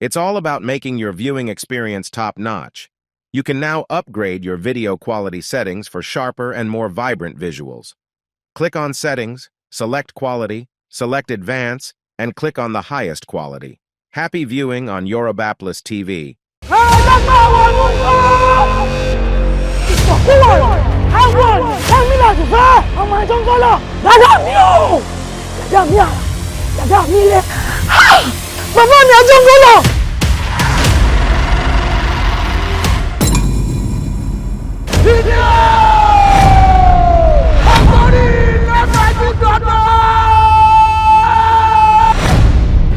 It's all about making your viewing experience top-notch. You can now upgrade your video quality settings for sharper and more vibrant visuals. Click on Settings, select Quality, select Advance, and click on the highest quality. Happy viewing on Yoruba TV.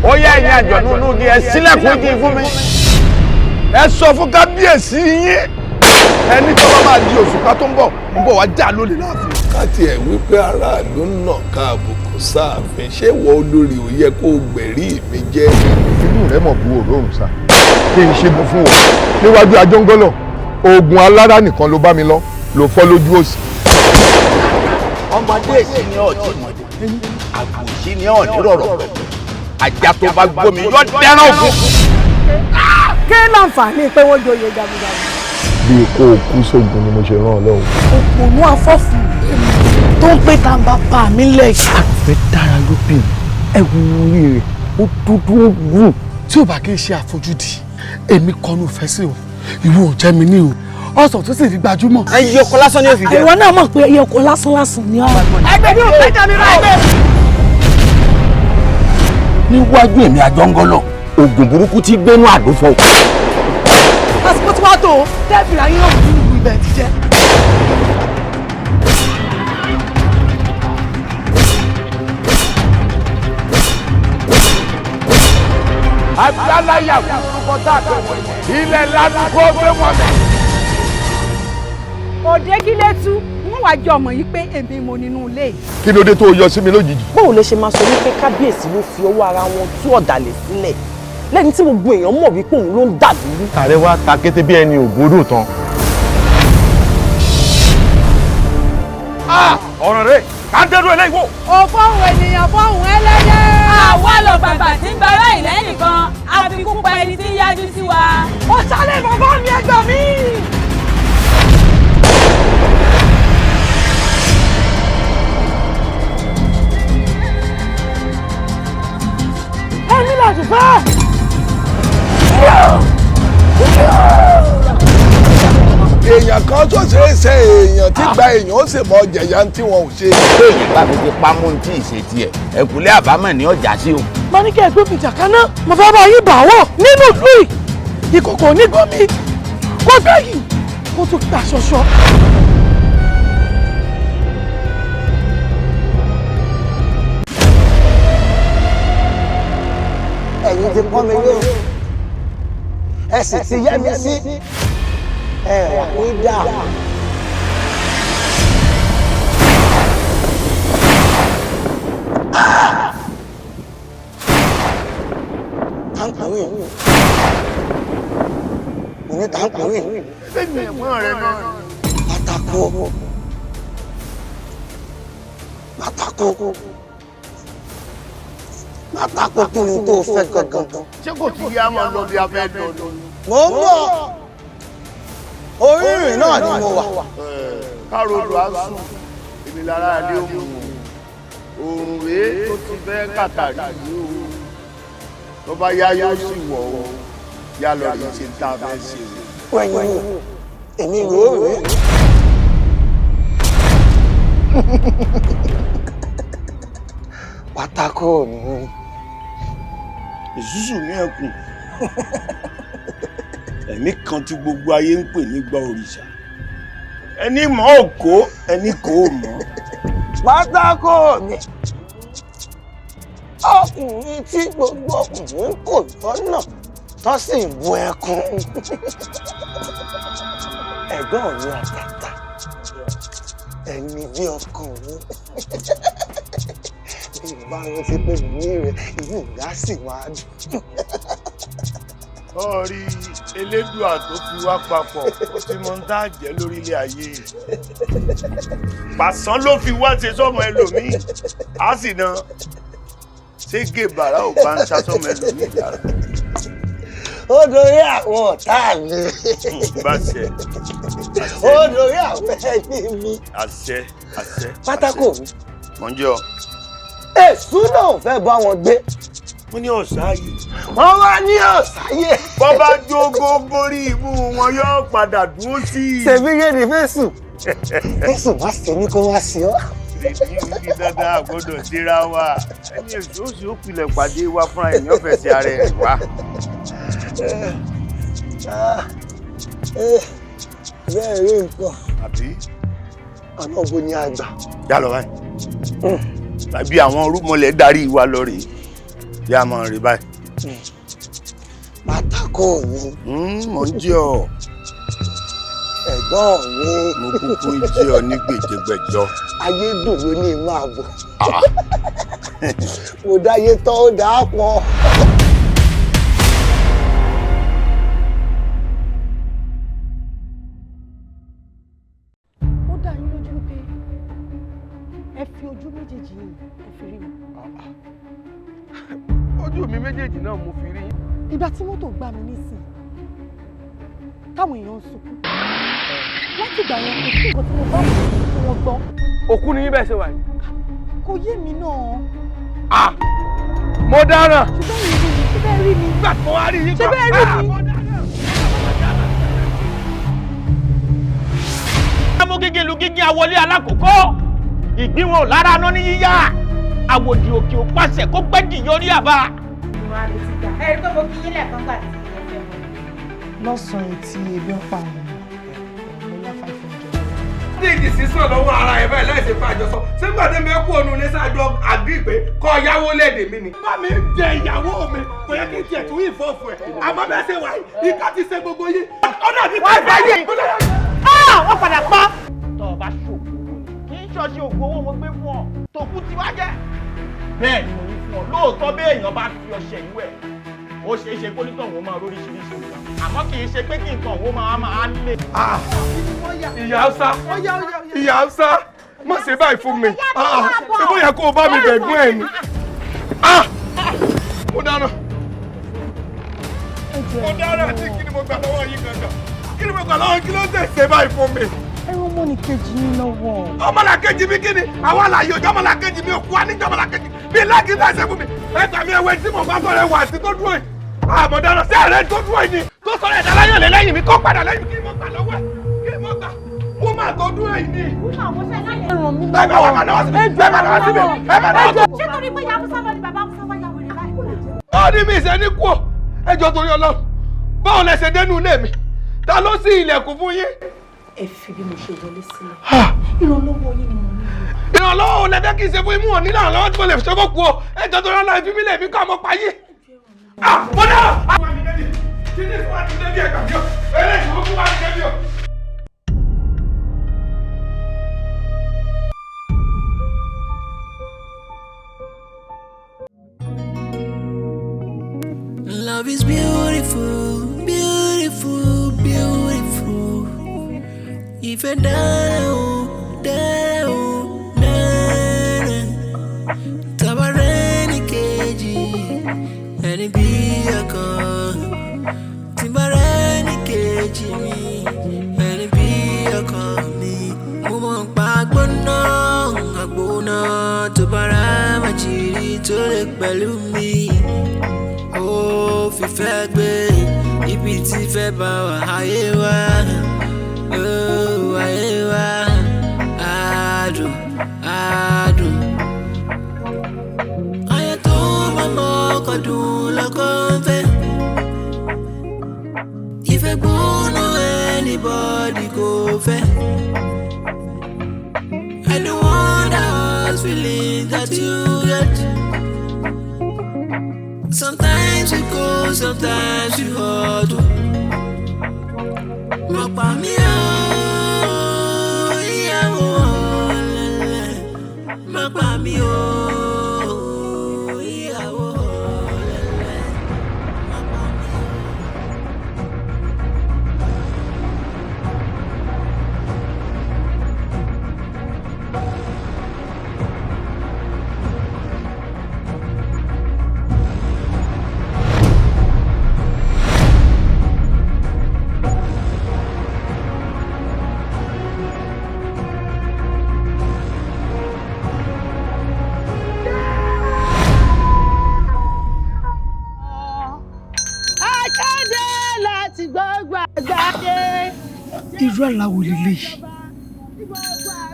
Ó yá ẹ̀yin àjọ̀nú inú igi ẹ ṣílẹ̀kùn igi fún mi. Ẹ sọ fún kábíyèsí yín. Ẹni tó bá máa di òṣùpá tó ń bọ̀ wá já lólè láàfin. Káti ẹ̀ wípé aráàlú ń nà ká àbùkù sáàfin ṣé ìwọ olórí ò yẹ kó gbẹ̀rí mi jẹ́. Inú rẹ̀ mọ̀ bu òróòrùn sá. Kí n ṣe bú fún wọn. Níwájú Ajọ́ngọ́lọ̀, oògùn alára nìkan ló bá mi lọ fọ́ lójú òsì. Ọmọdé sì ni ọ̀tí mọ̀dé. Àgbòsí ni ọ̀ní rọ̀rọ̀ pẹ̀lú. Ajá tó bá gbómi yọ dẹ́rán òkú. Kí láǹfààní pé wọ́n joyè jagunjagun? Bí kò kú sógun ni mo ṣe rán ọ lọ́wọ́. Òpònú afọ́fù tó ń pè tá n bá pa mí lẹ́yìn. Àfẹ́ dára lópin ẹ̀wù orí rẹ̀ ó dúdú ó gùn. Tí ò bá kí n ṣe àfojúdi, èmi kọnu fẹ́ sí o, ìwọ ò jẹ́ mi ní o. Ọ̀sán tó sì rí gbajúmọ̀. Ẹyẹ ọkọ lásán ni ó fi jẹ. Ìwọ náà mọ̀ pé ẹyẹ ọkọ lásán ni ọ́. Ẹgbẹ́ mi ò fẹ́ jà mí láìpẹ́. Níwájú èmi Àjọngọ́lọ̀, oògùn burúkú ti gbénú àdófò. Àsìkò tí wàá tó tẹ́bìrì ayé náà ní ìlú ibẹ̀ ti jẹ́. Agbáláyà fún orúkọ tá a pè wọ̀nyí. Ilẹ̀ lánàá kó gbé wọn mẹ́. Òde kí lè tú, wọ́n wá jọ ọmọ yìí pé èmi mo nínú ilé. Kí ló dé tó yọ sí mi lójijì? Báwo lè ṣe máa sọ wípé kábíyèsí ló fi ọwọ́ ara wọn tú ọ̀dàlẹ̀ sílẹ̀ lẹ́ni tí gbogbo èèyàn mọ̀ wípé òun ló ń dàlúrú? Ààrẹ wa ta kété bí ẹni ògbódò tán. Ọ̀rọ̀ rẹ̀ ká dẹ́rù eléyìí wò. Òfóhùn ènìyàn fóhùn ẹlẹ́yẹ. Àwa lọ bàbà tí ń bara ìlẹ́yìn kan, àfikún pa ẹni tí ń yájú sí wa. Ó sálẹ̀ bàbá mi ẹgbẹ́ mi. Ẹni láti fẹ́. Èèyàn kan tó ṣe é ṣe èèyàn tí gba èèyàn ó sì mọ jẹ̀yà tí wọn ò ṣe. Téèyàn bá fi pamọ́ tí ì ṣe tiẹ̀, ẹ̀kúlé àbámọ̀ ni ọjà sí o. Mo ní kí ẹ gbé fìjà kaná, mo fẹ́ bá yín bà wọ̀ nínú ìlú yìí. Ìkòkò onígbómi kó gbẹ̀yìn kó tún gbà ṣọṣọ. Ẹ̀yin ti pọ́n mi lé o, ẹ sì ti yẹ́ mi sí, ẹ wà ní dáa. Táǹkàwé mo ní táǹkàwé pátákó pátákó kí ni tó fẹ́ gangan. Ṣé kò tí yá máa lọ bí a fẹ́ lọ lọ? Mo ń bọ̀ orí ìrìn náà ni mo wà. Károdò á sùn, èmi lára ilé òun òòrùn rèé tó ti fẹ́ kàtàrí yìí o. Tó bá yá yóò sì wọ̀ ọ́, yá lọ rí ṣe tá a fẹ́ ṣe o. Wẹ̀yìn èmi rò ó rèé. Pátákó mi. Èṣùṣù ní ẹkùn. Ẹ̀mí kan tí gbogbo ayé ń pè ní gbọ́ òrìṣà. Ẹni mọ̀ ò kó, ẹni kò mọ̀. Pátákó mi. Ọkùnrin tí gbogbo ọkùnrin kò lọ́nà tó sì ń bu ẹkún. Ẹ̀gbọ́n mi àtàtà. Ẹni bí ọkùnrin. Ìbára ti pè mí rẹ̀, inú ìyá sì wá dùn. Ọ̀rí Elédùà tó fi wá papọ̀, ó ti mọ ń dá jẹ́ lórílẹ̀ ayé. Pàṣán ló fi wá ṣe sọ́mọ ẹlòmíì, á sì na ṣé gèbàrà ò bá ń ṣá sọ́mọ ẹlòmíì lára. ó dorí àwọn ọ̀tá mi. Báṣẹ. Ó dorí àwọn ẹbí mi. Àṣẹ. Pátákó mi. Mọ̀ ń jọ. Èṣù náà fẹ́ bá wọn gbé. Wọ́n ní ọ̀sáyè. Wọ́n wá ní ọ̀sáyè. Bọ́ bá jó gógó rí imú wọn yóò padà dúró sí i. Ṣèbí yé ni Fésù. Fésù má ṣe ní kó wá sí ọ. Ní dandan àgbọ́dọ̀ síra wa. Ẹni èso ó sì ó pilẹ̀ pàdé wa fúnra ẹ̀ ní ọ̀fẹ́sì ara ẹ̀ wá. Bẹ́ẹ̀ rí nǹkan. Àbí? Àná bo ni àgbà. Já lọ báyìí. Tàbí àwọn orúmọlẹ̀ darí wa lọ rèé. Yá máa rí báyìí. Pátákó mi. Mò ń jẹ́ ọ. Ẹ̀gbọ́n mi. Mo kúkú ń jẹ́ ọ ní gbèjègbèjọ. Ayé dùn ló ní máa bọ̀. Mo dáyé tán ó dáa pọ̀. Ó dá yín lójú pé ẹ fi ojú méjèèjì yìí ẹ fi rí mi. Ojú mi méjèèjì náà mo fi rí. Ìgbà tí mọ́tò gbá mi nísìn táwọn èèyàn ń sunkún láti ìgbà yẹn kò sí nǹkan tí mo bá wù kí wọ́n gbọ́. Òkú ni yín bẹ́ẹ̀ ṣe wà yìí. Kò yé mi náà. Mo dáràn. Ṣé bẹ́ẹ̀ rí mi? Nígbà tí mo wá rí yín Ṣé bẹ́ẹ̀ rí mi? Amú gígé lu gígé awọlé alákòókò. Ìgbín lára aná ní yíyá. Àwòdì òkè ò pàṣẹ kó gbẹ́dì yọrí àbá. Ẹ rí pé mo kí yín lẹ́ẹ̀kan gbà tí ẹ fẹ́ mọ́. Lọ́sàn-án tí ebi ń pa àwọn ọmọ yá 500. Díìdì sísàn lọ́wọ́ ara ẹ̀ báyìí láì ṣe fún àjọsọ. Ṣé gbàdé mi kú ònú ilé sáájú àgbì pé kọ́ yáwó léde mi ni? Bá mi jẹ ìyàwó mi, kò yẹ kí n tiẹ̀ tún ìfọ́fù ẹ̀. Àmọ́ bẹ́ẹ̀ ṣe wà yìí, ìka ti ṣe gbogbo yín. Ọ̀nà àti Wọ́n fẹ́ yé. Wọ́n padà pa. Tọ́ ọ bá ṣògo kì í ṣọ́ọ̀ṣì ògo owó mo gbé fún ọ. Tòkú ti wá jẹ́. Bẹ́ẹ̀ ni mo ní fún ọ. Lóòótọ́ bí èèyàn bá fi ọṣẹ ìwẹ̀, ó ṣeé ṣe kó nítàn òun máa róríṣiríṣi nǹkan. Àmọ́ kì í ṣe pé kí nǹkan òun máa lé. Ìyá Hausa, ìyá Hausa, má ṣe báyìí fún mi. Ṣé bóyá kó o bá mi bẹ̀gbọ́n ẹ̀ ni? Mo dáná. Mo dáná àti kí ni mo gbà lọ́wọ́ yín gangan? Kí ni mo gbà lọ́wọ́ kí ló ń tẹ̀sẹ̀ báyìí fún mi? Ẹ̀rọ ọmọnìkejì yín lọ́wọ́. Ọmọlàkejì mi kí ni? Àwọn àlàyé ọjọ́ ọmọlàkejì mi ò kú wa níjọ́ ọmọlàkejì. Bí láàkì ń tẹ̀sẹ̀ fún mi. Ẹgbà mi ẹwẹ́ tí mo bá sọ̀rọ̀ ẹwà àti tó dúró yìí. Àmọ̀dáná sí ẹ̀rẹ́ tó dúró yìí ni. Tó sọ̀rọ̀ ẹ̀dá láyọ̀ lé lẹ́yìn mi kó padà lẹ́yìn kí mo gbà lọ́wọ́ ẹ̀. Kí mo gbà. Mo máa tó dúró yìí ni. Ẹ̀ràn mi Ẹ bá wà máa náwó síbi. Ẹ bá náwó síbi. Ẹ bá náwó síbi. Ṣé torí pé ìyá Musa lọ ni bàbá Musa wá yà wèrè báyìí? Ó ní mi ìṣẹ́ ní kú ọ̀. Ẹ jọ̀ọ́ torí Ọlọ́run. Báwo lẹ ṣe dénú ilé mi? Ta ló ṣí ilẹ̀kùn fún yín? Ẹ fi bí mo ṣe wọlé sílẹ̀. Ìrànlọ́wọ́ yín ni mo ní. Ìrànlọ́wọ́ ò lẹ fẹ́ kí n ṣe fún imú òní náà lọ́wọ́ tí mo lè fi ṣọ́bọ̀ kú ọ. Ẹ jọ̀ọ́ torí Ọlọ́run fi mí lè fi kọ́ ọmọ payé. Mo dára. Kí ni fún wa ti débi ẹ̀gbà mi o? Eléyìí ló fún wa ti débi o. Love is beautiful, beautiful, beautiful. Ìfẹ́ dára o, dára o, dára. Tabarẹ́ ní kejì, ẹni bí ọkàn. Tabarẹ́ ní kejì mi, ẹni bí ọkàn mi. Mo mọ̀ pa gbóná, àgbóná. Tó bára máa jìrì tó lè pẹ̀lú mi. Ó fìfẹ́ gbé ibi tí fẹ́ bá wà ayé wa. Ayé wa adùn, adùn. Ayé tó máa mọ ọkọ̀ dùn lọ́kọ̀ fẹ́. Ìfẹ́ gbóná anybody kò fẹ́. I don't want those feelings that you get. Sometimes we go, sometimes we hold. Mọ̀pá mi ò ìyàwó lẹ́lẹ̀. Mọ̀pá mi ò ìyàwó lẹ́lẹ̀. Mọ̀pá mi ò. láti gbogbo àgbáyé. Irú àláwọ̀ lélẹ́yìí.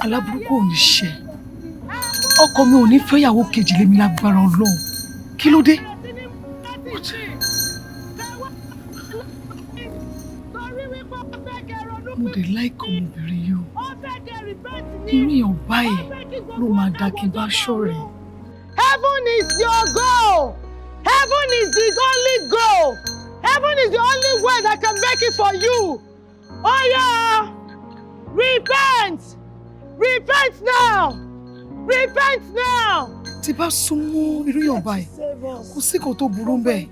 Aláburúkú ò ní ṣe. Ọkọ mi ò ní fẹ́yàwó kejì lèmi lágbára Ọlọ́run. Kí ló dé? Mo dé láìka ọmọbìnrin yìí o. Irú èèyàn báyìí ló máa dá kí n bá ṣọ̀rẹ́. Heaven is your goal. Heaven is the only goal. Heaven is the only way that can make it for you. Oh yeah, repent. Repent now. Repent now. Tí bá súnmọ́ irú èèyàn báyìí, kò sí kan tó burú bẹ́ẹ̀.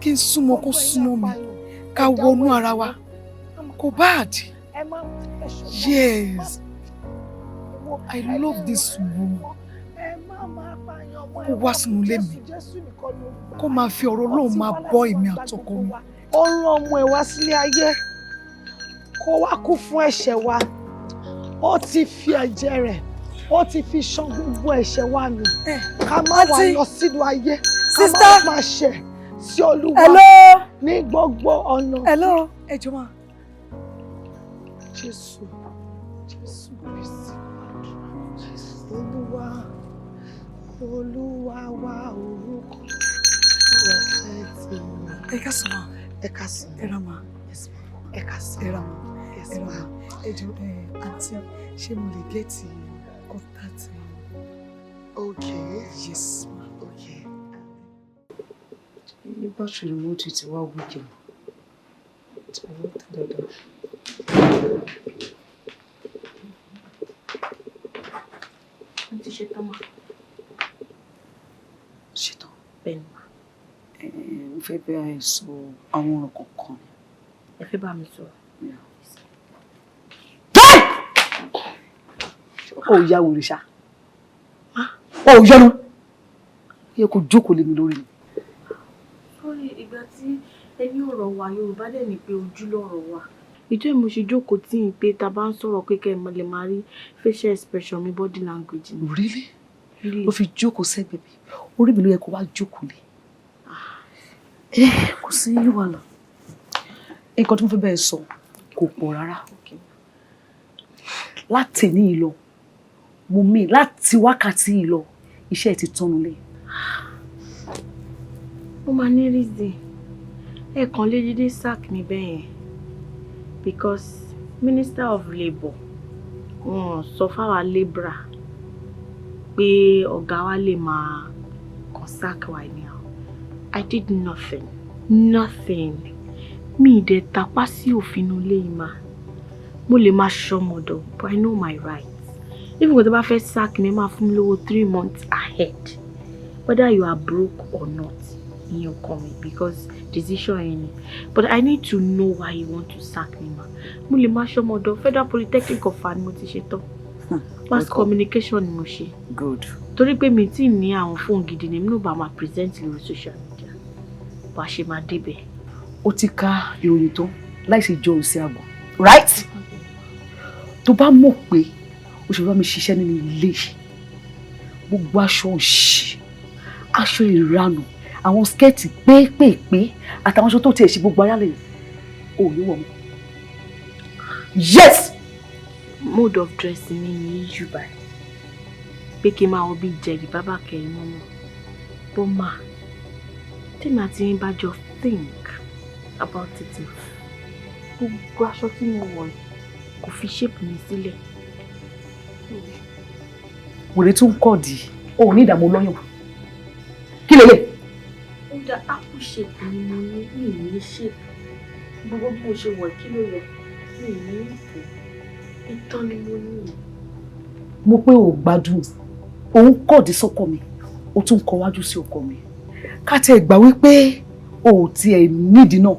Kí n súnmọ́ kó súnmọ́ mi, ká wọnú ara wa. Kò bad. Yes. I love this woman. Kó wá sínú ilé mi. Kó máa fi ọ̀rọ̀ Ọlọ́run máa bọ́ èmi àtọkọ mi. Ó rán ọmọ ẹ̀ wá sílé ayé. Kó wá kú fún ẹ̀ṣẹ̀ wa. Ó ti fi ẹ̀jẹ̀ rẹ̀, ó ti fi ṣan gbogbo ẹ̀ṣẹ̀ wa nù. Ká má wá lọ sínú ayé. Ká má máa ṣẹ̀ sí Olúwa ní gbogbo ọ̀nà. Hello, ẹ jọ̀ọ́ ma. Jésù, Jésù Kristi, Olúwa, Olúwa wa orúkọ rẹ̀ ti mọ̀. Ẹ káàsán ma. Ẹ káàsán. Ẹ rà ma. Ẹ káàsán. Ẹ rà ma. Ẹ rà ma. Ẹ jọ̀ọ́ àǹtí, ṣé mo lè gẹ́ẹ̀tì contact? Okay. Yes ma. Okay. Ní bátìrì remote ti wá wíkẹ̀. Tí wọ́n tẹ̀ dáadáa. Àǹtí ṣetán ma. Ṣetán? Bẹ́ẹ̀ni ma. Mo fẹ́ bẹ́ ẹ sọ àwọn ọ̀rọ̀ kọ̀ọ̀kan. Ẹ fẹ́ bá mi sọ̀rọ̀? Ó yá wèrè ṣá. Ó yọnu. Yẹ kó jókòó lé mi lórí mi. Sórí ìgbà tí ẹni ọ̀rọ̀ wa Yorùbá dẹ̀ ní pé ojú lọ̀rọ̀ wa. Ìjọ ìmọ̀ ṣe jókòó tí ń pé ta bá ń sọ̀rọ̀ pé kẹ́ ẹ lè máa rí facial expression mi, body language mi. Really? Ó fi jókòó sẹ́gbẹ̀ẹ́ mi. Orí mi ló yẹ kó wá jókòó lé. Kò sí wàhálà. Nǹkan tí mo fẹ́ bẹ́ẹ̀ sọ kò pọ̀ rárá. Láti ní ìlọ, mo mí láti wákàtí ìlọ, iṣẹ́ ti tọ́nu lé. Ó máa ní reason. Ẹ kàn lè dídé sack mi bẹ́ẹ̀ yẹn. Because Minister of Labour wọ́n sọ fáwa labourer pé ọ̀gá wa lè máa kàn sack wa ní àwọn. I did nothing. Nothing. Mi dẹ̀ tapá sí òfin ilé yìí mà. Mo lè máa ṣọmọdọ̀, but I know my rights. Even when the first sack me, máa fún mi lówó 3 months ahead. Whether you are broke or not in your coming, because decision any. But I need to know why you want to sack me, ma. Mo lè máa ṣọmọdọ̀, Federal Polytechnic of Fan mo ti ṣetán. Mass communication ni mo ṣe. Good. Torí pé mi tí ní àwọn phone gidi ni mi no ba ma present lórí social media. Bá ṣe máa débẹ̀. Ó ti ka ìròyìn tó láìsí jọ òsì àgbọ̀. Right? Tó bá mọ̀ pé ó ṣe bá mi ṣiṣẹ́ nínú ilé. Gbogbo aṣọ òṣì, aṣọ ìranù, àwọn skẹ́ẹ̀tì pépèpé àtàwọn aṣọ tó tiẹ̀ ṣe gbogbo ara lè ò ní wọ̀ mọ́. Yes! Mode of dressing mi ní issue báyìí. Pé kí n máa wọ bí jẹ̀rì bábà kẹrin mọ́mọ́. Bó máa, tèmi àti yín bá jọ think about it. Gbogbo aṣọ tí mo wọ̀ kò fi shape mi sílẹ̀. Wèrè tún kọ̀ dì, ó ní ìdààmú lọ́yàn. Kí lè lè? Ó dá apple shape ni mo ní shape. Gbogbo bí mo ṣe wọ̀ kí ló yẹ? Mi ní ìfò. Ìtàn ni mo ní. Mo pé ò gbádùn. Òun kọ̀ dì sọ́kọ mi, ó tún kọ wájú sí ọkọ mi. Ká tẹ gbà wípé o tiẹ̀ nídìí náà.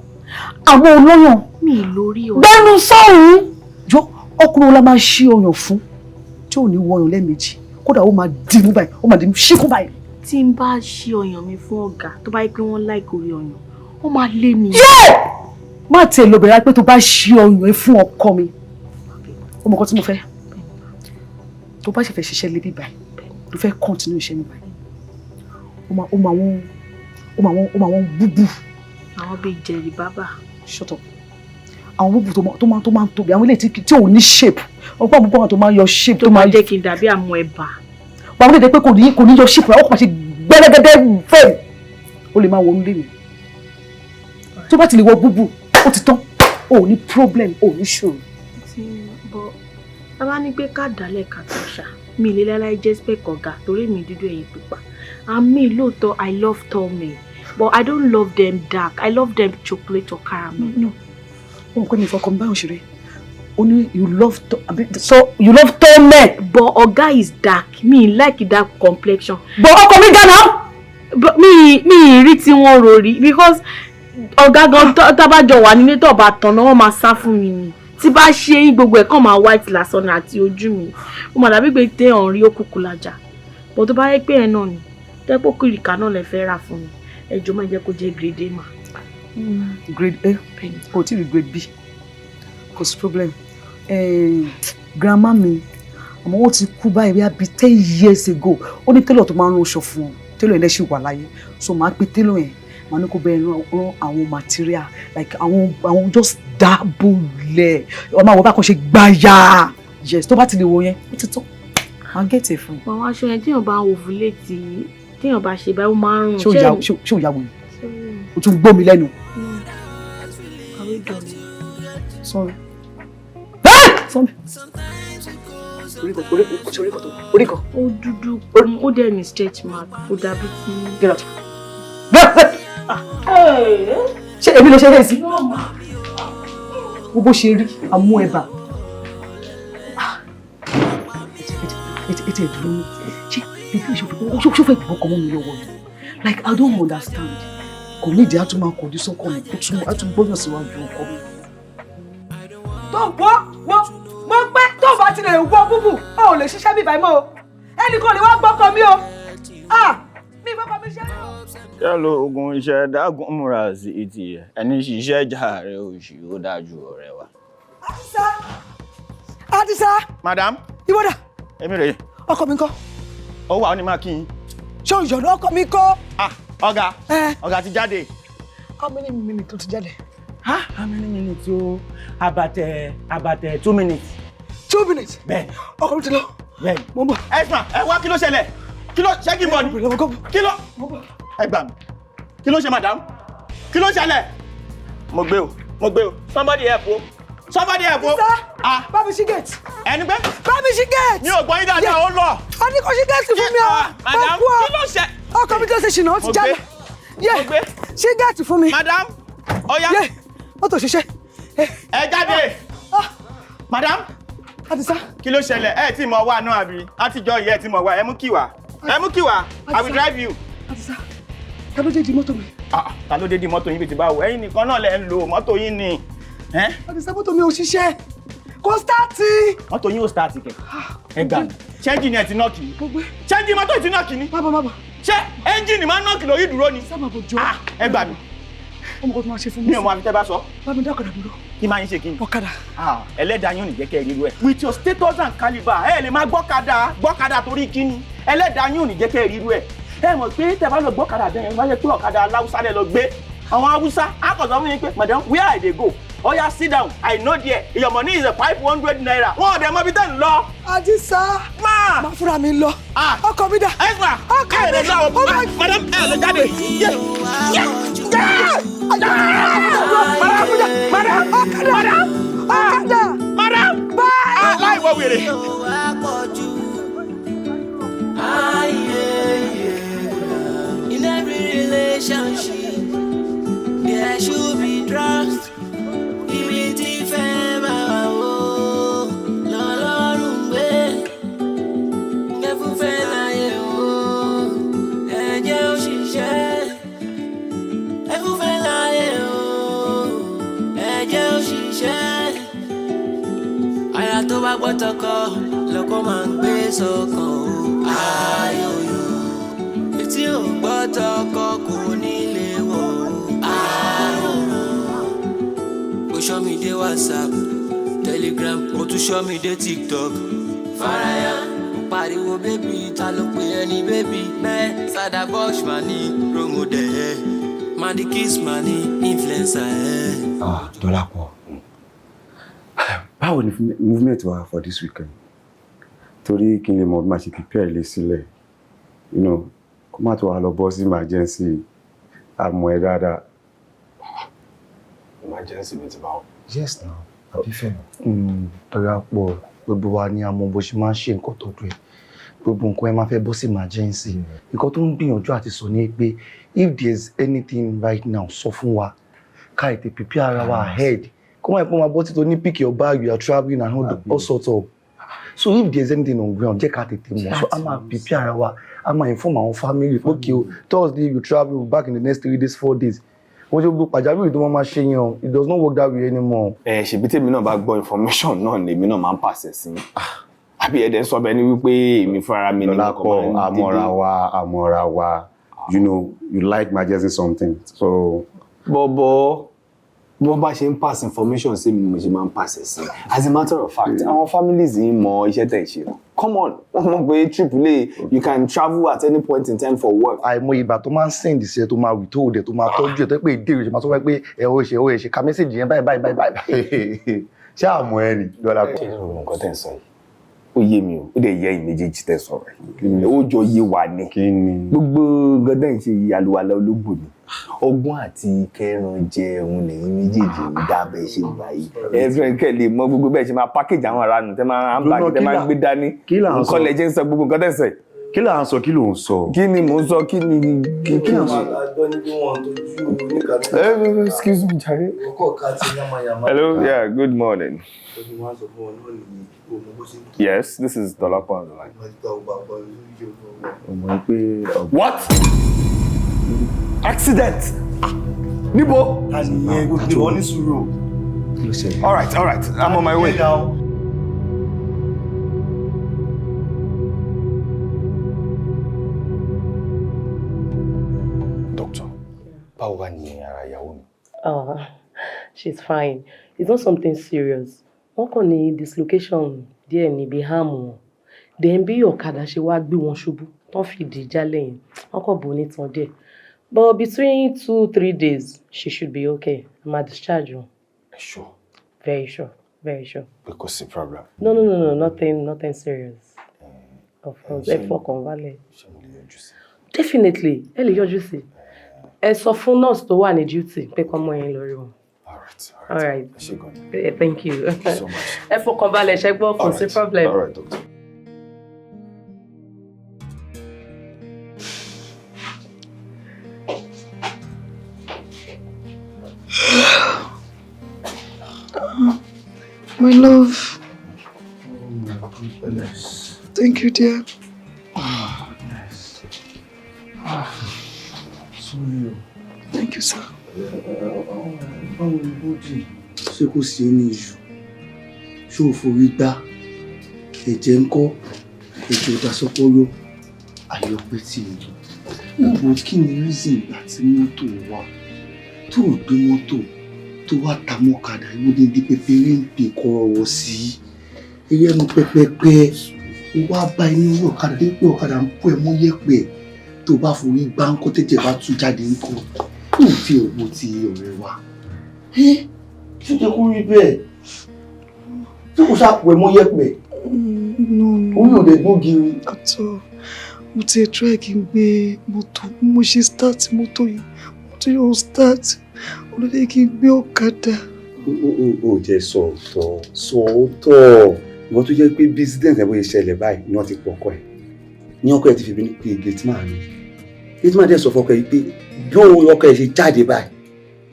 Àwọn olóyàn mi lórí o. Gbẹ́nu sọ́run. Jọ ọkùnrin la máa ṣí ọyàn fún tí ò ní wọyàn lẹ́ẹ̀mejì. Kódà ó máa dì mú báyìí, ó máa dì mú ṣíkú báyìí. Tí n bá ṣí ọyàn mi fún ọ̀gá tó bá yẹ pé wọ́n like orí ọyàn, ó máa lé mi. Má tẹ̀ lọ bẹ̀rẹ̀ pé tó bá ṣí ọyàn fún ọkọ mi. Ó mọ̀ nǹkan tí mo fẹ́. Tó bá ṣe fẹ́ ṣiṣẹ́ lébi báyìí, tó fẹ́ continue iṣẹ́ mi báyìí. Ó máa wọ́n búbú Àwọn bíi Jerry Baba. Shut up. Àwọn búbù tó máa ń tóbi, àwọn ilé tí ò ní shape. Ọgbọ́n búbù tó máa ń yọ shape. Tó máa jẹ́ kí n dàbí àmọ́ ẹ̀bà. Àwọn ilé pé kò ní yọ shape, àwọn kò máa ṣe gbẹ́rẹ́gẹ́dẹ́ fẹ́. O lè máa wọ onílé mi. Tó bá ti lè wọ búbù, ó ti tán. O ò ní problem, o ò ní ṣòro. Bọ́ ẹ bá ní pé ká dálẹ̀ ká tó ṣá. Mi lè láláì jẹ́ spec ọ̀gá torí mi dúdú ẹ̀yìn pupa. Àmì lóòótọ́ I love tall men, but I don't love them dark. I love them chocolate or caramel. No. Oh, kò ní fọkàn bá òṣèré. O ní you love tall men. But ọ̀gá is dark. Me like dark complexion. But ọkọ mi gana. But me rí tí wọ́n rori because ọ̀gá gan tá bá jọ wà nílé tó bá tán náà wọ́n máa sá fún mi ni. Tí bá ṣe yín gbogbo ẹ̀ kàn máa white lásán àti ojú mi. Ó máa dàbí pé tẹ́ ọ̀n rí òkùnkùn lájà. But tó bá yẹ pé ẹ̀ náà ni tẹ́pọ̀ kìrìkà náà lè fẹ́ rà fún mi. Ẹ jọ̀ọ́ má jẹ́ kó jẹ́ grade A mà. Grade A? Kò tí ì grade B. Kò sí problem. Grandma mi, àmọ́ wọ́n ti kú báyìí bí 10 years ago. Ó ní tailor tó máa ń rán aṣọ fún wọn. Tailor yẹn ṣì wà láyé. So máa pe tailor yẹn. Màá ní kó bẹ́ẹ̀ rán àwọn material like àwọn just dábòlẹ̀. Ọmọ àwọn bá kan ṣe gbáyà. Yes, tó bá ti lè wo yẹn, ó ti tán. Máa get it fún. Àwọn aṣọ yẹn téèyàn bá ovulate, téèyàn bá ṣe báyìí ó máa ń rùn. Ṣé ò yà wò ni? O tún gbọ́ mi lẹ́nu. Sorry. Orí kan. Ó dúdú, ó dẹ̀ ní stretch mark, ó dàbí tí. Get out. Ṣé èmi ló ṣe é sí? Bó ṣe rí àmú ẹ̀bà. Ètò ìdúró ní. Ṣé bíbí ìṣòfò ìbùkún mọ́ mi lọ́wọ́ ni? Like I don't understand. Kò ní ìdí àtúmọ̀ àkọ́dí sọ́kọ̀ mi, ó tún gbọ́dọ̀ síwájú ọkọ mi. Mo pẹ́ tó bá ti lè wọ búbù, o ò lè ṣiṣẹ́ bíbá mọ́ o. Ẹnìkan lè wá gbọ́kọ mi o. Mi gbọ́kọ mi ṣẹ́ o. Yálò ogun iṣẹ́ dágún múra sí ìtì ẹ̀. Ẹni ṣiṣẹ́ jàre òṣì ó dájú ọ̀rẹ́ wa. Àdìsá. Madam. Ìwọ́dà. Èmi rèé. Ọkọ mi ńkọ́? Ó wà ó ní máa kí yín. Ṣé òyìnbó ọkọ mi ńkọ́? Ọ̀gá ti jáde. How many minutes tó ti jáde? How many minutes o? About 2 minutes. 2 minutes? Bẹ́ẹ̀. Ọkọ mi ti lọ. Bẹ́ẹ̀. Mo ń bọ̀. Ẹ wá kí ló ṣẹlẹ̀? Ṣé kí n bọ̀ ni? Kí ló? Ẹ gbà mí. Kí ló ṣe madam? Kí ló ṣẹlẹ̀? Mo gbé o. Somebody help o. Bá mi ṣí gate. Ẹni pé? Bá mi ṣí gate. Mi ò gbọ́ yín dáadáa, ó lọ. A ní kó ṣí gate fún mi o. Madam, kí ló ṣe? Ọkọ mi tó ṣe ṣìnà, ó ti jáde. Mo gbé. Ṣí gate fún mi. Madam, ọ̀ya. Mọ́tò ṣiṣẹ́. Ẹ jáde. Madam. Àdìsá. Kí ló ṣẹlẹ̀? Ẹ tí mọ̀ wá náà àbí? Àtijọ́ yìí ẹ tí mọ̀ wá. Ẹ mú kí wá. I will drive you. Àdìsá. Ta ló dé di mọ́tò mi? Ta ló dé di mọ́tò yín bí ti báwo? Ẹ̀yin nìkan náà lẹ ń lo mọ́tò yín ni. Àdìsá mọ́tò mi ò ṣiṣẹ́. Kò stáàtì. Mọ́tò yín ò stáàtì kẹ̀. Ẹ gbà mí. Ṣé ẹ́ńjìnì ẹ̀ ti nọ́ọ̀kì ni? Ṣé ẹ́ńjìnì mọ́tò ti nọ́ọ̀kì ni? Má bọ̀. Ṣé ẹ́ńjìnì máa ń nọ́ọ̀kì lórí ìdúró ni? Sábà bò jọ. Ẹ gbà mí. Ọmọ kan tó máa ṣe fún mi. Mi ò mọ àbí tẹ́ bá sọ. Bá mi dá ọ̀kadà dúró. Kí máa ń ṣe kí ni? Ọ̀kadà. Ẹlẹ́dàá yín ò ní jẹ́ kẹ́ ẹ rí irú ẹ̀. With your status and caliber, ẹ lè máa gbọ́kadà torí kíni. Ẹlẹ́dàá yín ò ní jẹ́ kẹ́ ẹ rí irú ẹ̀. Ẹ mọ̀ pé tẹ́ bá lọ gbọ́kadà bẹ́ẹ̀ yẹn, wọ́n yẹ pé ọ̀kadà aláwùsá lẹ lọ gbé. Àwọn Haúsá á kàn sọ fún yín pé madam where I dey go? Oya sit down, I know there. Your money is 500 naira. Wọ́n ọ̀dẹ̀ mọ́ bí tẹ́ ń lọ. Àdìsá. Má fúnra mi lọ. Ọkọ mi dà. Ọkọ mi dà. Madam ẹ lọ jáde. Madam. Bye. Aláìwọ̀ wèrè. In every relationship, there should be trust. Ibi tí fẹ́ máa wò lọ́lọ́run gbé. Ẹ̀fúnfẹ́ láyé o, ẹ̀jẹ̀ òṣìṣẹ́. Ẹ̀fúnfẹ́ láyé o, ẹ̀jẹ̀ òṣìṣẹ́. Àyà tó bá gbọ́ tọkọ lọ́kọ máa ń gbé sọ́kàn o. Ayọ̀yọ̀ etí ò gbọ́ tọkọ kò ní lè wọ̀ o. Ayọ̀yọ̀. Show me the WhatsApp, Telegram, o tún show me the TikTok. Faraya, pariwo baby, ta ló pe ẹni baby? Sada Bush ma ní promo dẹ̀. Money kiss money, influencer. Tola po. Báwo ni movement wa for this weekend? Torí kí n lè mọ̀ bí ma ṣe prepare ilé sílẹ̀. You know, kó má tó wá lọ bọ́ sí emergency. Àmọ́ ẹ dáadáa. Emergency mi ti bá wọn. Yes now, àbí fẹ́ mi. Tola po, gbogbo wa ni a mọ̀ bó ṣe máa ń ṣe nǹkan tó dùn ẹ̀. Gbogbo nǹkan ẹ máa fẹ́ bọ́ sí emergency. Nǹkan tó ń gbìyànjú àti sọ ni pé if there's anything right now, sọ fún wa. Ká ètè prepare ara wa ahead. Come on, my body to pick your bag, you are traveling and all sorts of. So if there's anything on ground, check out the thing. So I'm prepare our, I'm inform our family. Okay, Thursday you travel back in the next 3 days, 4 days. What you look Pajabi, don't want machine, it does not work that way anymore. She be tell me no backbone information, no, me no man processing. Àbí ẹ den sọ be ni wípé mi fúnra mi ni ko Amorawa. You know, you like emergency something. So Bobo wọ́n bá ṣe ń pass information sí mi mo ṣe máa ń pass ẹ̀ sí. As a matter of fact, our families yìí mọ iṣẹ́ tẹ̀ ṣe. Come on, wọ́n mọ̀ pé AAA, you can travel at any point in time for work. Àìmọ̀ ìgbà tó máa ń send sí ẹ tó máa withhold ẹ tó máa tọ́jú ẹ tó pé ìdí ìrìnsẹ̀ máa sọ pé ẹ ó ṣe ka message yẹn báyìí. Ṣé àmọ́ ẹ ni lọ́la pọ̀? Ṣé ìròyìn nǹkan tẹ̀ ń sọ yìí? Ó yé mi o, ó dẹ̀ yẹ ìméjèèjì tẹ̀ sọ̀rọ̀ yìí. Ó jọ yé wa ni. Gbogbo gọ́dọ̀ ìṣe ìyàlúwalẹ̀ ológbò ni. Ọgbọ́n àti kẹran jẹun lẹ́yìn méjèèjì ń dábẹ́ ṣe báyìí. Ẹ̀fẹ̀ kẹ́lẹ̀ mọ gbogbo bẹ́ẹ̀ ṣe máa package àwọn ará nù tẹ́ máa ń bá tẹ́ máa ń gbé dání. Nǹkan lẹ jẹ́ ń sọ gbogbo nǹkan tẹ̀ sọ yìí. Kí là ń sọ kí ló ń sọ? Kí ni mò ń sọ kí ni ń sọ? Excuse me, Jare. Hello, yeah, good morning. Yes, this is Dolapo on the line. What? Accident! Nibo! All right, I'm on my way. Doctor, báwo wà ní ara ìyàwó mi? She's fine. It's not something serious. Wọ́n kàn ní dislocation díẹ̀ níbi háàmù wọn. Then bí ọ̀kadà ṣe wá gbé wọn ṣubú, tán fìdí jálẹ̀ yẹn. Wọ́n kàn bò ní tàn díẹ̀. But between 2-3 days, she should be okay. I'm at discharge. Sure? Very sure. Very sure. Because the problem? No. Nothing serious. Of course. Definitely. Ẹ lè yọjú sí. Ẹ sọ fún nurse tó wà ní duty pé kó mọ yín lórí wọn. All right. Thank you. So much. Ẹ fọkàn balẹ̀ ṣé gbọ́ kò sí problem. All right, doctor. My love. Thank you, dear. Yes. Sorry. Thank you, sir. Báwo ni bójì? Ṣé kò sí ẹni ìṣù? Ṣé o forí gbá? Ẹ̀jẹ̀ ń kọ́? Ẹ̀jẹ̀ ìdásọ́pọ́yọ́? Àyọ̀pẹ́ tí èyí. Ìgbò kí ni reason ìgbà tí mọ́tò wà? Tó o gbé mọ́tò tó wá ta mọ́kadà ìwọ́de di pẹpẹrẹ ń pè kọ́ ọ̀rọ̀ sí. Eré ẹnu pẹpẹpẹ. Ó wá bá inú orí ọ̀kadà dé pé ọ̀kadà ń pọ̀ ẹ̀ mọ́ yẹ̀pẹ̀. Tó bá forí gbá ń kọ́ tẹ́jẹ̀ bá tú jáde ń kọ́. Ó fi òwò ti ọ̀rẹ́ wa. Ṣé jẹ́ kó rí bẹ́ẹ̀? Tí kò ṣàpò ẹ̀ mọ́ yẹ̀pẹ̀? No. Orí òde gbógiri. Àtọ̀, mo ti try kí n gbé mọ́tò. Mo ṣe start mọ́tò yìí. Mọ́tò yóò start. Olóde kí n gbé ọ̀kadà. Ó jẹ́ sọ̀tọ̀. Ìwọ́n tó jẹ́ pé business ẹ̀ bó ṣe ṣẹlẹ̀ báyìí ni wọ́n ti pọ̀kọ́ ẹ̀. Ní ọkọ ẹ̀ ti fi bí ní pé gateman ni. Gateman dẹ̀ sọ fọ́kọ ẹ̀ pé bí òun ọkọ ẹ̀ ṣe jáde báyìí,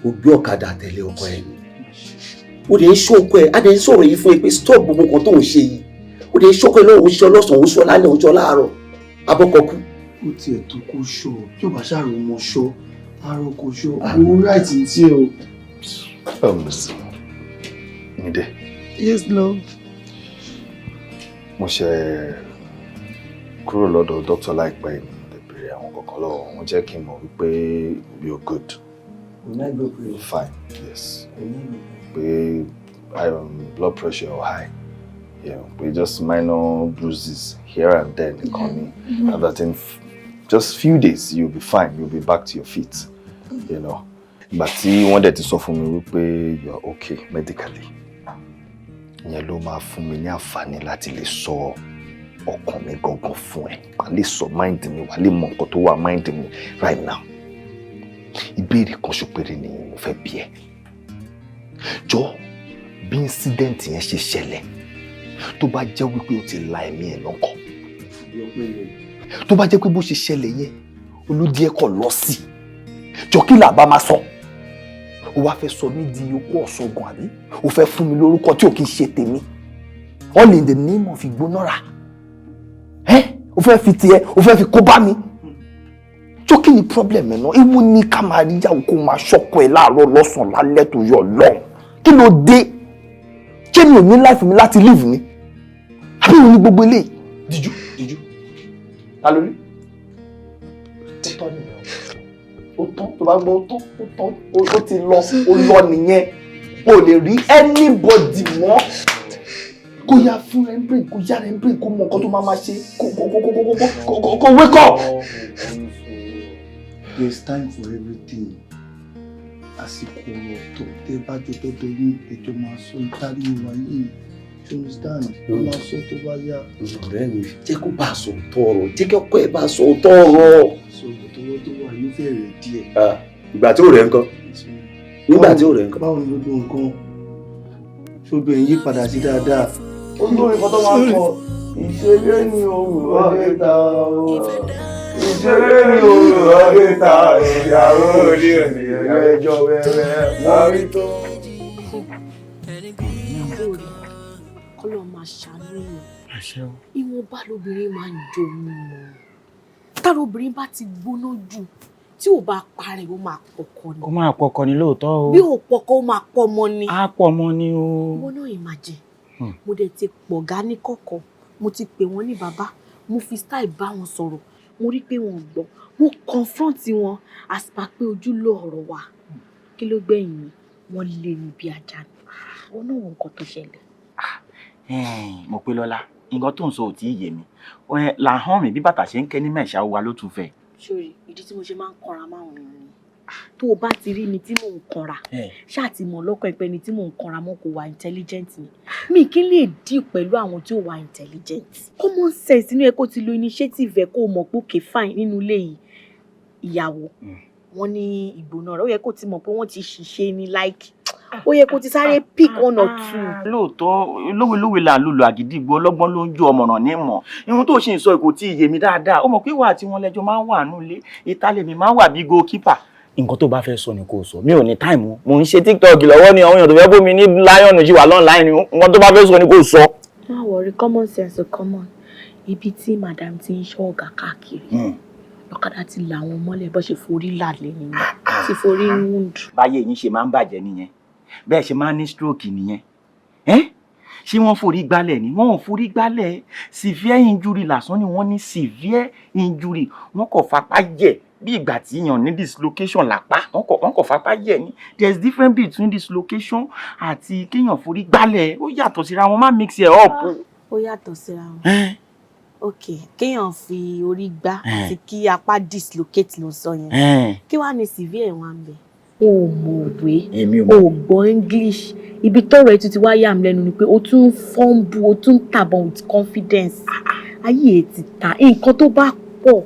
ó gbé ọ̀kadà tẹ̀lé ọkọ ẹ̀ ni. Ó dẹ̀ ń ṣó ọkọ ẹ̀, á dẹ̀ ń sọ̀rọ̀ yìí fún ẹ pé stop gbogbo nǹkan tó ń ṣe yìí. Ó dẹ̀ ń ṣó ọkọ ẹ̀ lọ́wọ́ oṣù ọlọ́sàn-án, oṣù ọlálẹ̀, oṣù ọláàárọ̀. Abọ́kọ̀kú. Ó tiẹ̀ tó kó ṣọ́, bí ó bá ṣàrò ọmọ ṣọ́, àárọ̀ kò ṣọ́, àwọn right ní tí ẹ o. Mide. Yes, love. Mo ṣe kúrò lọ́dọ̀ doctor láìpẹ́ yìí mo lè béèrè àwọn kọ̀ọ̀kan lọ́wọ́ wọn jẹ́ kí n mọ̀ wípé you're good. Fine, yes. Pé blood pressure high. Yeah, pé just minor bruises here and there nìkan ni. And that in just few days you'll be fine, you'll be back to your feet. you know. Ìgbà tí wọ́n dẹ̀ ti sọ fún mi wípé you are okay medically. Ìyẹn ló máa fún mi ní àǹfààní láti lè sọ ọkàn mi gangan fún ẹ. Wà lè sọ mind mi, wà lè mọ nǹkan tó wà mind mi right now. Ìbéèrè kan ṣopere ni mo fẹ́ bi ẹ́. Jọ̀ọ́, bí incident yẹn ṣe ṣẹlẹ̀, tó bá jẹ́ wípé o ti la ẹ̀mí ẹ̀ lọ́kàn. Tó bá jẹ́ pé bó ṣe ṣẹlẹ̀ yẹn, olódì ẹ̀ kọ̀ lọ sí. Jọ̀ọ́ kí là bá máa sọ? O wá fẹ́ sọ mí di okó ọ̀ṣọ́gun àbí? O fẹ́ fún mi lórúkọ tí ò kí ń ṣe tèmi. All in the name of Igbonora. O fẹ́ fi tiẹ̀, o fẹ́ fi kó bá mi. Jọ̀ọ́ kí ni problem ẹ̀ náà? Ewu ní ká máa rí ìyàwó kó máa ṣọ́kọ ẹ̀ láàárọ̀ lọ́sàn-án lálẹ́ tó yọ lọ́hùn. Kí ló dé? Ṣé mi ò ní life mi láti live ni? Àbí òun ní gbogbo eléyìí? Dìjú. Ta ló rí? Ó tọ́ nìyẹn. Ó tán, tó bá gbọ́ ó tán, ó ti lọ, ó lọ nìyẹn. O lè rí anybody mọ́. Kó yá fún rẹ̀ ń break, kó yá rẹ̀ ń break, kó mọ nǹkan tó máa ṣe, kó wake up. There's time for everything. Àsìkò ọ̀rọ̀ tó tẹ́ bá jọ tọ́tọ́ yín ẹjọ́ máa sọ ìtàrí ìwà yìí. You understand? Ó máa sọ tó bá yá. Ọ̀rẹ́ mi, jẹ́ kó bá a sọ tọrọ, jẹ́ kí ọkọ ẹ̀ bá a sọ tọrọ. Sọ̀rọ̀ tọwọ́ tó wà yóò fẹ́rẹ̀ díẹ̀. Ìgbà tí ò rẹ̀ nǹkan. Nígbà tí ò rẹ̀ nǹkan. Báwo ni gbogbo nǹkan? Ṣojú ẹ̀yìn yí padà sí dáadáa. Ó lórí kan tó máa kọ ìṣeré ní òwúrọ̀ níta ìṣeré ní òwúrọ̀ níta ìyàwó òní òní ẹjọ́ wẹ́rẹ́ lárí tó. Kọ́lọ́ máa ṣàánú yẹn. Ìwọ̀nba lobìnrin máa ń jomi mọ́. Tára obìnrin bá ti gbóná jù tí ò bá parẹ́ ó máa pọkọ ni. Ó máa pọkọ ni lóòótọ́ o. Bí ò pọkọ ó máa pọ̀ mọ́ ni. Á pọ̀ mọ́ ni o. Owó náà yìí máa jẹ. Mo dẹ̀ ti pọ̀gá ní kọ̀kọ̀, mo ti pè wọ́n ní bàbá, mo fi style bá wọn sọ̀rọ̀, mo rí pé wọn gbọ́, mo confront wọn àsìpà pé ojú ló ọ̀rọ̀ wa. Kí ló gbẹ̀yìn mi? Wọ́n lé mi bí ajá ni. Wọ́n náà wọ nǹkan tó ṣẹlẹ̀. Mo pé lọ́lá, nǹkan tó ń sọ ò tí ì yé mi. Làhán mi bí bàtà ṣe ń kẹ́ ní mẹ́ṣà wa ló tún fẹ́. Sori, ìdí tí mo ṣe máa ń kanra máwọn èèyàn ni. Tó o bá ti rí mi tí mò ń kanra, ṣáà ti mọ̀ lọ́kàn pé ni tí mò ń kanra mọ́ kò wà intelligent ni. Mi kí lè deal pẹ̀lú àwọn tí ò wà intelligent. Common sense inú ẹ kó ti lo initiative ẹ kó o mọ̀ pé òkè fine nínú ilé yìí. Ìyàwó, wọ́n ní Igbonora, ó yẹ kó ti mọ̀ pé wọ́n ti ṣiṣẹ́ ní like. Ó yẹ kó ti sáré pick one or two. Lóòótọ́ lówelówe là ń lùlù àgídìgbò ọlọ́gbọ́n ló ń jó ọmọràn ní mọ̀. Irun tó ṣe ń sọ kò tí ì yé mi dáadáa. Ó mọ̀ pé ìwà àti wọn lẹ́jọ́ máa ń wà nílé. Ìtàlẹ̀ mi máa ń wà bí goalkeeper. Nǹkan tó bá fẹ́ sọ ni kò sọ. Mi ò ní time. Mo ń ṣe TikTok lọ́wọ́ ni àwọn èèyàn tó fẹ́ bómi ní lion ṣì wà online. Nǹkan tó bá fẹ́ sọ ni kò sọ. Má worry, common sense common. Ibi tí madam ti ń ṣọ́ ọ̀gá káàkiri. Lọ́kadà ti là wọn mọ́lẹ̀ bó ṣe forí làlẹ́ nìyẹn. Ti forí wound. Báyé yín ṣe máa ń bàjẹ́ nìyẹn. Bẹ́ẹ̀ ṣe máa ń ní stroke nìyẹn. Ṣé wọ́n forí gbálẹ̀ ni? Wọ́n ò forí gbálẹ̀. Severe injury lásán ni wọ́n ní severe injury. Wọ́n kò fapá jẹ̀ bí ìgbà tí yàn ní dislocation lápá. Wọ́n kò fapá jẹ̀ ni. There is difference between dislocation àti kéèyàn forí gbálẹ̀. Ó yàtọ̀ síra wọn, má mix it up. Ó yàtọ̀ síra wọn. Ok, kéèyàn fi orí gbá àti kí apá dislocate ló sọ yẹn. Kí wàá ní severe wọn bẹ̀? O mọ̀wé, o gbọ́ English. Ibi tọ́rọ̀ ètò ti wá yà mí lẹ́nu ni pé o tún fọ́nbù, o tún tàbọn with confidence. Ayé ẹ̀ ti ta. Nǹkan tó bá pọ̀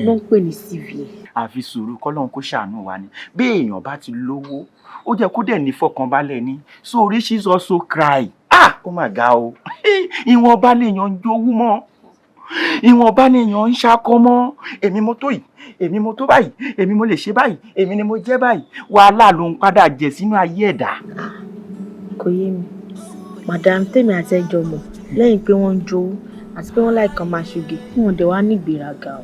ló ń pè ní severe. Àfi sùúrù kọ́lọ́hún kó ṣàánú wa ni. Bí èèyàn bá ti lówó, ó jẹ́ kó dẹ̀ ní fọkànbalẹ̀ ni. So rich is also cry. Ó mà ga o. Ìwọ̀nba lèèyàn ń jowú mọ́. Ìwọ̀nba lèèyàn ń ṣakọ mọ́. Èmi mo tó yìí, èmi mo tó báyìí, èmi mo lè ṣe báyìí, èmi ni mo jẹ́ báyìí. Wàhálà ló ń padà jẹ sínú ayé ẹ̀dá. Kò yé mi. Madam tèmi àti ẹjọ́ mọ̀ lẹ́yìn pé wọ́n ń jowú àti pé wọ́n láìkan máa ṣoge. Wọ́n dẹ̀ wá ní ìgbéraga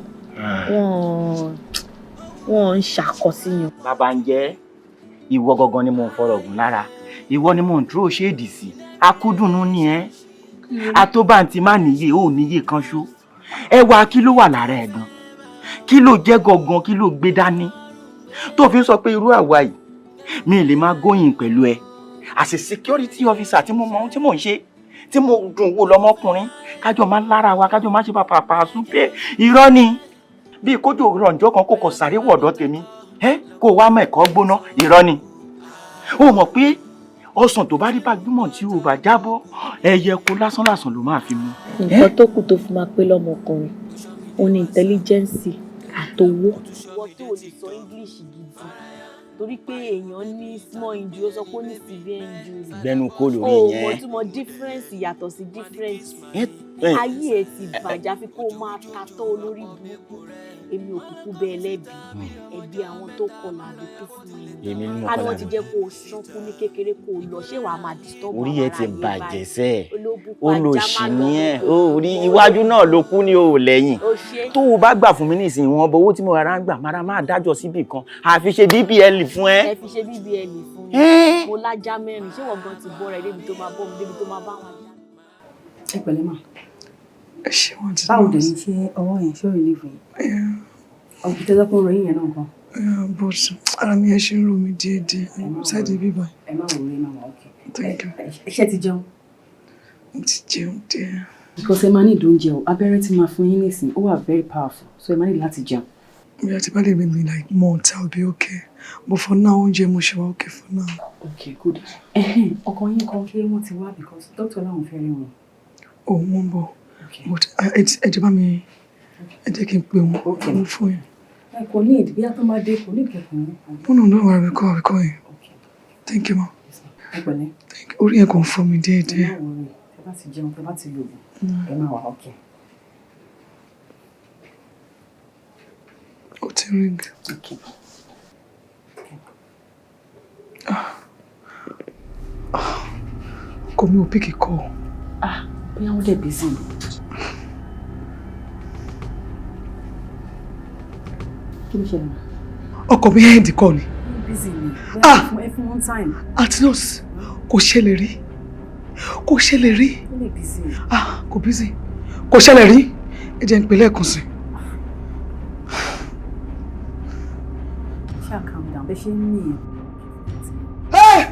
o. Wọ́n ń ṣàkọsíyàn. Bàbá ń jẹ́ ìwọ gangan ni mò ń fọ̀rọ̀ gùn lára. Ìwọ ni mò ń dúró ṣéèdì sí. Akúdùnnú ni ẹ́. Atóbáǹtì má níyè ó níyè kan ṣó. Ẹwà kí ló wà lára ẹ̀ gan? Kí ló jẹ́ gangan, kí ló gbé dání? Tó fi ń sọ pé irú àwa yìí mi lè máa góyìn pẹ̀lú ẹ. As a security officer tí mo mọ ohun tí mò ń ṣe, tí mo dùn wò lọ́mọkùnrin, kájọ máa lára wa, kájọ máa ṣe pàpàpà súnpẹ́. Irọ́ ni. bíi kójú rọ̀njọ́ kan kò kọ̀ sáré wọ̀dọ̀ tèmi kó wá mọ̀ ẹ̀kọ́ gbóná irọ́ ni. ó mọ̀ pé ọsàn tó bá rí gbajúmọ̀ tí o bá jábọ́ ẹyẹ kó lásán ló máa fi mu. nǹkan tó kù tó fi máa pé lọ́mọkùnrin òun ni intelligence àtowó. ìwọ tó o lè sọ English gidi torí pé èèyàn ní small injury ó sọ pé ó ní severe injury. gbẹnu kó lórí yẹn. o mọ̀ túmọ̀ difference yàtọ̀ sí difference. ayé ẹ ti bàjẹ́ àfi kó o máa ta tó olórí burúkú èmi ò kúkú bẹ́ẹ̀ lẹ́bi ẹbí àwọn tó kọlà ló tó fún mi. èmi ni mo kọlà kọlà wọ́n ti jẹ́ kó o ṣánkú ní kékeré kó o lọ ṣé wàá máa disturb orí ẹ ti bàjẹ́ sẹ́ olóbùkún olóṣì ni ẹ orí iwájú náà ló kú ní o lẹ́yìn tó o bá gbà fún mi nísìnyí wọn bọ owó tí mo rárá ń gbà máa dájọ́ síbì kan àfi ṣe BBL fún ẹ. ẹ fi ṣe BBL fún mi mo lájá mẹ́rin ṣé wọ́n gan ti bọ́ra ẹ débi tó máa bọ́ mi débi tó máa bá wọn já. ẹ pẹ̀lẹ́ mà. ẹ ṣe wọn ti. báwo dẹ̀ ní ṣe ọwọ́ yẹn ṣó relieve yìí. ọ̀gbìn tẹ́lẹ̀ kó ròyìn yẹn náà gan. but ara mi ẹ ṣe ń ro mi díẹ̀díẹ̀ ṣáàdì bíbá. ẹ má wọlé náà wà ókè. thank you. ṣé ti jẹun. mo ti jẹun díẹ̀. because ẹ máa ní ìdóúnjẹ o abẹ́rẹ́ tí máa fún yín nísìn ó wà very powerful so ẹ máa ní láti jẹun. bí a ti bá lè gbé mi like month I'll be okay but for now oúnjẹ mo ṣe wá okay for now. okay good. ọkọ yín kan kí wọ́n ti wá because doctor láwọn fẹ́ rí wọn. oh wọ́n bọ̀ but ẹ jẹ́ bá mi ẹ jẹ́ kí n pè wọ́n fún yín. kò ní ìdí bí a tó máa dé kò ní ìkẹkùn yín. no don't worry we call yín. thank you ma. ẹ pẹ̀lẹ́. orí ẹ̀ kò ń fọ́ mi díẹ̀díẹ̀. ẹ bá ti jẹun ẹ bá ti lò ó ẹ máa wà okay. ó ti ring. okay. kò mi ò pick a call. bóyá wọ́n dẹ̀ busy ni. kí ló ṣẹlẹ̀ náà. ọkọ mi end call ni. busy ni ẹ fún one time. àti nurse kò ṣẹlẹ̀ rí kò ṣẹlẹ̀ rí. ó lè busy. kò busy kò ṣẹlẹ̀ rí ẹ jẹ́ n pè lẹ́ẹ̀kan sí. ṣáà calm down bẹ́ẹ̀ ṣe ń ní ẹ̀.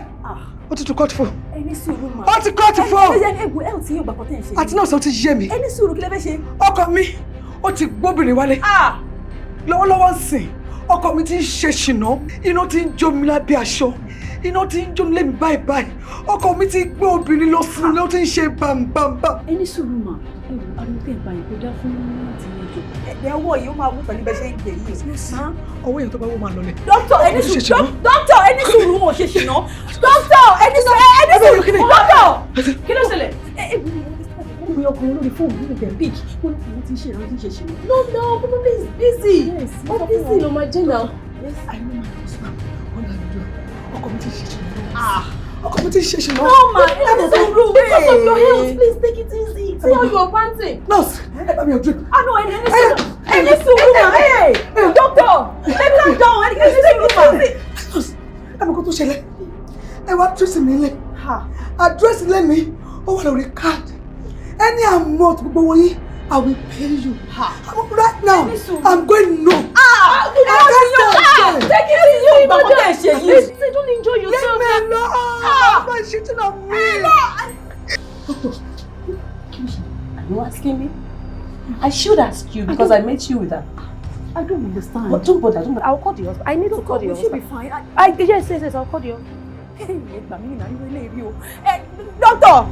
ó ti tún kọ́ọ̀tù fún. ẹni sùúrù mà. ó ti kọ́ọ̀tù fún. ẹgbẹ́ ẹ̀ tí yóò gbà kọ́tẹ́ ẹ̀ ṣe. àti nọ́ọ̀sì ó ti yé mi. ẹni sùúrù kí lẹ fẹ́ ṣe. ọkọ mi ó ti gbóbìnrin wálé. lọ́wọ́lọ́wọ́ ń sìn ọkọ mi ti ń ṣe ṣìnà iná ti ń jó mi lábẹ́ aṣọ iná ti ń jó mi lẹ́mi báyìí báyìí ọkọ mi ti gbé obìnrin lọ fún mi ó ti ń ṣe bàǹbàǹbà. ẹni sùúrù mà ariwo tẹ̀ bá yẹn kó dá fún láti ẹjọ́. ẹ̀dẹ̀ ọwọ́ yìí ó máa wú pẹ̀lú bẹ́ẹ̀ ṣe ń gbè yìí. ọwọ́ yẹn tó bá wọ́ máa lọlẹ̀. dókítà ẹni sùúrù dókítà ẹni sùúrù wọn ò ṣe ṣìnà dókítà ẹni sùúrù dókítà kí ló ṣẹlẹ̀. We are going to the phone. We are big. What is she? No, Mama is busy. Yes. Oh, busy on my journal. Yes, I know my husband. What are you doing? I'll come to she. I'll come to she. No, ma. It's so rude. Because of your health, please take it easy. See how you are panting. Nurse, let me drink. I know. Any woman. Hey, doctor. Let me down. Nurse, I'm going to she. I want to see me. Address me. Oh, what a card. Any amount, I will pay you. Right now, I'm going no. Take it easy, you don't enjoy yourself. Leave me alone. Why shooting on me? Doctor, are you asking me? I should ask you because I met you with her. I don't understand. But don't bother. I'll call the hospital. I need to call the hospital. You should be fine. Yes, I'll call the hospital. Doctor!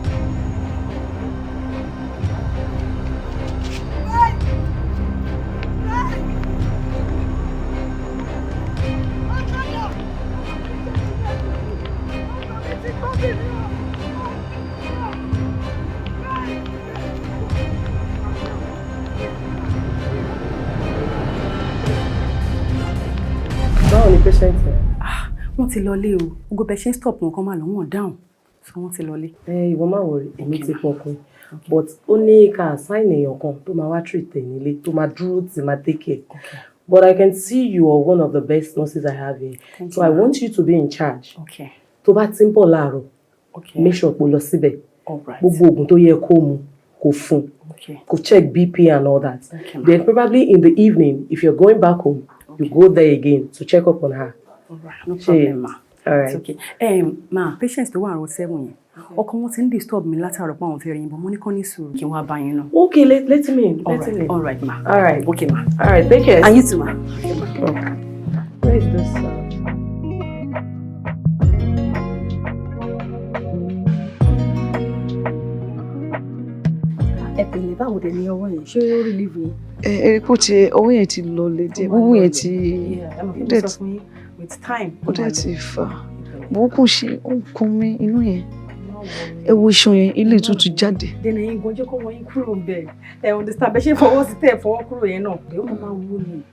Báwo ni patient ẹ? Wọ́n ti lọlé o. Gbogbo bẹ ṣe ń stop wọn kan máa lọ wọ́n down. So wọ́n ti lọlé. Ìwọ má worry, èmi ti pọkùn. But ó ní ká assign èèyàn kan tó máa wá treat ẹ nílé, tó máa dúró tí máa take care. But I can see you are one of the best nurses I have here. So I want you to be in charge. Okay. Tó bá ti ń bọ̀ láàárọ̀, make sure pé o lọ síbẹ̀. Gbogbo oògùn tó yẹ kó mu, kó fún. Kó check BP and all that. Then probably in the evening, if you're going back home, you go there again to check up on her. All right, no problem, ma. All right. It's okay. Ma, patients tó wà road 7 yẹn. ọkọ wọn ti ń disturb mi látàrọ pé àwọn fẹ́ rí yín bọ̀ mo ní kàn ní sùúrù kí wọ́n bá yín náà. Okay, let him in. Let him in. All right, ma. All right. Okay, ma. All right, take care. And you too, ma. Okay, ma. Where is this? Ẹ pẹ̀lẹ́ báwo dẹ̀ ní ọwọ́ yẹn ṣé ó rí live yín. Ẹ kò tiẹ̀ ọwọ́ yẹn ti lọlẹ̀ díẹ̀ wúwú yẹn ti with time. ó dẹ̀ ti fà burúkú ṣe ó ń kun mí inú yẹn ẹ wo iṣan yẹn ilé ìtútù jáde. Dènà yín gan jẹ́ kó wọ́n yín kúrò bẹ́ẹ̀ ẹ understand bẹ́ẹ̀ ṣe fọwọ́ sí tẹ̀ fọwọ́ kúrò yẹn náà pé ó máa wú ni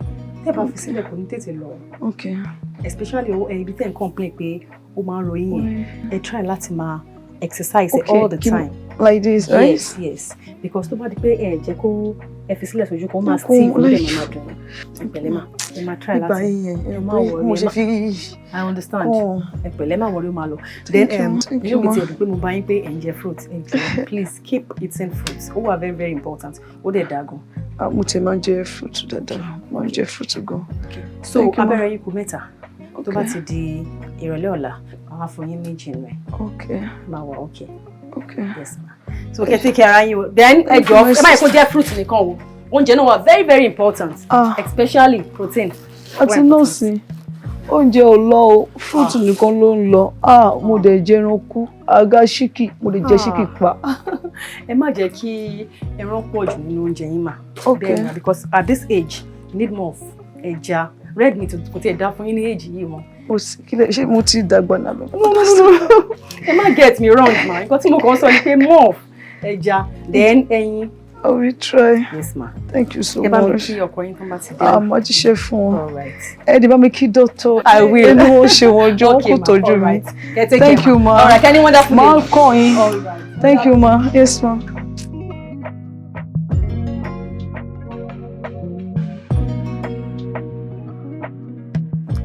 tẹ́ bá fi sílẹ̀ kò ní tètè lọ. Okay. Especially ibi tẹ́ ń complain pé ó máa ń ro yín yẹn ẹ try láti máa exercise all the time. Like this, right? Yes, yes. Because tó bá di pé ẹ jẹ́ kó ẹ fi sílẹ̀ sójú kan máa still kó lè máa dùn. Ìpẹ̀lẹ́ mà ẹ máa try láti. Ìgbà yẹn ẹ máa wọrí mo ṣe fi. I understand. Ìpẹ̀lẹ́ máa wọrí ó máa lọ. Then inú mi ti ẹ̀dùn pé mo bá yín pé ẹ̀ ń jẹ fruit. Please keep eating fruits. Ó wà very very important. Ó dẹ̀ dáa gan. Mo ti máa ń jẹ fruit dáadáa. Máa ń jẹ fruit gan. So abẹ́rẹ́ yín kù mẹ́ta. Tó bá ti di ìrọ̀lẹ́ ọ̀la, àwọn afọyín méjì rẹ̀. Okay. Máa wà okay. Okay. Yes, ma. So okay, take care of you. Then ẹ jọ̀ọ́, ẹ má yẹ kó jẹ fruit nìkan o. Oúnjẹ náà wà very very important. Especially protein. Àti nọ́ọ̀sì, oúnjẹ ò lọ o, fruit nìkan ló ń lọ. Mo dẹ̀ jẹ ẹran kú, àga ṣíkì, mo dẹ̀ jẹ ṣíkì pa. Ẹ má jẹ́ kí ẹran pọ̀ jù nínú oúnjẹ yín mà. Okay. Then, because at this age, you need more of ẹja. Red meat kò tiẹ̀ dá fún yín ní age yìí mọ́. Ṣé mo ti dàgbà náà? No. Ẹ má get me wrong ma. Nǹkan tí mo kàn sọ ni pé more of ẹja then ẹyin. I will try. Yes ma. Thank you so much. Ẹ bá mi kí ọkọ yín tó bá ti dé. Má jíṣẹ́ fún wọn. All right. Ẹ dì bá mi kí doctor. I will. Ẹni wọ́n ṣe wọ́n jọ, wọ́n kò tọ́jú mi. Thank you ma. All right, any wonderful day. Máa kọ́ yín. All right. Thank you ma. Yes ma.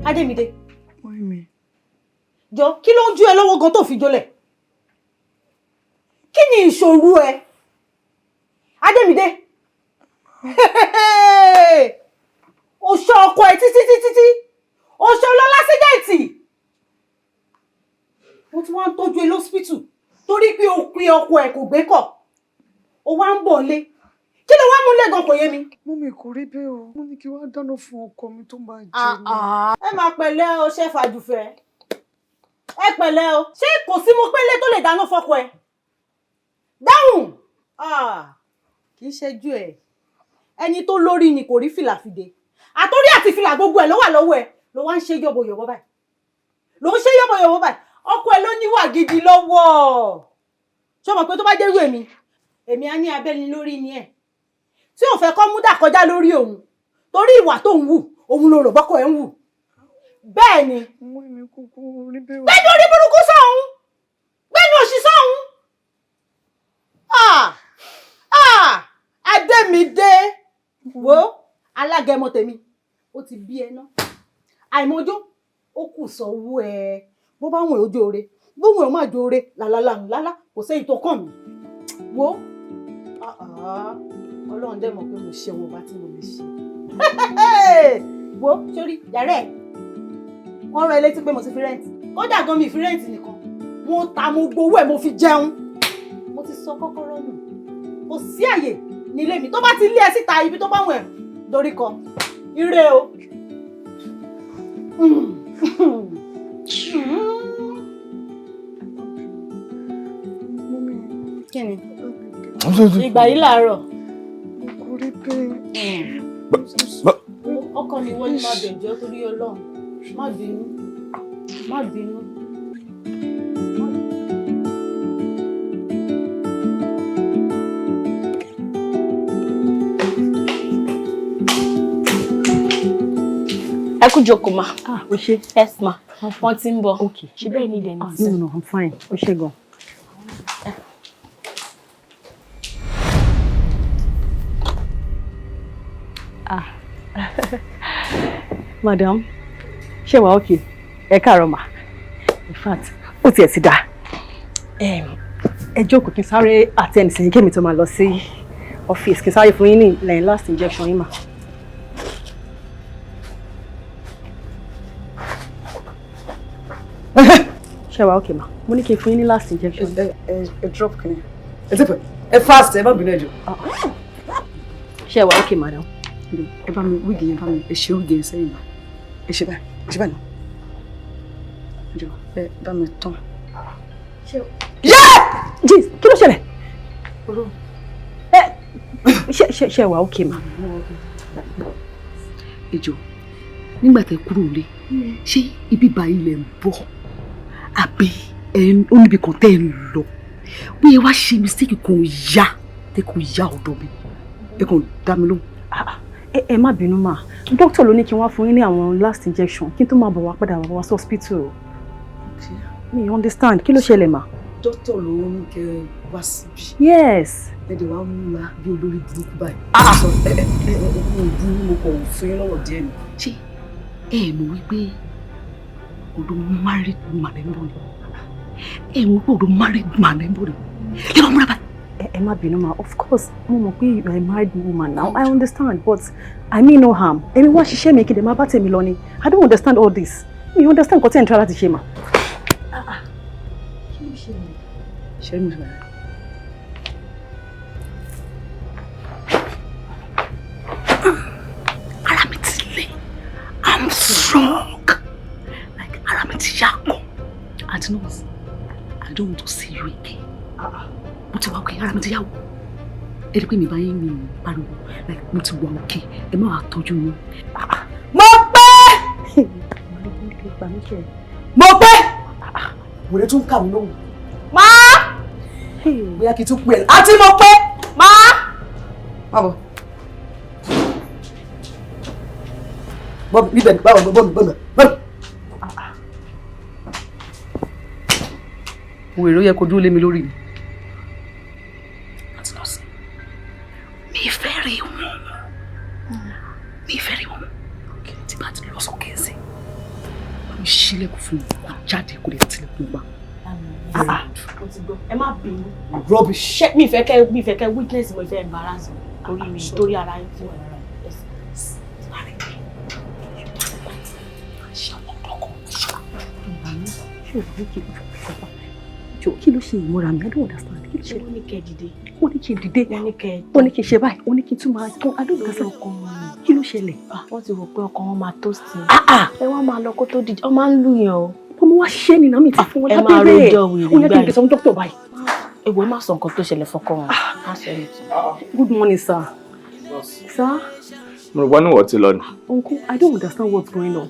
Adémídé. Jọ kí ló ń jú ẹ lọ́wọ́ gan tó fi jólẹ̀? Kí ni ìṣòro ẹ? Adémídé. O ṣọ́ ọkọ ẹ títí. O ṣọ́ lọ lásídẹ̀ǹtì. Mo ti wá ń tọ́jú ẹ lọ́sípítù torí pé o pe ọkọ ẹ kò gbé kọ̀. O wá ń bọ̀ lé. Kí ló wá mú lẹ́gàn kò yé mi? Mummy kò rí bẹ́ẹ̀ o. Mo ní kí wá dáná fún ọkọ mi tó máa jẹ ní. Ẹ máa pẹ̀lẹ́ o ṣe fàjùfẹ́. Ẹ pẹ̀lẹ́ o. Ṣé kò sí mo pélé tó lè dáná fọ́kọ ẹ? Dáhùn. Kì í ṣẹ́jú ẹ̀. Ẹni tó lórí ni kò rí fìlà fìdé. Àtórí àti fìlà gbogbo ẹ̀ ló wà lọ́wọ́ ẹ̀. Ló wá ń ṣe yọ̀bọ̀yọ̀bọ̀ báyìí. Ọkọ ẹ ló níwà gidi lọ́wọ́. Ṣé o mọ̀ pé tó bá jẹ́ irú èmi á ní abẹ́ni lórí ni ẹ̀. Tí ò fẹ́ kọ́ múdà kọjá lórí òun torí ìwà tó ń wù òun ló rò bọ́kọ ẹ̀ ń wù. Bẹ́ẹ̀ ni. Gbẹ́nu orí burúkú sọ́hún. Gbẹ́nu òṣì sọ́hún. Adémídé. Wo alágẹmọ tèmi. Ó ti bí ẹ ná. Àìmọjó ó kù sọ́wọ́ ẹ. Bó bá wọn ojú oore. Bó wọn má jó oore lálálá kò sẹ́yìn tó kàn mí. Wo. Ọlọ́run dẹ̀ mọ̀ pé mo ṣe wọn bá tí mo lè ṣe. Wo sórí yàrá ẹ̀ wọ́n rán ẹ létí pé mo ti fi rẹ́ǹtì kódà gan mi fi rẹ́ǹtì nìkan mo ta mo gbowó ẹ̀ mo fi jẹun mo ti sọ kọ́kọ́rọ́ nù kò sí àyè nílé mi tó bá ti lé ẹ síta ibi tó bá wọ̀n ẹ̀ dorí kọ ire o. Kí ni? Ìgbà yìí làárọ̀. Ọkọ mi wọ́n ní máa bẹ̀jọ́ torí Ọlọ́run. Má bínú. Ẹ kú jókòó ma. O ṣe. Yes ma. Wọ́n ti ń bọ̀. Okay. Ṣé bẹ́ẹ̀ ni dẹ̀ ní? No, I'm fine. O ṣe gan. Madam, ṣé wà okay? Ẹ káàárọ̀ ma. In fact, ó tiẹ̀ ti dà. Ẹ jókòó kí n sáré attend sí kémi tó máa lọ sí ọ́fíìsì kí n sáré fún yín ní lẹ́yìn last injection yín mà. Ṣé Ṣé okay ma? Mo ní kí n fún yín ní last injection. Drop kini. Ẹ fast, ẹ má bínú ẹjọ́. Ṣé okay madam? Ẹ bá mi wig yẹn bá mi ẹ ṣe wig yẹn sẹ́yìn bá. Ẹ ṣe báyìí. Ẹ bá mi tán. Jeez, kí ló ṣẹlẹ̀? Ṣé okay ma? Ẹjọ́, nígbà tẹ́ kúrò lé, ṣé ibi báyìí lẹ ń bọ̀? Àbí ó níbi kan tẹ́ ń lọ? Bí ẹ wá ṣe mistake kò yá ọ̀dọ̀ mi. Ẹ kàn dá mi lóhùn. Ẹ má bínú mà. Doctor ló ní kí n wá fún yín ní àwọn last injection kí n tó máa bọ̀ wá padà wá sí hospital. Mi understand. Kí ló ṣẹlẹ̀ mà? Doctor ló ní kẹ́ wá síbí. Yes. Ẹ dẹ̀ wá múra bí olórí burúkú báyìí. Mo kàn fún yín lọ́rọ̀ díẹ̀ ni. Ṣé ẹ mọ̀ wípé ọ̀dọ̀ married woman ẹ̀ ń bọ̀ ni? Ẹ mọ̀ wípé ọ̀dọ̀ married man ẹ̀ ń bọ̀ ni? Ẹ máa múra báyìí. Ẹ má bínú ma, of course mo mọ̀ pé you are a married woman now. I understand, but I mean no harm. Èmi wá ṣiṣẹ́ mi kéde máa bá tèmi lọ ni. I don't understand all this. Mi understand nǹkan tí ẹ̀ ń try láti ṣe mà. Kí ló ṣe mi? Ṣé mi sọ̀rọ̀? Ara mi ti le. I'm strong. Like ara mi ti yàgò. And nurse, I don't want to see you again. Mo ti wà okay, ara mi ti yàwó. Ẹ rí pé mi bá yín mi pariwo, like mo ti wà okay, ẹ má wá tọ́jú mi. Mo pẹ́! Mo pẹ́! Wòlé tún kà mí lóhùn. Má! Bóyá kí n tún pè é. Àti mo pẹ́! Má! Má bọ̀. Bọ́ọ̀bù níbẹ̀ bọ́ọ̀bù. Wòlé ló yẹ kó dúró lé mi lórí mi. Mi fẹ́ rí wọn. Tí bá ti lọ sókè sí. Mi ṣílẹ̀kùn fún mi, kò jáde kò lè tilẹ̀kùn gbà. Ẹ má bínú. Rubbish. Mi fẹ́ kẹ́ witness mo fẹ́ embarrass mi torí ara yín fún ẹ. Kí ló ṣe ìmúra mi? I don't understand. Kí ló ṣe? Wọ́n ní kẹ́ dìde. Wọ́n ní kí n dìde. Wọ́n ní kí n ṣe báyìí. Wọ́n ní kí n tún máa tán. I don't understand. Kí ló ṣẹlẹ̀? Wọ́n ti rò pé ọkọ wọn máa toast ni. Ẹ wá máa lọ kó tó dìde. Ọ máa ń lù yàn o. Mo wá ṣiṣẹ́ nínú mi ti fún wọn lábẹ́rẹ́. Ẹ máa rojọ́ wèrè gbà. Ó yẹ kí n gbèsè ọmọ dókítà báyìí. Ewo má sọ nǹkan tó ṣẹlẹ̀ fọ́kọ wọn. Good morning, sir. Sir? Mo rò wá níwọ̀ ti lọ ni. Uncle, I don't understand what's going on.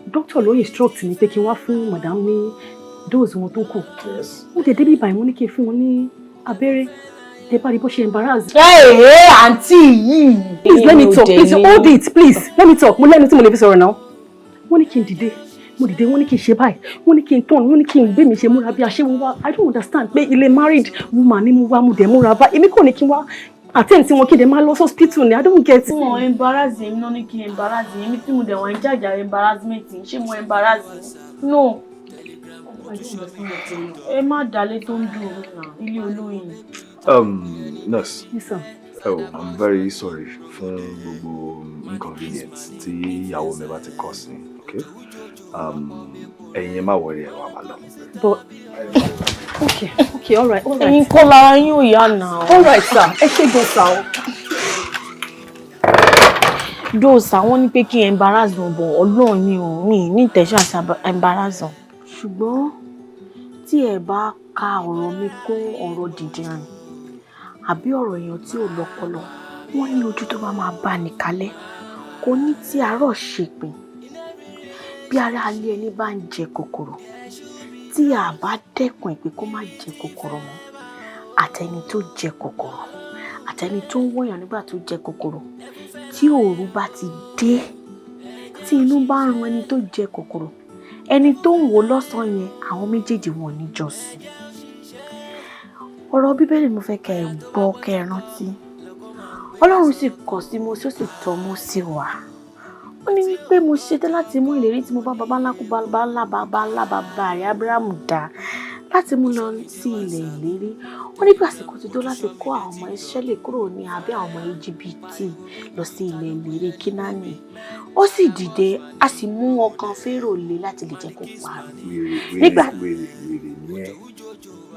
Doctor ló instruct mi pé kí n wá fún madam ní dose wọn tó kù. Mo dé débi báyìí mo ní kí n fún wọn ní abẹ́rẹ́. Tẹ bá rí bó ṣe embarrass. Àǹtí yìí. Please let me talk. Please hold it, please. Let me talk. Mo lẹ́nu tí mo lè fi sọ̀rọ̀ náà. Wọ́n ní kí n dìde. Mo dìde, wọ́n ní kí n ṣe báyìí. Wọ́n ní kí n tọ́nu, wọ́n ní kí n gbé mi ṣe múra bí aṣẹ́wó wá. I don't understand pé ilé married woman ni mo wá mo dẹ̀ múra bá. Èmi kò ní kí n wá attend tí wọn kéde máa lọ hospital ni. I don't get it. Mo embarrass yín, náà ní kí n embarrass yín. Èmi tí mo dẹ̀ wọ́n ń jàjà embarrassment yín. Ṣé mo embarrass yín? No. Ẹ má dalẹ̀ tó ń dùn ilé olóyin. Nurse. Yes, sir. Oh, I'm very sorry for gbogbo inconvenience tí ìyàwó mi bá ti cause ni, okay? Ẹ̀yin má worry ẹ wá máa lọ. But okay, all right. Ẹ̀yin kọ́ lára yín ò yá náà. All right, sir. Ẹ ṣe gan sa o. Dóòsà wọ́n ní pé kí n embarrass wọn bọ̀ Ọlọ́run ni o mi ní intention àti embarrass wọn. Ṣùgbọ́n tí ẹ bá ka ọ̀rọ̀ mi kún ọ̀rọ̀ dìdìrín àbí ọ̀rọ̀ èèyàn tí ò lọ́pọlọ wọ́n ní ojú tó bá máa bá ní kalẹ̀ kò ní tí àárọ̀ ṣèpin bí ara alẹ́ ẹni bá ń jẹ kòkòrò tí a bá dẹ́kun ìpè kó má jẹ kòkòrò mọ́ àtẹni tó jẹ kòkòrò àtẹni tó ń wọ̀yàn nígbà tó jẹ kòkòrò tí òru bá ti dé tí inú bá ń run ẹni tó jẹ kòkòrò ẹni tó ń wò lọ́sàn-án yẹn àwọn méjèèjì wọn ní jọ sùn. Ọ̀rọ̀ Bíbélì mo fẹ́ kẹ́ ẹ gbọ́ kẹ́ ẹ rántí. Ọlọ́run sì kọ̀ sí Mósè ó sì tọ́ Mósè wá. Ó ní wípé mo ṣetán láti mú ìlérí tí mo bá baba ńlá kú baba ńlá rẹ̀ Ábúráhámù dá láti mú lọ sí ilẹ̀ ìlérí. Ó ní bí àsìkò ti tó láti kó àwọn ọmọ Ísírẹ́lì kúrò ní abẹ́ àwọn ọmọ Íjíbítì lọ sí ilẹ̀ ìlérí Kínánì. Ó sì dìde a sì mú ọkàn Fáráò le láti lè jẹ́ kó parun.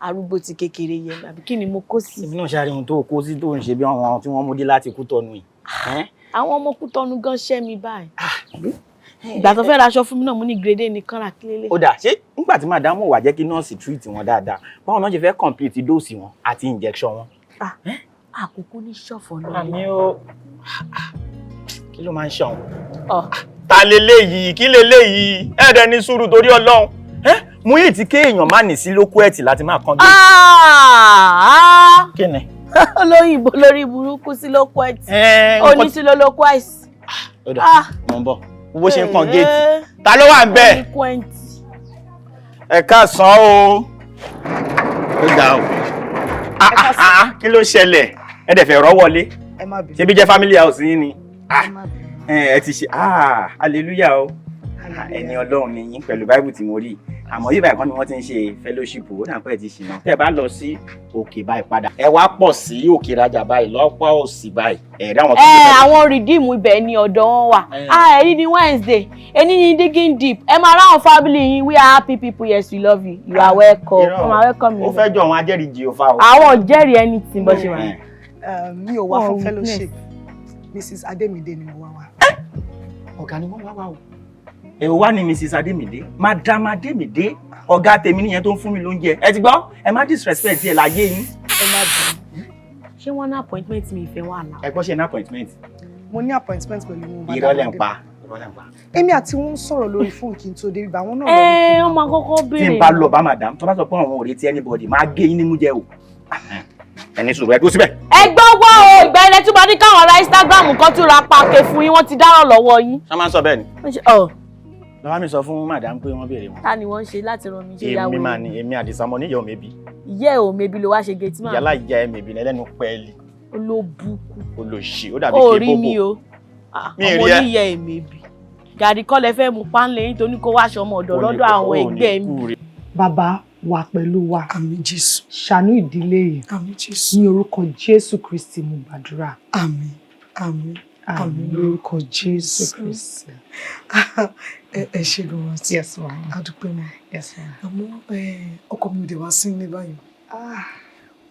arúgbó ti kékeré yẹn àbí kí ni mo kó sí. èmi náà ṣàrí ohun tó kó sí tó ń ṣe bí àwọn tí wọ́n mú dé láti Kútọ́nù yìí. àwọn ọmọ Kútọ́nù gan ṣẹ́ mi báyìí. ìgbà tó fẹ́ ra aṣọ fún mi náà mo ní grédé nìkan rà kílélẹ̀. ó dà ṣé nígbà tí màdámù wà jẹ́ kí nọ́ọ̀sì treat wọn dáadáa báwọn náà ṣe fẹ́ complete dose wọn àti injection wọn. àkókò ní ṣọ̀fọ̀ náà. àmì ó kí ló máa ń ṣàn. ta leléyìí kí leléyìí ẹ̀ẹ́dẹ̀ ní sùúrù torí Ọlọ́run mú yìí tí kéèyàn má nì sí lókù ẹ̀tì láti máa kán gé. kí ni. olóyìnbó lórí burúkú sí lókù ẹ̀tì oníṣí ló lókù àìsí. ó dà mọ̀ ń bọ̀ bó ṣe ń kan géètì ta ló wà ń bẹ̀. ẹ káàsán o. ó dà o. kí ló ṣẹlẹ̀ ẹ dẹ̀ fẹ́ rọ́ wọlé ṣé bí jẹ́ family house yín ni ẹ ti ṣe hallelujah o ẹni Ọlọ́run ni yín pẹ̀lú Bible tí mo rí àmọ́ yìí báyìí kan ni wọ́n ti ń ṣe fellowship ó dà pé ẹ ti ṣìnà tẹ́ ẹ bá lọ sí òkè báyìí padà ẹ wá pọ̀ sí òkè rajà báyìí lọ́pọ̀ òsì báyìí ẹ̀rí àwọn tó ń bọ̀. àwọn rìdíìmù ibẹ̀ ni ọ̀dọ̀ wọn wà ẹni ní Wednesday ẹni ní digging deep ẹ máa ráwọn family yín we are happy people yes we love you you are welcome you are welcome. ó fẹ́ jọ àwọn ajẹ́rìí Jèhófà o. àwọn jẹ́rìí anything bó ṣe wà. mi ò wá fún fellowship Mrs. Ademide ni mo wá wá. ọ̀gá ni wọ́n wá wá o. èwo wá ní Mrs. Ademide Madam Ademide ọ̀gá tèmi nìyẹn tó ń fún mi lóúnjẹ ẹ ti gbọ́ ẹ má disrespect ẹ láyé yín. ẹ má bínú ṣé wọ́n ní appointment mi ìfẹ́ wà náà. ẹ gbọ́ ṣe ní appointment. mo ní appointment pẹ̀lú wọn. ìrọ̀lẹ́ ń pa. èmi àti wọn ń sọ̀rọ̀ lórí fóònù kí n tó débi àwọn náà lọ ní kí n wọ́n máa kọ́kọ́ béèrè. tí n bá lọ bá madam tó bá sọ pé àwọn ò retí anybody máa gé yín nímú jẹ o. ẹni sùúrù ẹ dúró síbẹ̀. ẹ gbọ́ wọ́ o ìgbà ilẹ̀ tí mo ní káwọn ará Instagram kan tún ra pàkẹ́ fún yín wọ́n ti dáràn lọ́wọ́ yín. ṣé máa ń sọ bẹ́ẹ̀ ni. lọ́wọ́ mi sọ fún madam pé wọ́n béèrè wọn. ta ni wọ́n ń ṣe láti ran mi ṣe yàwó. èmi máa ní èmi àdìsá mo níyàwó mẹ́bí. ìyá ẹ̀ ò mẹ́bí ló wá ṣe gẹ̀ẹ́tì máa. yàrá ìyá ẹ̀ mẹ́bí ẹlẹ́nu pẹ́ẹ́lì. olóbùkù. olóṣì ó dàbí kí bóbó. orí mi o ọmọ oníyẹ ẹ̀ mẹ́bí. gàdí kọ́lẹ̀ fẹ́ mu pánlẹ̀ nítorí kó wáṣọ ọmọ ọ̀dọ̀ lọ́dọ̀ àwọn ẹgbẹ́ mi. bàbá wà pẹ̀lú wa. àmín Jésù. ṣàánú ìdílé yìí. àmín Jésù. ní orúkọ Jésù Kristi mo gbàdúrà. àmín àmín àmín lórúkọ Jésù Kristi. ẹ ṣe gan-an tí yes ma. a dúpẹ́ mọ́. yes ma. àmọ́ ọkọ mi ò dé wá sí ní báyìí.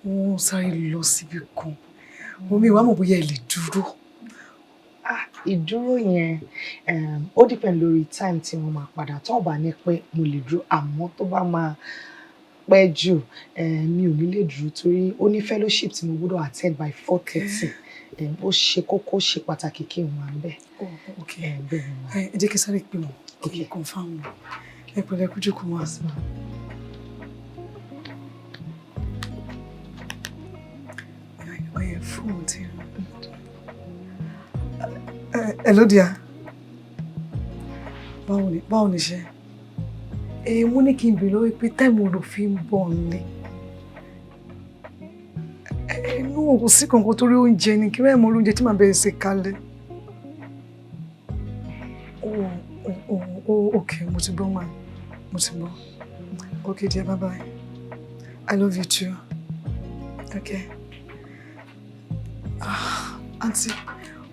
wọ́n sáré lọ síbi kan mo mi wá mọ̀ bóyá ẹ lè dúró. ìdúró yẹn ó depend lórí time tí mo máa padà tó bá ní pé mo lè dúró àmọ́ tó bá máa pẹ́ jù mi ò ní lè dúró torí ó ní fellowship tí mo gbọ́dọ̀ attend by 4:30 ó ṣe kókó ṣe pàtàkì kí n wà níbẹ̀. ẹ jẹ́ kí sáré pè wọ́n kí n confirm ẹ pẹ̀lẹ́ kújú kó wá sí. ọyẹ fóònù tí hello dear. báwo ni ṣe? mo ní kí n bèrè lọ́wọ́ pé táìmù ló fi ń bọ̀ nílé. inú kò sí kankan torí oúnjẹ ni kí wọ́n mọ oúnjẹ tí màá bẹ̀rẹ̀ sí kalẹ̀. Okay, mo ti gbọ́ ma. Mo ti gbọ́. Okay dear, bye bye. I love you too. Okay. Auntie,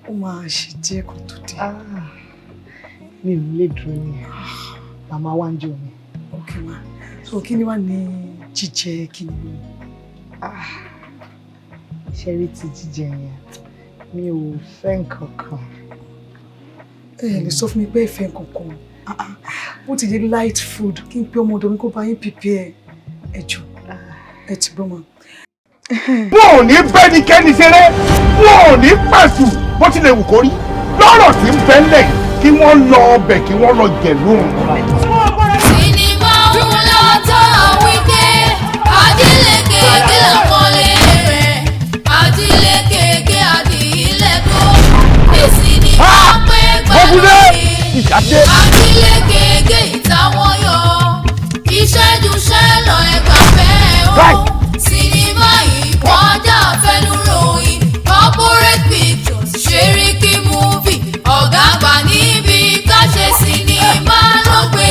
ó máa ṣe díẹ̀ kó tó dé. Mi ò lè dúró ní màmá wá ń jọ mi. Okay ma. So kí ni wá ní jíjẹ kí ni? Ṣẹ́rí ti jíjẹ yẹn mi ò fẹ́ nǹkan kan. Lè sọ fún mi pé ẹ fẹ́ nǹkan kan. Bó ti jẹ́ light food kí n pe ọmọ ọ̀dọ̀ mi kó bá yín prepare ẹ jọ ẹ ti gbọ́ mọ́. Wọn ò ní bẹ́nikẹ́ni ṣeré, wọn ò ní pẹ̀sù bó tilẹ̀ wù kó rí. Lọ́rọ̀ tí ń bẹ́lẹ̀ kí wọ́n lọ ọbẹ̀ kí wọ́n lọ jẹ̀lú òun. Sinimá ńlá tó wíkẹ́, Adílékè kí lọ́mọlé rẹ̀, Adílékè kí Adílẹ́kọ̀, ìsinimá pé pẹ̀lú mi, Adílékè kí ìtàwọn yọ, ìṣẹ́jú ṣẹlọ ẹgbà fẹ́ o, sinimá yìí wọ́n dà fẹ́nu ròyìn, corporate pictures, Ṣẹ́ríkí movie, ọ̀gá àgbà níbi ká ṣe sinimá ló gbé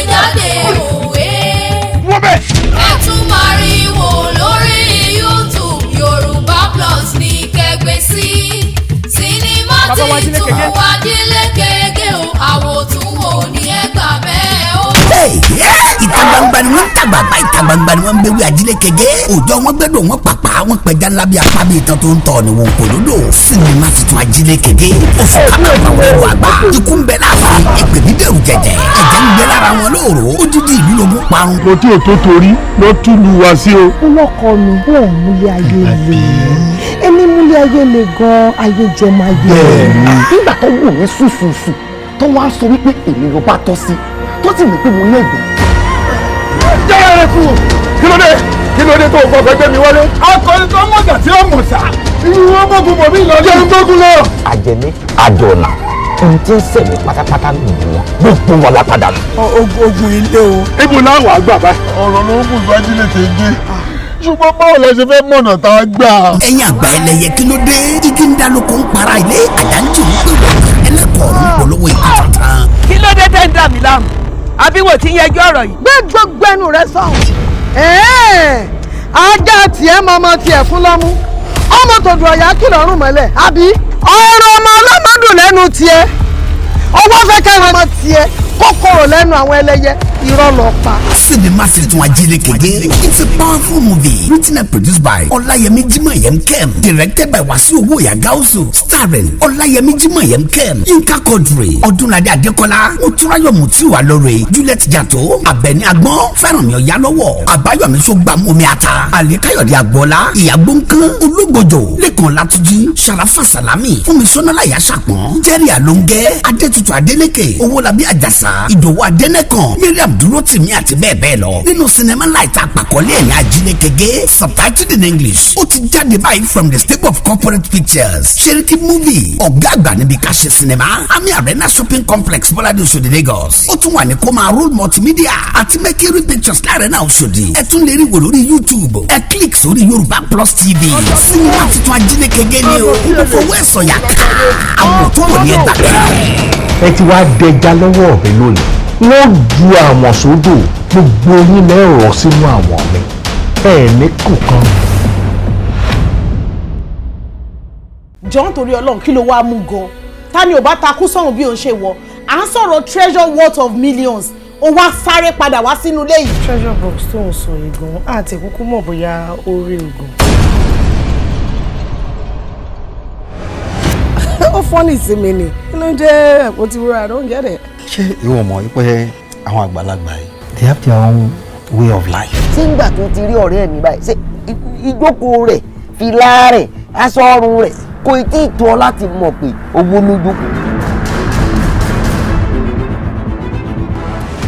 gbangba ni wọ́n ń tàgbà bá ìta gbangba ni wọ́n ń bewé ajílẹ̀ kẹ̀kẹ́ òòjọ́ wọn gbẹ́dọ̀ wọn pàpà wọn pẹja ńlá bí apá bí ìtàn tó ń tọ̀ ni wọn kò lódò sinimá tuntun ajílẹ̀ kẹ̀kẹ́ oṣù kábàámà wẹ̀rù àgbà ikú ń bẹ láàfin ìpè dídẹ̀rù jẹ̀jẹ̀ ẹ̀jẹ̀ ń bẹ lára wọn lóòrò ó dídí ìlú lógún parun. mo tí ò tó torí ló túlù wá sí o. ọlọ́kọ mi wọn ò múlẹ̀ ayé le èmi múlẹ̀ ayé le gan ayé jẹmọ ayé le. nígbà tó wù mí sùsùsù tó wá sọ wípé èmi ló bá tọ́ sí tó sì mú pé mo ní ẹ̀gbẹ́. jẹ́rẹ̀ rẹ̀ kú kí ló dé tó kọ́ fẹ́ gbé mi wọlé. akọni tó mọ̀gà tí ó mọ̀ sá inú wọn gbógun bò mí lọ jẹun gbógun lọ. àjẹmí àdọ̀nà ohun tí ń sẹ̀mí pátápátá nìyí wọn gbogbo wọn lápadà nù. ogun ilé o. ibo láwọn àgbà báyìí. ọ̀rọ̀ ló ń kù sọ́jú lè ṣe gé ṣùgbọ́n báwo lẹ ṣe fẹ́ mọ̀nà tá a gbà. ẹ̀yin àgbà ẹlẹ́yẹ kí ló dé igi ń dálóko ń para ilé àdáńtì ń pè wọ́n ẹlẹ́kọ̀ọ́ ń polówó ikú tuntun. kí ló dé tẹ́ ń dà mí láàmú àbí wò tí ń yẹjú ọ̀rọ̀ yìí. gbé gbogbo ẹnu rẹ sọ̀hún. ajá tiẹ̀ mọ́mọ́ tiẹ̀ fún lọ́mú ọmọ tòdù ọ̀yà kìlọ̀ ọ̀rùn mọ́lẹ̀ àbí ọ̀rọ̀ ọmọ ọlọ́mọdún lẹ́nu tiẹ̀ ọwọ́ fẹ́ kẹ́rin ọmọ tiẹ̀ kòkòrò lẹ́nu àwọn ẹlẹ́yẹ irọ́ lọ pa. sinimá tuntun ajílẹ̀ kẹ̀kẹ́ it's a powerful movie written and produced by Ọláyẹmí Jímọ̀yẹm Kem directed by Wasiu Owóyà Gáúsù starring Ọláyẹmí Jímọ̀yẹm Kem Yínká Quadri Ọdúnladé Adékọ́lá Motúnráyọ̀ Mutiu Alóore Juliet Jatto Abẹ́ní Agbọ́n Fẹ́rànmi Ọ̀yálọ́wọ̀ Àbáyọ̀mí Sọgbàmọ́mi Ata Àlékáyọ̀dé Agbọ́lá Ìyàgbó Nǹkan Ológbòjò Lẹ́kàn Látúnjí Ṣàràfà Sàlámì Fúnmisọ́nà Láyà Ṣàpọ̀n Jerry Àlóńgẹ́ Adétutù Adélékè Owólabí Àjàsà Ìdòwú Adẹ́nẹ́kàn Miriam Dúrótìmí àti bẹ́ẹ̀ bẹ́ẹ̀ lọ nínú sinimá láìta àpàkọ́lé ẹ̀yìn ajílẹ̀ kẹ̀kẹ́ subtitled in English ó ti jáde báyìí from the stable of corporate pictures charity movie ọ̀gá àgbà níbi ká ṣe sinimá Ami Arena shopping complex Bọ́ládé Òṣòdì Lagos ó tún wà ní Koma Road multimedia àti Mercury pictures láàrin náà Òṣòdì ẹ tún lè rí wò lórí YouTube ẹ click sórí Yorùbá Plus TV sinimá tuntun ajílẹ̀ kẹ̀kẹ́ ni o fowó ẹ̀sọ̀ yà ká àwọn tó wò ní ẹgbàá kẹ́. ẹ ti wá dẹja lọ́wọ́ mi lónìí wọ́n ju àwọn sódò gbogbo yín lẹ́rọ̀ sínú àwọn mi ní kù kan. jọ nítorí Ọlọ́run kí ló wá mú gan ta ni ò bá takú sọ̀hún bí òun ṣe wọ à ń sọ̀rọ̀ treasure worth of millions ó wá sáré padà wá sínú ilé yìí. treasure box tó ń sọ yìí gan àti kúkú mọ̀ bóyá ó rí ogun. ó fọ́nì sí mi ni kí ló ń jẹ́ àpótí wúrà I don't get it. ṣé ìwọ mọ̀ pé àwọn àgbàlagbà yìí they have their own way of life. tí ń gbà tó ti rí ọ̀rẹ́ mi báyìí ṣe ìjókòó rẹ̀ fìlà rẹ̀ aṣọ ọrùn rẹ̀ kò tí ì tó ọ láti mọ̀ pé owó lójú.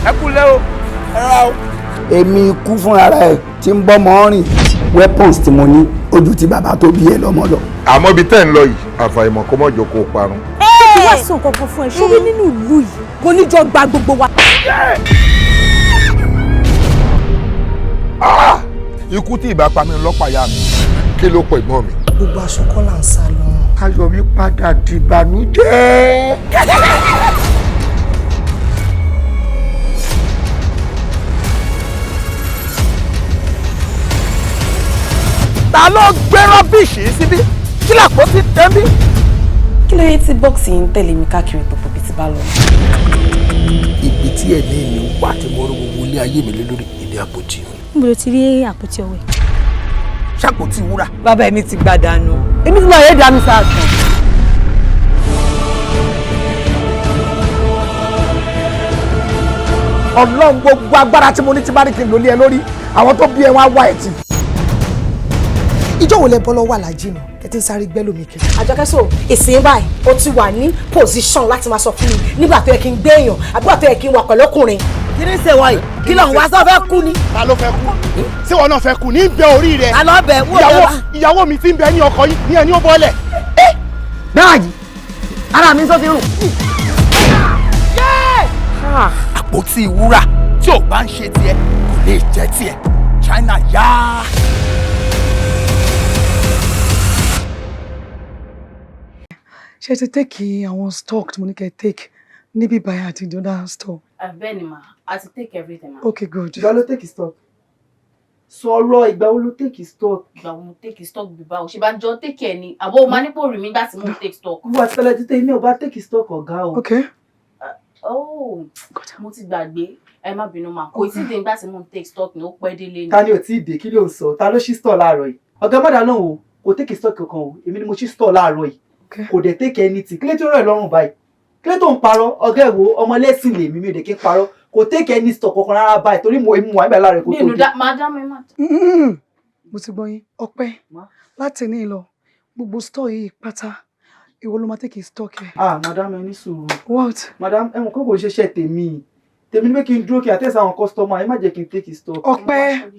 ẹ kú lẹ́ o ẹ ra o. èmi ikú fúnra rẹ̀ tí ń bọ́ mọ́ rìn weapons tí mo ní ojú tí bàbá tó bí ẹ lọ́mọ lọ. àmọ́ ibi tẹ́ ń lọ yìí àfàìmọ̀ kó mọ̀jọ kó parun. kí wàá sọ kankan fún ẹ ṣóbi nínú ìlú yìí kò ní jọ gba gbogbo wa. ikú tí ìbá pa mi lọ́pàá ya mi kí ló pọ̀ ìgbọ́n mi. gbogbo aṣọ kọ́ là ń sá lọ. ayọ̀ mi padà dìbànújẹ́. ta ló gbé rọ́bìṣì síbí kí làpò ti tẹ́ mí. kí ló yẹ tí bọ́ọ̀sì ń tẹ̀lé mi káàkiri gbogbo bí ti bá lọ. ibi tí ẹ̀mí mi wà tí mo rọ gbogbo ilé ayé mi lé lórí ìdí àpótí. níbo ló ti rí àpótí ọwọ́ ẹ̀. ṣàpótí wúrà. bàbá mi ti gbà dànù èmi ti máa yé dànù sáà kan. ọlọ́run gbogbo agbára tí mo ní ti bá rí kí n lò lé ẹ lórí àwọn tó bí ẹ wá wá ẹ tì. ìjọ wo lẹ bọ́ lọ́wọ́ alájí náà kẹ́tí sáré gbẹ́lómi kiri. àjọkẹ́sọ ìsìn báyìí ó ti wà ní pòsíṣàn láti máa sọ fún mi nígbà tó yẹ kí n gbé èèyàn àbúrò tó yẹ kí n wà pẹ̀lú ọkùnrin. kí ni ṣe wọ̀nyí kí ló ń wá sọ fẹ́ kú ni. ta ló fẹ́ kú ṣé wọn náà fẹ́ kú ní bẹ orí rẹ. ta ló bẹ wọ́n bẹ wá. ìyàwó mi ti ń bẹ ní ọkọ yín ní ẹni ó bọ́lẹ̀. báyìí ara mi sọ ti rùn. àpótí wúrà tí ò bá ń ṣe tiẹ̀ kò lè jẹ́ tiẹ̀ China yá. ṣé ti take àwọn stock tí mo ní kẹ́ take níbí báyìí àti the other store. bẹ́ẹ̀ ni ma a ti take everything ma. okay good. ìgbà ló take stock sọ̀rọ̀ ìgbà wo ló take stock. ìgbà wo mo take stock bíbá o ṣe bá jọ take ẹ ni àbọ̀ o máa nípò rí mi gbà tí mo take stock. wọ́n àti tẹ́lẹ̀ títẹ́ ilé ò bá take stock ọ̀gá o. okay. Oh, mo ti gbàgbé. Ẹ má bínú ma. Kò tí dé nígbà tí mo ń take stock ní ó pẹ́ délé ni. Ta ni ò tí dé kí ló ń sọ? Ta ló ṣí store láàárọ̀ yìí? Ọ̀gá má dáná o. Kò take stock kankan o. Èmi ni mo ṣí store láàárọ̀ yìí. Kò dẹ̀ take anything. Kílé tó rẹ̀ lọ́rùn báyìí. Kílé tó ń parọ́? Ọ̀gá ẹ̀wò ọmọ lẹ́sìn lèmi mi ò dẹ̀ kí n parọ́. Kò take any stock kankan rárá báyìí torí mo wà nígbà láàárọ̀ kó tó dé. Madam ẹ má. Mo ti gbọ́ yín. Ọpẹ́ láti ní lọ gbogbo store yìí pátá ìwọ ló máa take stock ẹ. Madam ẹ ní sùúrù. What? Madam ẹ mọ̀ kó kò ṣeṣẹ́ tèmi. Tèmi ni pé kí n dúró kí àtẹ̀sí àwọn customer ẹ má jẹ́ kí n take stock. Ọpẹ́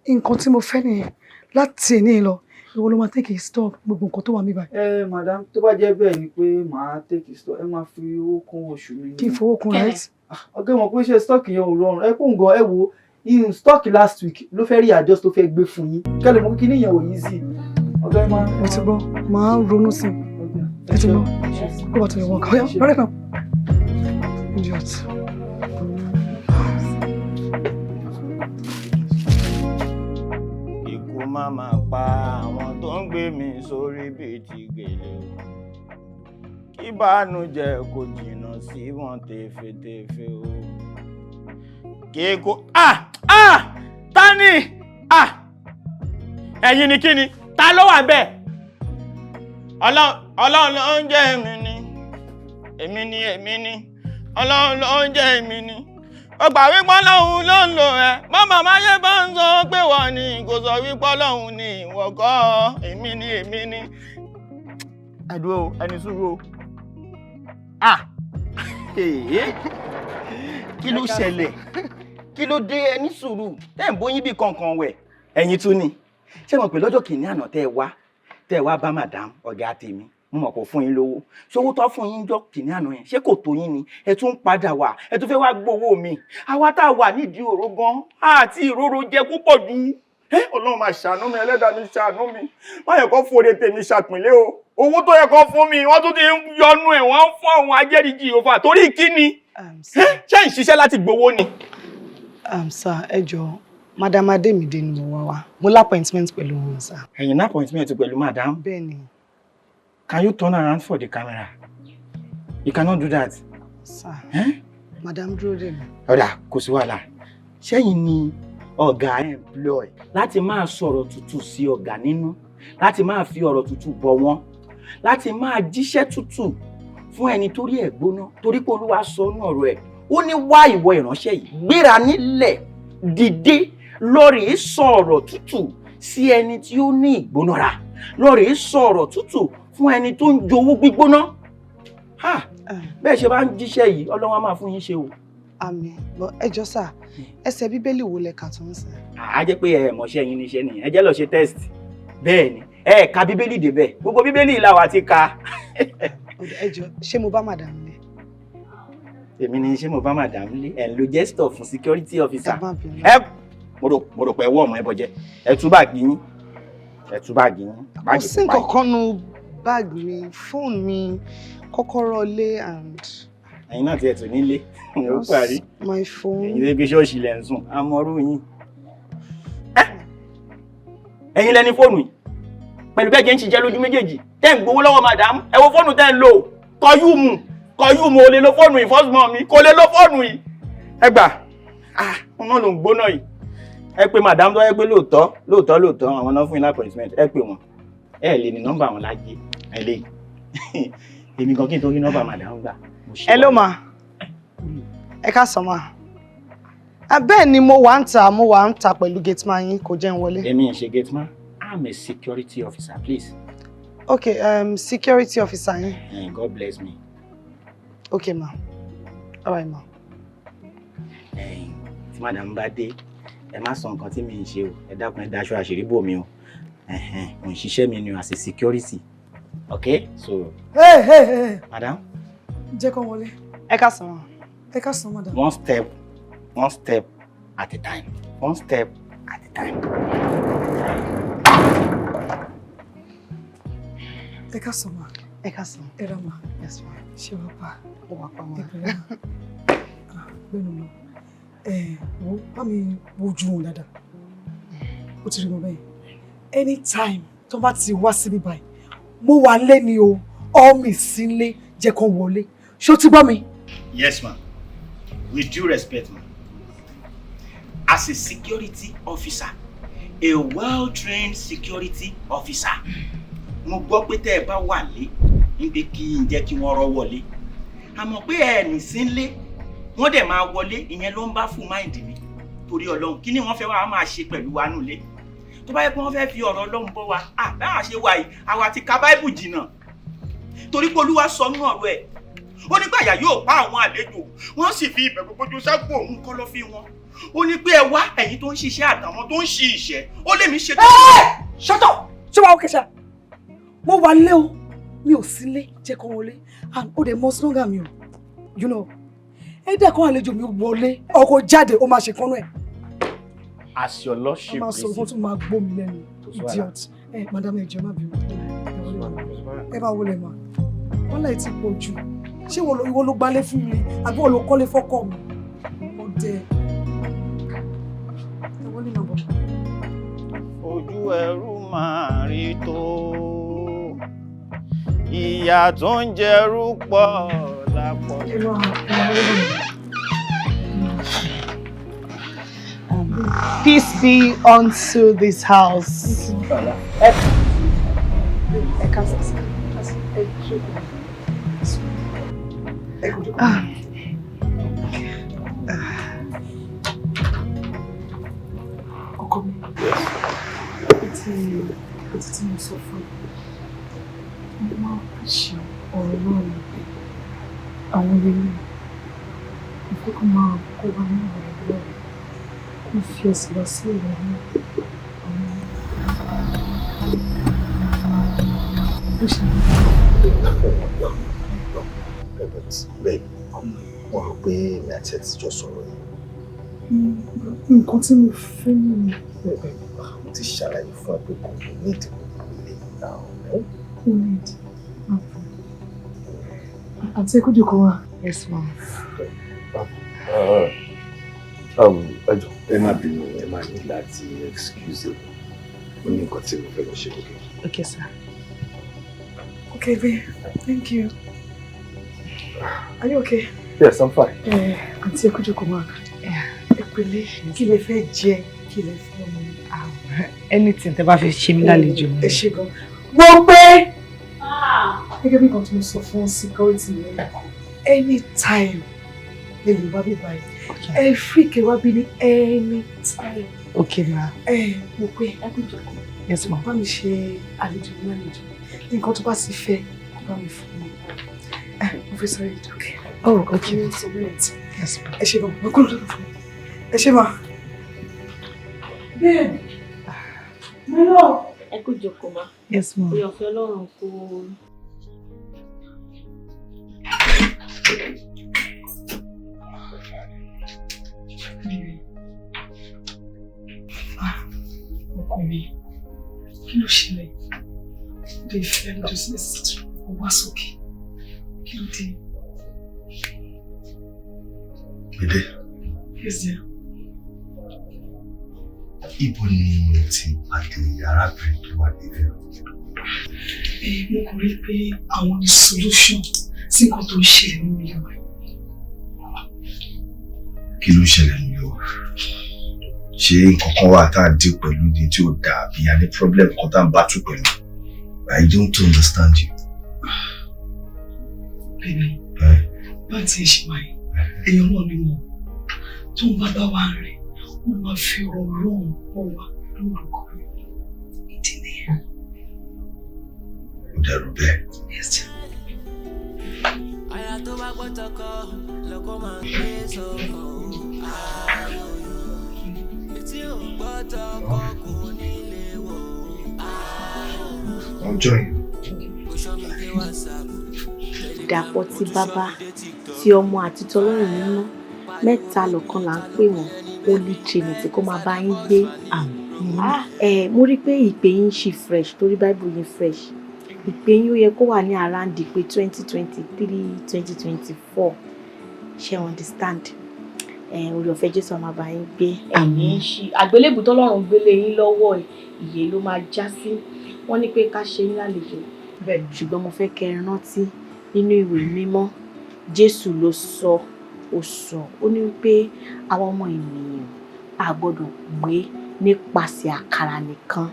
nǹkan tí mo fẹ́ nìyẹn láti ní lọ ìwọ ló máa take stock gbogbo nǹkan tó wà mí báyìí. Madam tó bá jẹ́ bẹ́ẹ̀ ni pé màá take stock ẹ máa fi owó kún oṣù mi. Kí n fowó kún right? Ọ̀gá mọ̀ pé ṣe stock yẹn ò rọrùn ẹ kó ń gan ẹ wo in stock last week ló fẹ́ rí adjust tó fẹ́ gbé fún yín kẹ́lẹ́ mọ̀ kí ní ìyẹn ò easy. Ọ̀gá ẹ máa. Mo ti gbọ́ màá ronú sí i. Ẹ ti gbọ́ go back to your work. Oya right now. Idiot. Ikú má máa pa àwọn tó ń gbé mi sórí bíi ti gèlè o. Kí bànújẹ́ kò jìnnà sí wọn tefetefe o. Kíkó tani ẹ̀yin ni kíni ta ló wà bẹ́ẹ̀? Ọlọ́run ló ń jẹ́ èmi ni Ọlọ́run ló ń jẹ́ èmi ni. Ọgbà wípé Ọlọ́run ló ń lò ẹ́ mọ́mọ́ máyé bá ń sọ pé wọ́n ni kò sọ wípé Ọlọ́run ni ìwọ kọ́ èmi ni. Ẹ̀dùn o ẹni sùúrù o. Kí ló ṣẹlẹ̀? Kí ló dé ẹni sùúrù? Tẹ́ ń bóyín bí kankan wẹ̀. Ẹ̀yin tún ni. Ṣé mo pè lọ́jọ́ kìíní àná tẹ́ ẹ wá bá madam ọ̀gá tèmi mo mọ̀ kó fún yín lówó ṣówó tó fún yín jọ kìíní àná yẹn ṣé kò tó yín ni ẹ tún padà wá ẹ tún fẹ́ wá gbowó mi àwa tá a wà nídìí òró gan àti ìróró jẹ púpọ̀ jù Ọlọ́run máa ṣàánú mi ẹlẹ́dàá mi ṣàánú mi má yẹ kó fòde tèmi ṣàpínlẹ̀ o owó tó yẹ kó fún mi wọ́n tún ti ń yọnu ẹ̀ wọ́n ń fún àwọn ajẹ́rìí Jèhófà torí kíni ṣé ń ṣiṣẹ́ láti gbowó ni. Sir ẹ jọ̀ọ́ Madam Ademide ni mo wá. Mo lá appointment pẹ̀lú wọn, sir. Ẹ̀yin ní appointment pẹ̀lú madam? Bẹ́ẹ̀ni. Can you turn around for the camera? You cannot do that. Sir. Madam dúró dè mí. Ọ̀dà kò sí wàhálà. Ṣẹ́yìn ni ọ̀gá employ láti máa sọ̀rọ̀ tútù sí ọ̀gá nínú, láti máa fi ọ̀rọ̀ tútù bọ̀ wọ́n, láti máa jíṣẹ́ tútù fún ẹni torí ẹ̀ gbóná, torí pé Olúwa sọ nínú ọ̀rọ̀ ẹ̀. Ó ní wá ìwọ ìránṣẹ́ yìí, gbéra nílẹ̀, dìde. Lórí sọ̀rọ̀ tútù sí ẹni tí ó ní ìgbónára. Lórí sọ̀rọ̀ tútù fún ẹni tó ń jowú gbígbóná. Bẹ́ẹ̀ ṣe bá ń jíṣẹ́ yìí, Ọlọ́run á máa fún yín ṣe o. Àmín. Ẹ jọ̀ọ́ sà, ẹsẹ̀ Bíbélì wo lẹ kà tó ń sìn? Á jẹ́ pé ẹ mọ̀ṣẹ́ yín níṣẹ́ nìyẹn. Ẹ jẹ́ lọ ṣe test. Bẹ́ẹ̀ ni, ẹ ka Bíbélì débẹ̀. Gbogbo Bíbélì là wá ti ka. Ẹ jọ̀ọ́, ṣé mo bá madam lé? Èmi ni ṣé mo bá madam lé? Ẹ̀ ń lo gesture fún security officer. Mo rò pé ẹwọ́ ọmọ ẹbọ jẹ ẹ tú báàgì yín kò sí nǹkan kan nu báàgì mi fóònù mi kọ́kọ́rọ́ lé and. ẹ̀yin náà tiẹ̀ tún nílé ó parí my phone. ẹ̀yin lè gbé ṣọ́ọ̀ṣì lẹ̀ ń sùn amọ̀rú yín. ẹ̀yin lẹni fóònù yìí pẹ̀lú bẹ́ẹ̀ jẹ́ ń ṣiṣẹ́ lójú méjèèjì tẹ́ ń gbowó lọ́wọ́ madam ẹ wo fóònù tẹ́ ń lò kọyúmù ò lè lo fóònù yìí fọ́sùmọ̀ mi kò lè lo fóònù yìí ẹ gbà ọ̀nà ló ń gbóná yìí. Ẹ pé madam tó yẹ pé lóòótọ́ àwọn náà fún yín appointment ẹ pé wọn ẹ lè ní nọ́mbà wọn láyé ẹ lè èmi gan kí n tó rí nọ́mbà madam gbà. Hello ma ẹ ká sọ ma bẹ́ẹ̀ ni mo wà ń ta pẹ̀lú gate man yín kò jẹ́ ń wọlé. Èmi ń ṣe gate man. I'm a security officer please. Okay security officer yín. God bless me. Okay ma all right ma. Tí madam bá dé ẹ má sọ nǹkan tí mi ń ṣe o ẹ dákun ẹ daṣọ àṣírí bò mí o mo ń ṣiṣẹ́ mi ni as a security okay so. Madam. jẹ́ kó wọlé. ẹ ká sọ madam. one step at a time. ẹ ká sọ ma. ẹ rà ma. yes ma. ṣé wàá pa. ó wà pa ma. gbẹ́nu lọ. Wo bá mi wojú wọn dáadáa. Ó ti rí mo bẹ́ẹ̀. Anytime tó bá ti wá síbí báyìí, mo wà lé ni o, all mi sí nlé jẹ́ kó wọlé. Ṣó ti gbọ́ mi? Yes ma. with due respect, man, as a security officer, a well-trained security officer, mo gbọ́ pé tẹ́ ẹ bá wà lé níbi kí n jẹ́ kí wọ́n rọ́ wọlé. Àmọ́ pé ẹ ní sí nlé, wọ́n dẹ̀ máa wọlé, ìyẹn ló ń bá fún mind mi. Torí Ọlọ́run, kí ni wọ́n fẹ́ wá máa ṣe pẹ̀lú wa nulẹ̀? Tó bá yẹ pé wọ́n fẹ́ fi ọ̀rọ̀ Ọlọ́run bọ́ wa, bá a ṣe wà yìí, àwa ti ka Bible jìnnà. Torí pé Olúwa sọ nínú ọ̀rọ̀ ẹ̀. Ó ní pé àyà yóò pa àwọn àlejò, wọ́n sì fi ìbẹ̀rù gbójú sápò òun kọ́lọ́fín wọn. Ó ní pé ẹ wá ẹ̀yin tó ń ṣiṣẹ́ àtàwọn tó ń ṣi ìṣẹ́, ó lè mí ṣe tó. Shut up! Ṣé wàá kẹ́sà? Mo wà lé o, mi ò sí lé, jẹ́ kó wọlé, and ó dẹ̀ mọ́ slogan mi o, you know. Ẹ dẹ́ kó àlejò mi wọlé, ọkọ̀ jáde, ó máa ṣe kánú ẹ̀. As your lordship. Ẹ máa sọ fún tó máa gbó mi lẹ́nu, idiot. Madam ẹ jẹ́ má bínú. Ẹ bá wọlé ma, wọ́n láì ti pọ̀ jù. Ṣé ìwọ ló gbálé fún mi, àbí ìwọ ló kọ́lé fọ́kọ mi? Ọdẹ. Ẹ wọlé náà bọ̀. Ojú ẹrú máa rí tó, ìyà tó ń jẹrú pọ̀ lápọ̀. Peace be unto this house. Ọkọ mi, tí mo sọ fún ẹ, mo máa ń ṣe ọ̀rọ̀ náà ní pé àwọn ilé ìfẹ́ kó máa kó wá ní ọ̀rọ̀ náà, kó fi ẹsẹ̀ lọ sí ìwà náà. Bó ṣe ní. Bẹ́ẹ̀ wọ́n rò pé èmi àti ẹ̀ ti jọ sọ̀rọ̀ yìí. Nǹkan tí mo fẹ́ nìyẹn. Mo ti ṣàlàyé fún ẹ pé kò ní ìdìbò ilé náà. Kò ní ìdìbò. Àti ẹkú jòkó wa. Yes, ma'am. Ẹjọ́ ẹ má bínú, ẹ má ní láti excuse me. Mo ní nǹkan tí mo fẹ́ lọ ṣe lókè. Okay, sir. Okay, babe. Thank you. Are you okay? Yes, I'm fine. Àti ẹkú jòkó wa. Ẹ pẹ̀lẹ́, kí lẹ fẹ́ jẹ, kí lẹ fẹ́ mu? Anything tẹ́ bá fẹ́ ṣe mí lálejò. Ẹ ṣe gan. Wọ́n pé gẹ́gẹ́ bí nǹkan tí mo sọ fún security yẹn, anytime lè lè wá bí báyìí. Ẹ free kẹ́ wá bí ní anytime. Okay, ma. Mo pé ẹ kú jòkó. Yes, ma. Bá mi ṣe àlejò ní àlejò. Nǹkan tó bá sì fẹ́, bá mi fún mi. Mo fẹ́ sọ èdè òkè. Oh, okay. Yes, ma. Ẹ ṣe gan. Mo kúrò lọ́dọ̀ fún mi. Ẹ ṣe ma. Babe. My love. Ẹ kú jókòó ma. Yes, ma. Orí ọ̀fẹ́ Ọlọ́run kó. Ọkọ mi, kí ló ṣẹlẹ̀? Bí ìfẹ́ ló ṣe sí wá sókè. Kí ló dé? Bídé. Yes, dear. Ibo ni o ti pàdé arábìnrin tó wà níbẹ̀? Mo kò rí pé àwọn ní solution sí nǹkan tó ń ṣẹlẹ̀ nínú ilé wa. Kí ló ṣẹlẹ̀ nílé wa? Ṣé nǹkan kan wà tá à ń dín pẹ̀lú ní tí ó dà bí a ní problem kan tá à ń bá tù pẹ̀lú? I don't understand you. Baby, bá ti ṣe wáyé, èèyàn náà ni mo tó ń bá bá wa rìn, wọ́n máa fi ọ̀rọ̀ lóhùn pọ̀ wá lórúkọ rẹ̀. Ìdí nìyẹn. Ó dẹ̀rù bẹ́ẹ̀. Yes, dear. Àyà tó bá gbọ́ tọkọ lọ́kọ́ máa ń gbé sọ́kọ̀. Etí ò gbọ́ tọkọ kò ní lè wọ̀. I'll join you. Dàpọ̀ ti bàbá tí ọmọ àti tọlọ́run mímọ́ mẹ́ta lọ́kan là ń pè wọ́n Holy Trinity kó máa bá yín gbé. Mo rí pé ìpè yín ṣì fresh torí Bible yín fresh. Ìpè yín ó yẹ kó wà ní around ìpè 2023-2024. Ṣé understand? Orí ọ̀fẹ́ Jésù máa bá yín gbé. Ẹ̀yin ṣí àgbélébù tọ́lọ́run gbélé yín lọ́wọ́ ìyè ló máa já sí. Wọ́n ní pé ká ṣe yín lálejò. Ṣùgbọ́n mo fẹ́ kẹ́ ẹ rántí nínú ìwé mímọ́ Jésù ló sọ ó sọ ó ní wípé àwọn ọmọ ènìyàn a gbọ́dọ̀ gbé nípasẹ̀ àkàrà nìkan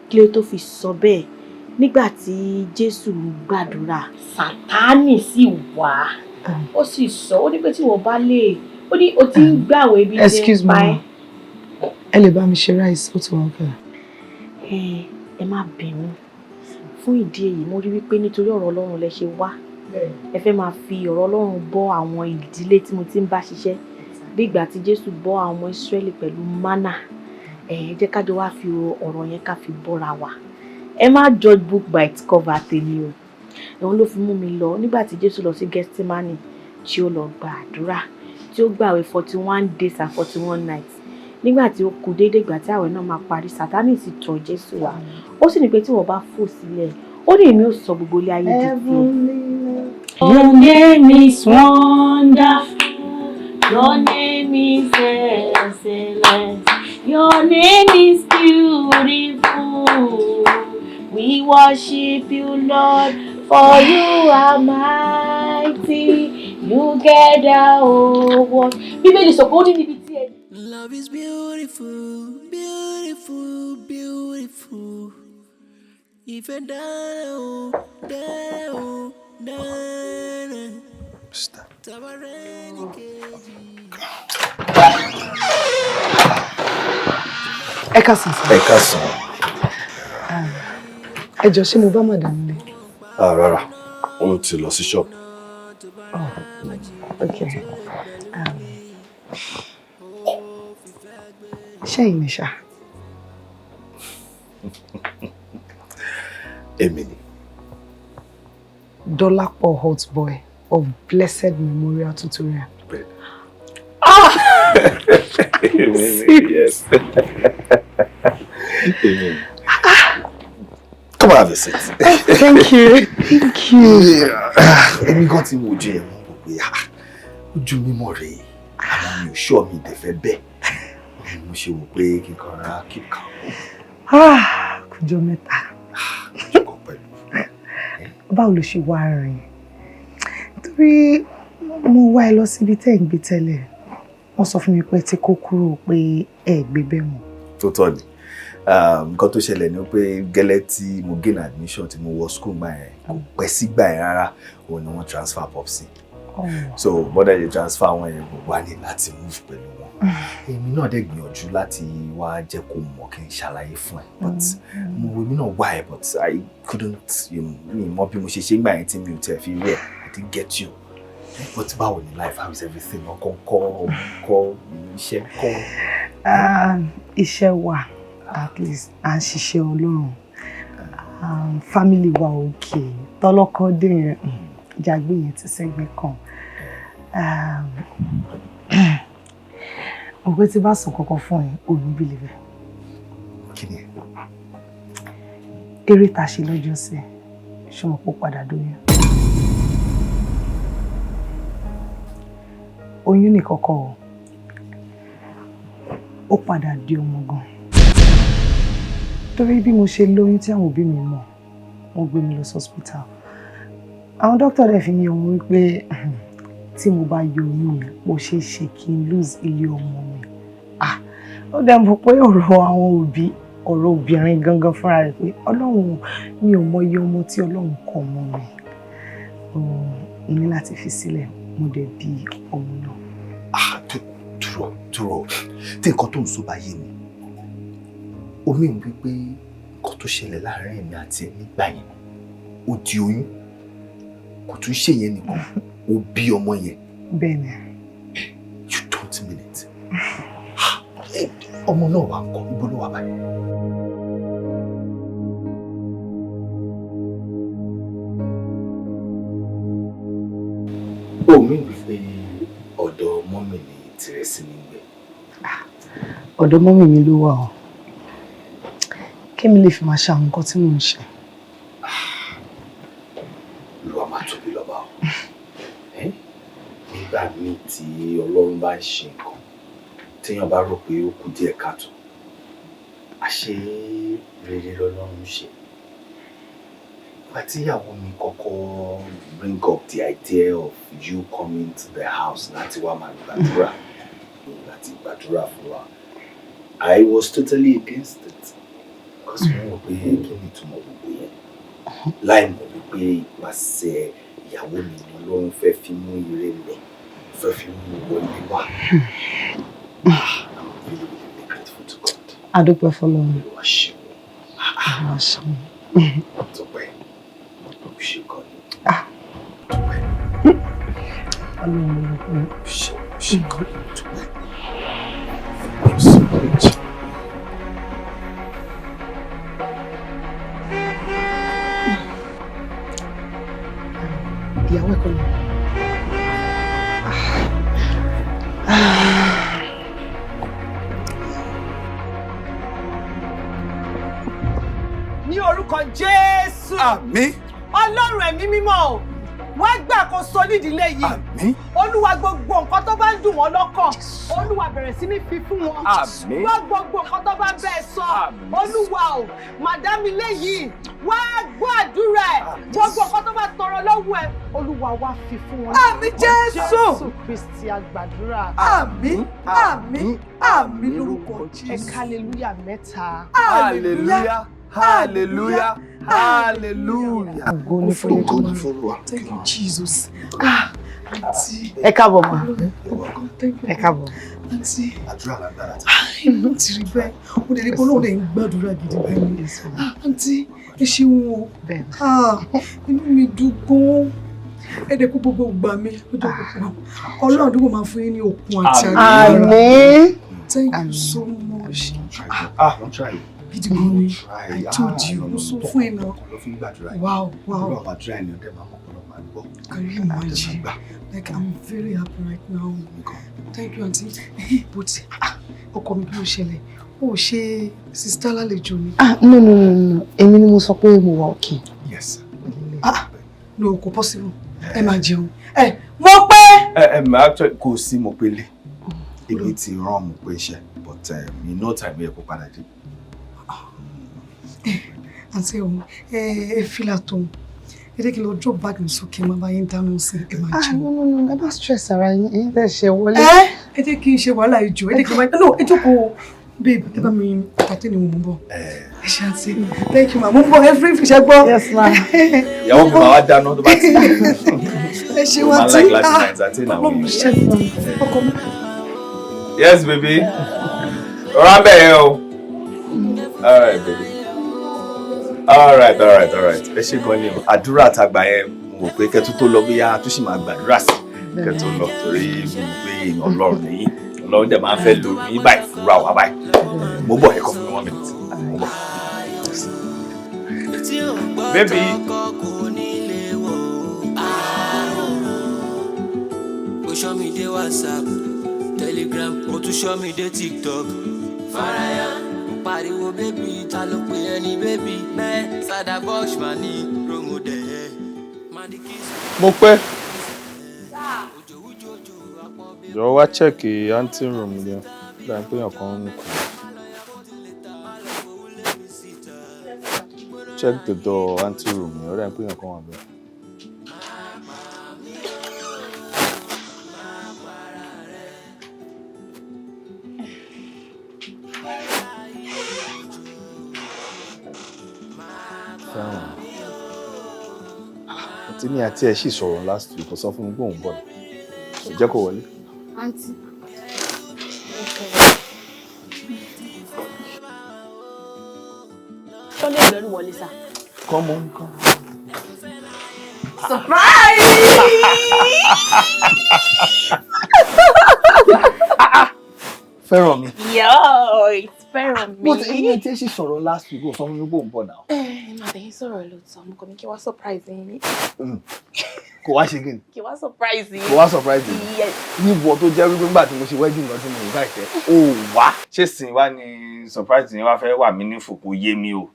kí ló tó fi sọ bẹ́ẹ̀ nígbà tí Jésù gbàdúrà Sátánì sì wá ó sì sọ ó ní pé tí wọ́n bá lè ó ní o ti ń gbàwé bí excuse me ẹ lè bá mi ṣe rice ó ti wọ́n kẹ́ ẹ má bínú fún ìdí èyí mo rí wípé nítorí ọ̀rọ̀ Ọlọ́run lẹ ṣe wá ẹ fẹ́ máa fi ọ̀rọ̀ Ọlọ́run bọ́ àwọn ìdílé tí mo ti ń bá ṣiṣẹ́ bí ìgbà tí Jésù bọ́ àwọn ọmọ Ísírẹ́lì pẹ̀lú mánà jẹ́ ká jọ wá fi ọ̀rọ̀ yẹn ká fi bọ́ra wa ẹ má judge book by its cover tèmi o òun ló fi mú mi lọ nígbà tí Jésù lọ sí Gẹ́stímánì tí ó lọ gba àdúrà tí ó gbààwẹ̀ 41 days and 41 nights nígbà tí ó kù déédéé ìgbà tí àwẹ̀ náà máa parí Sátánì sì tọ̀ Jésù wá ó sì ní pé tí wọ́n bá fò sílẹ̀ ó ní èmi ò sọ gbogbo ilé ayé di tiẹ̀. Your name is wonderful. Your name is excellent. Your name is beautiful. We worship you, Lord, for you are mighty. You get the whole world. Bíbélì sọ pé ó ní níbi tí ẹ. Love is beautiful, beautiful, beautiful. Ìfẹ́ dára o, dára o, dára. Stop. ẹ káàsán. Ẹ káàsán. ẹ jọ̀ọ́ ṣé mo bá madam lé. Rárá, ó ti lọ sí shop. Okay. Ṣé ìní ṣá? Èmi ni. Dolapo Hot Boy of Blessed Memorial Tutorial. Yes. Amen. Come on, have a seat. Thank you. Thank you. Èmi gan tí mo jẹ mo rò pé ojú mi mọ̀ rèé. Àwọn mi ò sure mi dẹ̀ fẹ́ bẹ́ẹ̀. Mo ṣe wò pé kí n kàn ra keep calm. Kújọ mẹ́ta. Báwo ló ṣe wá rìn? Nítorí mo wá ẹ lọ síbi tẹ́ ń gbé tẹ́lẹ̀. Wọ́n sọ fún mi pé tí kò kúrò pé ẹ gbé bẹ́ẹ̀ mọ́. Tó tọ́ ni. Nǹkan tó ṣẹlẹ̀ ni pé gẹ́lẹ́ tí mo gain admission tí mo wọ school gbà yẹn kò pẹ́ sígbà yẹn rárá òun ni wọ́n transfer popsi. So bọ́dẹ̀ lè transfer wọn yẹn gbogbo wa ní láti move pẹ̀lú wọn. Èmi náà dẹ̀ gbìyànjú láti wá jẹ́ kó mọ̀ kí n ṣàlàyé fún ẹ but mo èmi náà wá ẹ but I couldn't mi mọ bí mo ṣe ṣe ń gbà yẹn tí mi ò tẹ̀ fi rí ẹ I didn't get you. But báwo ni life, how is everything? Ọkọ ńkọ́, iṣẹ́ ńkọ́? Iṣẹ́ wà at least à ń ṣiṣẹ́ Ọlọ́run. Family wa okay. Tọ́lọ́kọ́ dé yẹn jàgbé yẹn ti sẹ́gbẹ́ kan. Òwe tí bá sọ kọ́kọ́ fún ẹ ò ní believe. Kí ni? Eré tá ṣe lọ́jọ́ sí ṣùgbọ́n kó padà dóyún. Oyún ní kọ́kọ́ ó padà di ọmọ gan. Torí bí mo ṣe lóyún tí àwọn òbí mi mọ̀, wọ́n gbé mi lọ sí hospital. Àwọn dókítà dẹ̀ fi yé wọn wípé tí mo bá yọ oyún mi, mo ṣe é ṣe kí n lose ilé ọmọ mi. Ó dẹ̀ mọ̀ pé ọ̀rọ̀ àwọn òbí, ọ̀rọ̀ obìnrin gangan fúnra rẹ̀ pé Ọlọ́run mi ò mọ iye ọmọ tí Ọlọ́run kọ mọ́ mi. Mo ní láti fi sílẹ̀, mo dẹ̀ bí ọmọ náà. Dúró. Tí nǹkan tó ń sọ bá yé mi, omi ń wí pé nǹkan tó ṣẹlẹ̀ láàárín èmi àti ẹ nígbà yẹn, ó di oyún, kò tún ṣe yẹn nìkan, ó bí ọmọ yẹn. Bẹ́ẹ̀ni. You don't mean it. Ọmọ náà wà ńkọ́, ibo ló wà báyìí? Omi ń wí pé ọ̀dọ̀ mọ́mì ni tirẹ̀ sí ní gbé. Ọ̀dọ̀ mọ́mì mi ló wà o. Kémi lè fi máa ṣe àwọn nǹkan tí mò ń ṣe. Olúwa máa tóbi lọ́ba o. Nígbà míì tí Ọlọ́run bá ń ṣe nǹkan, téèyàn bá rò pé ó kù díẹ̀ káàtó, àṣé rere lọ́lọ́run ṣe. Àtíyàwó mi kọ́kọ́ bring up the idea of you coming to the house láti wá máa gbàdúrà. Láti gbàdúrà fún wa. I was totally against it. Because mo mọ̀ pé kí ni túmọ̀ gbogbo yẹn. Láì mọ̀ wípé ìpàṣẹ ìyàwó mi ni Ọlọ́run fẹ́ fi mú ire lẹ̀, fẹ́ fi mú wọlé wá. I'm really, really grateful to God. Adúpẹ́ f'Ọlọ́run. Olúwa ṣeun. Olúwa ṣeun. Dúpẹ́. Ṣé gan ni? Ọlọ́run. Ṣé gan ni? Dúpẹ́. Thank you so much. Ìyàwó ẹ̀kọ́ ni. Ní orúkọ Jésù. Àmín. Ọlọ́run ẹ̀mí mímọ́ o. Wá gbàkóso nídìílé yìí. Àmín. Olúwa gbogbo nǹkan tó bá ń dùn wọ́n lọ́kàn. Olúwa bẹ̀rẹ̀ sí ní fi fún wọn. Àmín. Wá gbogbo nǹkan tó bá ń bẹ́ẹ̀ sọ. Olúwa o, màdámi léyìí. Wá gbọ́ àdúrà ẹ̀. Gbogbo nǹkan tó bá tọrọ lọ́wọ́ ẹ̀. Olúwa wá fi fún wọn. Àmín Jésù. Jésù Kristi àgbàdúrà. Àmín. Àmín. Àmín lórúkọ Jésù. Ẹ hallelujah mẹ́ta. Hallelujah. Hallelujah. Hallelujah. Thank you, Jesus. Auntie. Ẹ káàbọ̀ ma. Ẹ káàbọ̀. Auntie. Àdúrà lágbára tí. Inú ti rí bẹ́ẹ̀. Mo lè rí pé Ọlọ́run lè ń gbàdúrà gidi bẹ́ẹ̀ ni. Auntie, ẹ ṣeun o. Inú mi dùn gan-an. Ẹ dẹ̀ kú gbogbo ìgbà mi lọ́jọ́ gbogbo. Ọlọ́run àdúgbò máa fún yín ní okun àti agbára. Àmín. Thank you so much. Don't try. Gidi gan ni. I told you. Mo sọ fún ẹ náà. Wow, wow. Can you imagine? Like, I'm very happy right now. Thank you, Auntie. But, ọkọ mi bí ó ṣẹlẹ̀, ó ṣe sister lálejò ni. No. Èmi ni mo sọ pé mo wà okay. Yes. No, kò possible. Ẹ máa jẹun. Mo pé. Actually, kò sí mo pélé. Èmi ti rán mo pé iṣẹ́, but in no time yẹ kó padà dé. Àǹtí ọ̀hún, ẹ fílà tó. Ẹ dẹ́ kí lọ drop bag mi sókè, máa bá yín dáná sí ẹ máa jẹun. No, ẹ má stress ara yín, ẹ bẹ́ẹ̀ ṣe wọlé. Ẹ jẹ́ kí n ṣe wàhálà ìjọ, ẹ jẹ́ kí n máa. No, ẹ jókòó. Babe, ẹ bá mi tàtẹ́ ni mo mú bọ̀. Ẹ ṣe àǹtí. Thank you ma, mo ń bọ̀ every fish ẹ gbọ́. Yes ma. Ìyàwó mi máa wá dáná tó bá ti. Ẹ ṣe wá tí. Ọlọ́run ṣe ọkọ mi. Yes, baby. Rọra bẹ́ẹ̀ o. All right, baby. All right. Ẹ ṣé gan ni o. Àdúrà tàgbà yẹn mo rò pé kẹ́tù tó lọ bóyá tó sì máa gbàdúrà sí kẹ́tù lọ torí mo rò pé Ọlọ́run nìyí. Ọlọ́run dẹ̀ máa ń fẹ́ lò ní báyìí fúra wa báyìí. Mo bọ̀ ẹ̀kọ́ fún mi 1 minute. Mo bọ̀. Baby. Go show me the WhatsApp, Telegram, go to show me the TikTok. Faraya, pariwo baby, ta ló pè ẹni baby, me sada bosh mani, promo de. Mo pẹ́. Jọ̀wọ́ wá check ante room yẹn. Dá pé èèyàn kan ń kú. Check the door ante room yẹn. Ó dá pé èèyàn kan wà bẹ́ẹ̀. Àǹtí mi àti ẹ̀ sì sọ̀rọ̀ last week, kò sọ fún mi pé òun bọ̀. Jẹ́ kó wọlé. Àǹtí. Ṣó lè gbẹ́rù wọlé sá? Come on. Surprise! Fẹ́ràn mi. Yo, it's fẹ́ràn mi. But ẹ̀yin tí ẹ sì sọ̀rọ̀ last week, kò sọ fún mi pé òun bọ̀ náà. Màdé yín sọ̀rọ̀ lóòótọ́, mo kàn ní kí wá surprise yín. Kò wá ṣe kí ni? Kí wá surprise yín. Kò wá surprise yín. Yes. Níbo tó jẹ́ wípé nígbà tí mo ṣe wedding kan tí mo invite ẹ, ó wá. Ṣé sìn wá ni surprise yẹn wá fẹ́ wà mí ní fòkó yé mi o?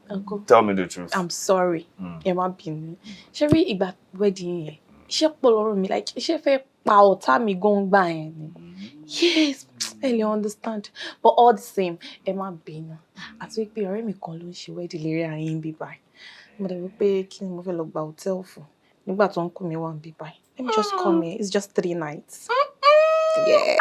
Tell me the truth. I'm sorry. Ẹ má bínú. Ṣé rí ìgbà wedding yẹn? Iṣẹ́ pọ̀ lọ́rùn mi, like iṣẹ́ fẹ́ pa ọ̀tá mi gan gbà yẹn ni. Yes, ẹ lè understand. But all the same, ẹ má bínú. Àti wípé ọ̀rẹ́ mi kan ló ń ṣe wedding lérí ayé ń bí báyìí. Mo dẹ̀ wí pé kí ni mo fẹ́ lọ gba hotel fún nígbà tó ń kú mi wá ń bí báyìí. Let me just come here. It's just 3 nights. Yeah.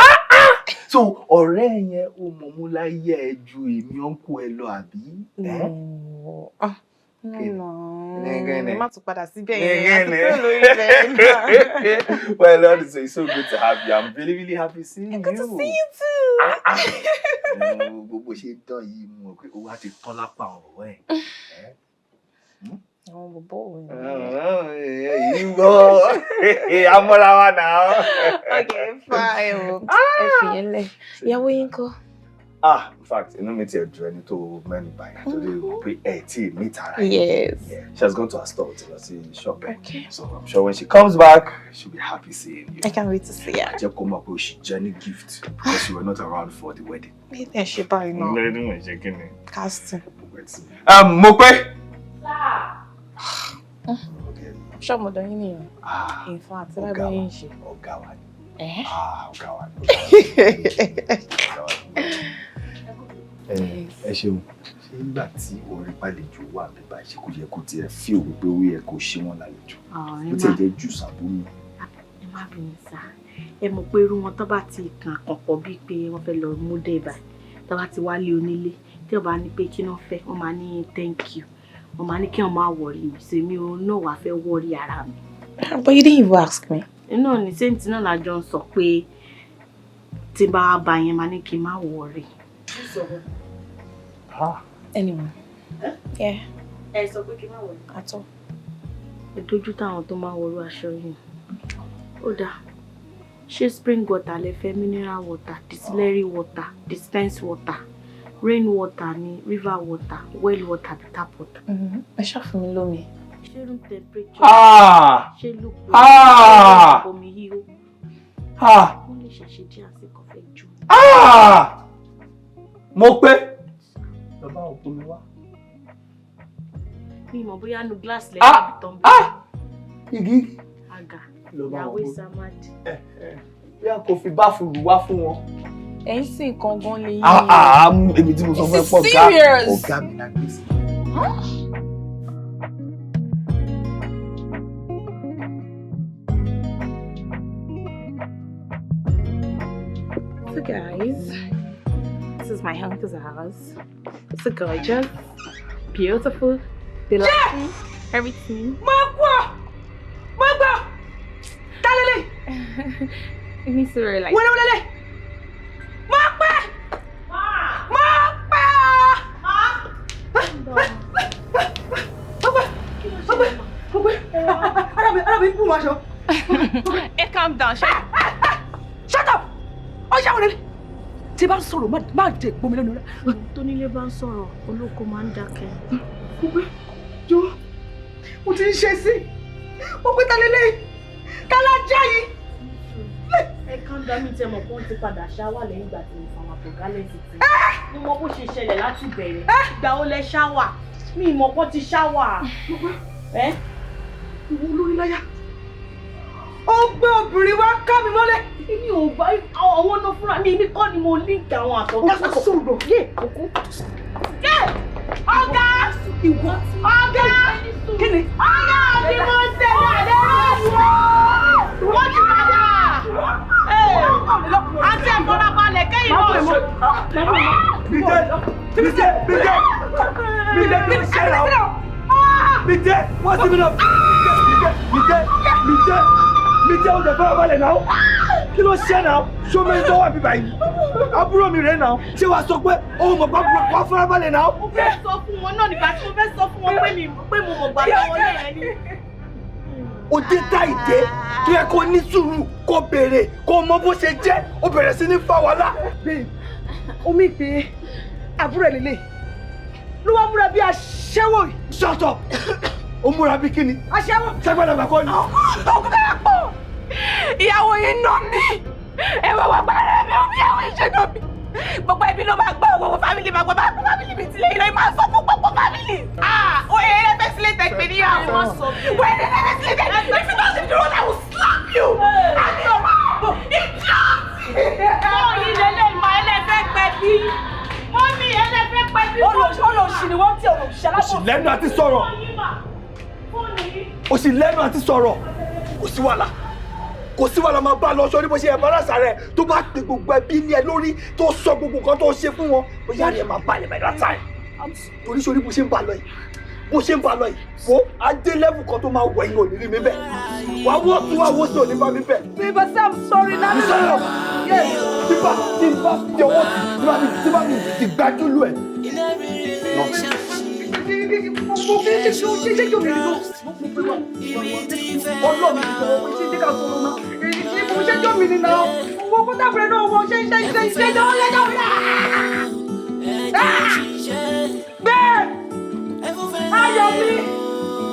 So ọ̀rẹ́ yẹn ó mọ̀ mú láyé ẹ ju èmi ọ̀nkú ẹ lọ àbí? No. No. Má tún padà síbẹ̀ yẹn. Well, Lord, it's so good to have you. I'm really, really happy seeing you. Good to see you too. Gbogbo ṣe dán yìí mú ọ pé owó á ti tán lápá ọ̀rọ̀ ẹ̀. Àwọn bọ̀bọ̀ wo ni? Ìgbọ́. Amọ́ra wa náà. Okay, fine. Ẹ fi yẹn lẹ̀. Ìyàwó yín kọ́. In fact, inú mi ti ẹ̀dùn ẹni tó mẹ́nu báyìí torí pé ẹ̀ tí ì meet ara. Yes. Yeah. She has gone to her store to go see shopping. Okay. So I'm sure when she comes back, she'll be happy seeing you. I can't wait to see her. Just come up with a journey gift because you were not around for the wedding. Ẹ ṣe báyìí náà. Lẹ́nu ẹ̀ ṣe kí ni? Casting. Mo pé. Ṣọ́mọdọ̀ yín nìyẹn. In fact, tí lábẹ́ yín ṣe. Ọ̀gá wa ni. Ọ̀gá wa ni. Ẹ ṣeun. Ṣé nígbà tí orin pàlejò wà bíbá ṣe kò yẹ kó tiẹ̀ fi òwe pé ó yẹ kó ṣe wọ́n lálejò? Ó tiẹ̀ jẹ́ jù sàbúrú. Ẹ má bínú sá. Ẹ mọ̀ pé irú wọn tó bá ti kàn kàn pọ̀ bíi pé wọ́n fẹ́ lọ mú dé ibà. Tó bá ti wálé onílé, tí ó bá ní pé kí wọ́n fẹ́, wọ́n máa ní thank you. Wọ́n máa ní kí wọ́n máa worry mi. Ṣé mi ò náà wá fẹ́ worry ara mi. But you didn't even ask me. Náà ní same thing náà la jọ ń sọ pé tí bá bá yẹn máa ní kí n má worry. Anyway. Yeah. Ẹ sọ pé kí n má worry. Àtọ́. Ẹ dojú táwọn tó máa wọrú aṣọ yìí. Ó dáa. Ṣé spring water lẹ fẹ́, mineral water, distillery water, dispense water, rain water ni, river water, well water, tap water? Ẹ ṣàfihàn mi lómi. Ṣé room temperature? Ṣé look omi híhó? Wọ́n lè ṣàṣe díẹ̀ àsìkò fẹ́ jù. Mo pé. Bàbá òkú mi wá. Mi mọ̀ bóyá nu glass lẹ́yìn àbí tán bí. Igi. Àgà. Ìyàwó Samadi. Bí a kò fi báfù lù wá fún wọn. Ẹ ń sìn kan gan lè yín. Èmi tí mo sọ fún ẹ pọ̀ ọ̀gá mi náà gbèsè. So guys, this is my uncle's house. It's so gorgeous, beautiful, delightful, everything. Magwa! Talele! It needs to be like. Wele! Magwa! Hey, calm down, shut up! Oh, yeah, tí bá ń sọ̀rọ̀ má dé gbomi lẹ́nu rẹ̀. Tó nílé bá ń sọ̀rọ̀ olóko máa ń dákẹ́. Gbogbo jọ mo ti ń ṣe sí mo pé talẹ́lẹ́ kálájà yìí. Ẹ kàn dá mi tẹ́ mọ̀ pé wọ́n ti padà ṣáwà lẹ́yìn ìgbà tí mo fọwọ́ àpò gálẹ́sì tí. Mo mọ bó ṣe ṣẹlẹ̀ láti bẹ̀rẹ̀. Ìgbà wo lẹ ṣáwà? Mi mọ̀ pé ti ṣáwà. Ìwọ olórí láyà. Ó gbé obìnrin wá ká mi mọ́lẹ̀. Èmi ò gbà àwọn náà fúnra mi, èmi kọ́ ni mo link àwọn àtọ̀gá. Ó sọ̀rọ̀ yé òkú. Ọ̀gá! Ìwọ. Ọ̀gá! Kí ni? Ọ̀gá mi mo ń tẹ̀lé àdéhùn. Wọ́n ti padà. Àti ẹ̀fọ́nrabalẹ̀ kẹ́yìn náà ṣe. Bíjẹ́, what's the meaning of Bíjẹ́, ó jẹ́ fọ́nrabalẹ̀ náà. Kí ló ṣe náà? Ṣó mi tó wà bíbá yìí? Àbúrò mi rẹ̀ náà. Ṣé wàá sọ pé òun mọ̀ wá fọ́nrabalẹ̀ náà? Mo fẹ́ sọ fún wọn náà nígbà tí mo fẹ́ sọ fún wọn pé mo mọ̀ gbà lọ́wọ́ lẹ́yìn ni. O dé dá ìdè tó yẹ kó ní sùúrù kó béèrè kó mọ bó ṣe jẹ́ ó bẹ̀rẹ̀ sí ní fà wàhálà. Babe, omi pé àbúrò lélẹ̀ ló wá múra bí aṣẹ́wó yìí. Shut up! Ó múra bí kíni? Aṣẹ́wó. Ṣẹ́gbẹ́dàgbà kọ́ ni. Ọkùnrin bẹ́ẹ̀ pọ̀. Ìyàwó yìí nà mí. Ẹ wá wá gbára mi, omi ìyàwó yìí ṣe nà mí. Gbogbo ẹbí ló máa gbọ́, gbogbo fámìlì máa gbọ́, bá fámìlì mi tilẹ̀ yìí lọ, máa sọ fún gbogbo fámìlì. Oye ẹlẹ́fẹ́ sílẹ̀ tẹ̀ pé níyàwó. Wọ́n ẹlẹ́fẹ́ sílẹ̀ tẹ̀ pé if you don't do what I will slap you. Àbí ọmọ ìjọ. Bọ́ọ̀lì lélẹ̀ ìmọ̀ ẹlẹ́fẹ́ pẹ́ bí. Mọ́mí ẹlẹ́fẹ́ pẹ́ bí. Olóṣì ni wọ́n ti olóṣì alábọ̀. Òṣì lẹ́nu àti sọ̀rọ̀. o sì lẹ́nu àti sọ̀rọ̀ kò sí wàhálà máa bá lọ sọ ní bó ṣe embarrass rẹ tó bá pe gbogbo ẹbí ní ẹ lórí tó sọ gbogbo nǹkan tó ṣe fún wọn ó yá ni ẹ máa balẹ̀ by that time torí sórí bó ṣe ń bá lọ yìí wo adé level kan tó máa wọ ẹ̀yìn òní rí mi bẹ́ẹ̀ wà á wọ́ tún wà wọ́ sí òní bá mi bẹ́ẹ̀. Baby, I'm sorry now. Yes, tí bá ti ọwọ́ tí bá mi ti gbájú lù ẹ̀.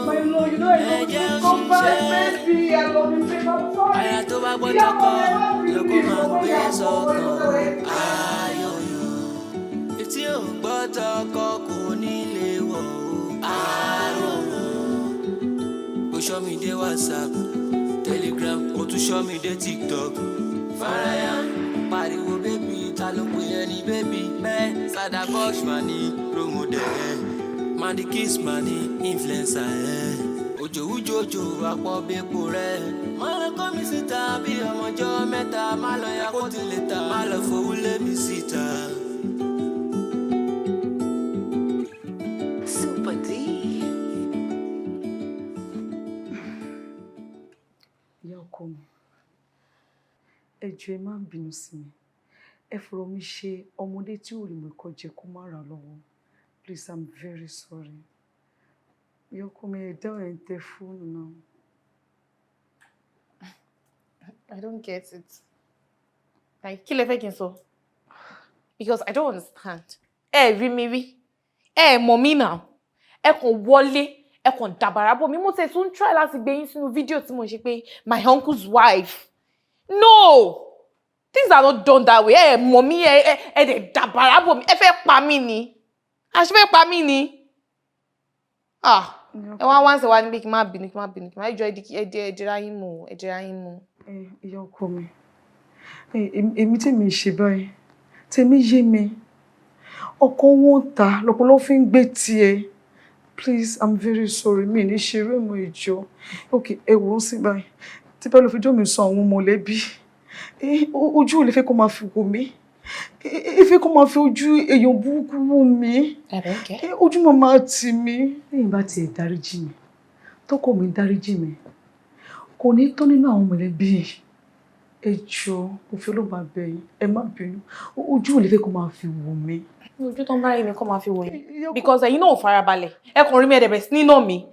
My Lord, you know I don't come back, baby. I love you, baby. I'm sorry. Aya tó bá gbọ́ tọkọ lóko máa gbé sọ́kàn ayọ̀yọ̀. Etí ò gbọ́ tọkọ kò ní lè wọ̀ ayọ̀yọ̀. Ó ṣọ́ mi dé WhatsApp, Telegram, ó tún ṣọ́ mi dé TikTok. Faraya pariwo bébí ta ló pè é ní bébí bẹ́ẹ̀ Sada Bush máa ní promodẹ̀ Mandy Kiss máa ní influencer ẹ̀. Òjòwújòjò àpọ̀ bẹ́pò rẹ̀. Má lọ kọ́ mi síta bí ọmọjọ́ mẹ́ta. Má lọ ya kó tilẹ̀ ta. Má lọ fowó lé mi síta. Super D. Ìyá ọkọ mi, ẹ jọ̀ọ́ ẹ má bínú sí mi. Ẹ fọ̀rọ̀ mi ṣe ọmọdé tí ò rí mi kọ́ jẹ kó má ra lọ́wọ́. Please, I'm very sorry. You're coming down and the phone now. I don't get it. Like, kill a so. Because I don't understand. Rí mi rí. Mọ̀ mí now. Kàn wọlé. Kàn dàbàrà bò mí. Mo tẹ̀ tún try láti gbé yín sínú fídíò tí mo ṣe pé my uncle's wife. No! Things are not done that way. Mọ̀ mí dẹ̀ dàbàrà bò mí. Fẹ́ pa mí ni. Àṣé fẹ́ pa mí ni. Wá ṣe wá níbi kí má bínú. Ìjọ ẹ̀jẹ̀ra yín mú. Ìyá ọkọ mi. Èmi tí mi ṣe báyìí. Tèmi yé mi. Ọkọ wọn ta lọ́pọ̀lọpọ̀ fi ń gbé tiẹ̀. Please, I'm very sorry. Mi ní ṣe eré mọ ìjọ. Okay, ẹ wò ó sí báyìí. Tí bá lọ fi jọ́ mi sọ àwọn mọ̀lẹ́bí. Ojú ò lè fẹ́ kó máa fi wò mí. Ìfẹ́ kó máa fi ojú èèyàn burúkú wò mí. Ojú máa tì mí. Lẹ́yìn bá tiẹ̀ dáríjì mi. Tọ́kọ mi dáríjì mi. Kò ní tán nínú àwọn mọ̀lẹ́bí. Ẹ jọ̀ọ́, mo fi Ọlọ́run bá bẹ̀ yín. Ẹ má bínú. Ojú ò lè fẹ́ kó máa fi wò mí. Ojú tó ń bá rí mi kó máa fi wò yín. Because ẹ̀yin náà ò farabalẹ̀. Ẹ kàn rí mi ẹ̀dẹ̀bẹ̀ sí nínú mi.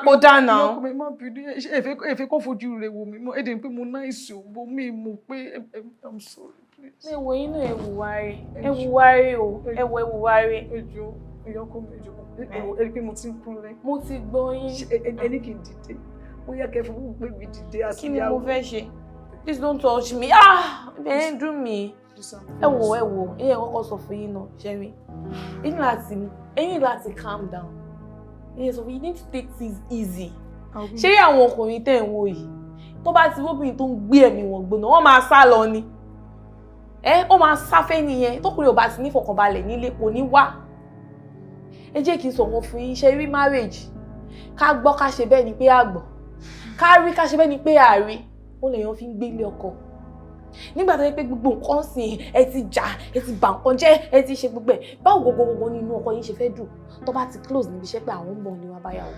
Kò dáa náà. Ẹ má bínú. Ẹ fẹ́ kó fojú rẹ̀ wò mí. Ẹ dẹ̀ pé mo náìsì ògbó mi mọ̀ pé I'm sorry. Ẹ wò yín náà ẹ wù wárí o. Ẹ wù wárí. Ẹ jọ̀ọ́, ìyá ọkọ mi ẹ jọ̀ọ́. Ẹ rí pé mo ti ń kúnlẹ̀. Mo ti gbọ́ yín. Ẹ ní kí n dìde. Mo yá kẹ́ fún pé mi dìde àti ìyàwó. Kí ni mo fẹ́ ṣe? Please don't touch me. Ẹ ń dùn mí. Ẹ wò. Ẹ kọ́kọ́ sọ fún yín náà, Sherry. Ẹ̀yin láti calm down. Ẹ sọ fún you need to take things easy. Ṣé àwọn ọkùnrin tẹ̀ ń wò yìí? Tó bá ti wọ́pìn tó ń gbé ẹ̀mí wọn gbóná, wọ́n máa sá lọ ni. Ó máa sáfẹ́ nìyẹn. Tókùnrin ò bá ti ní fọkànbalẹ̀ nílé kò ní wá. Ẹ jẹ́ kí n sọ wọn fún yín, ṣe rí marriage. Ká gbọ́ ká ṣe bẹ́ẹ̀ ni pé a gbọ́. Ká rí ká ṣe bẹ́ẹ̀ ni pé a rí. Ó lèèyàn fi ń gbé ilé ọkọ. Nígbà tó yẹ pé gbogbo nǹkan sìn ẹ ti jà, ẹ ti bà nǹkan jẹ́, ẹ ti ṣe gbogbo ẹ̀. Báwo gbogbo nínú ọkọ yín ṣe fẹ́ dùn tó bá ti close níbi iṣẹ́ pé àwọn ń bọ̀ ní wá báyàwó.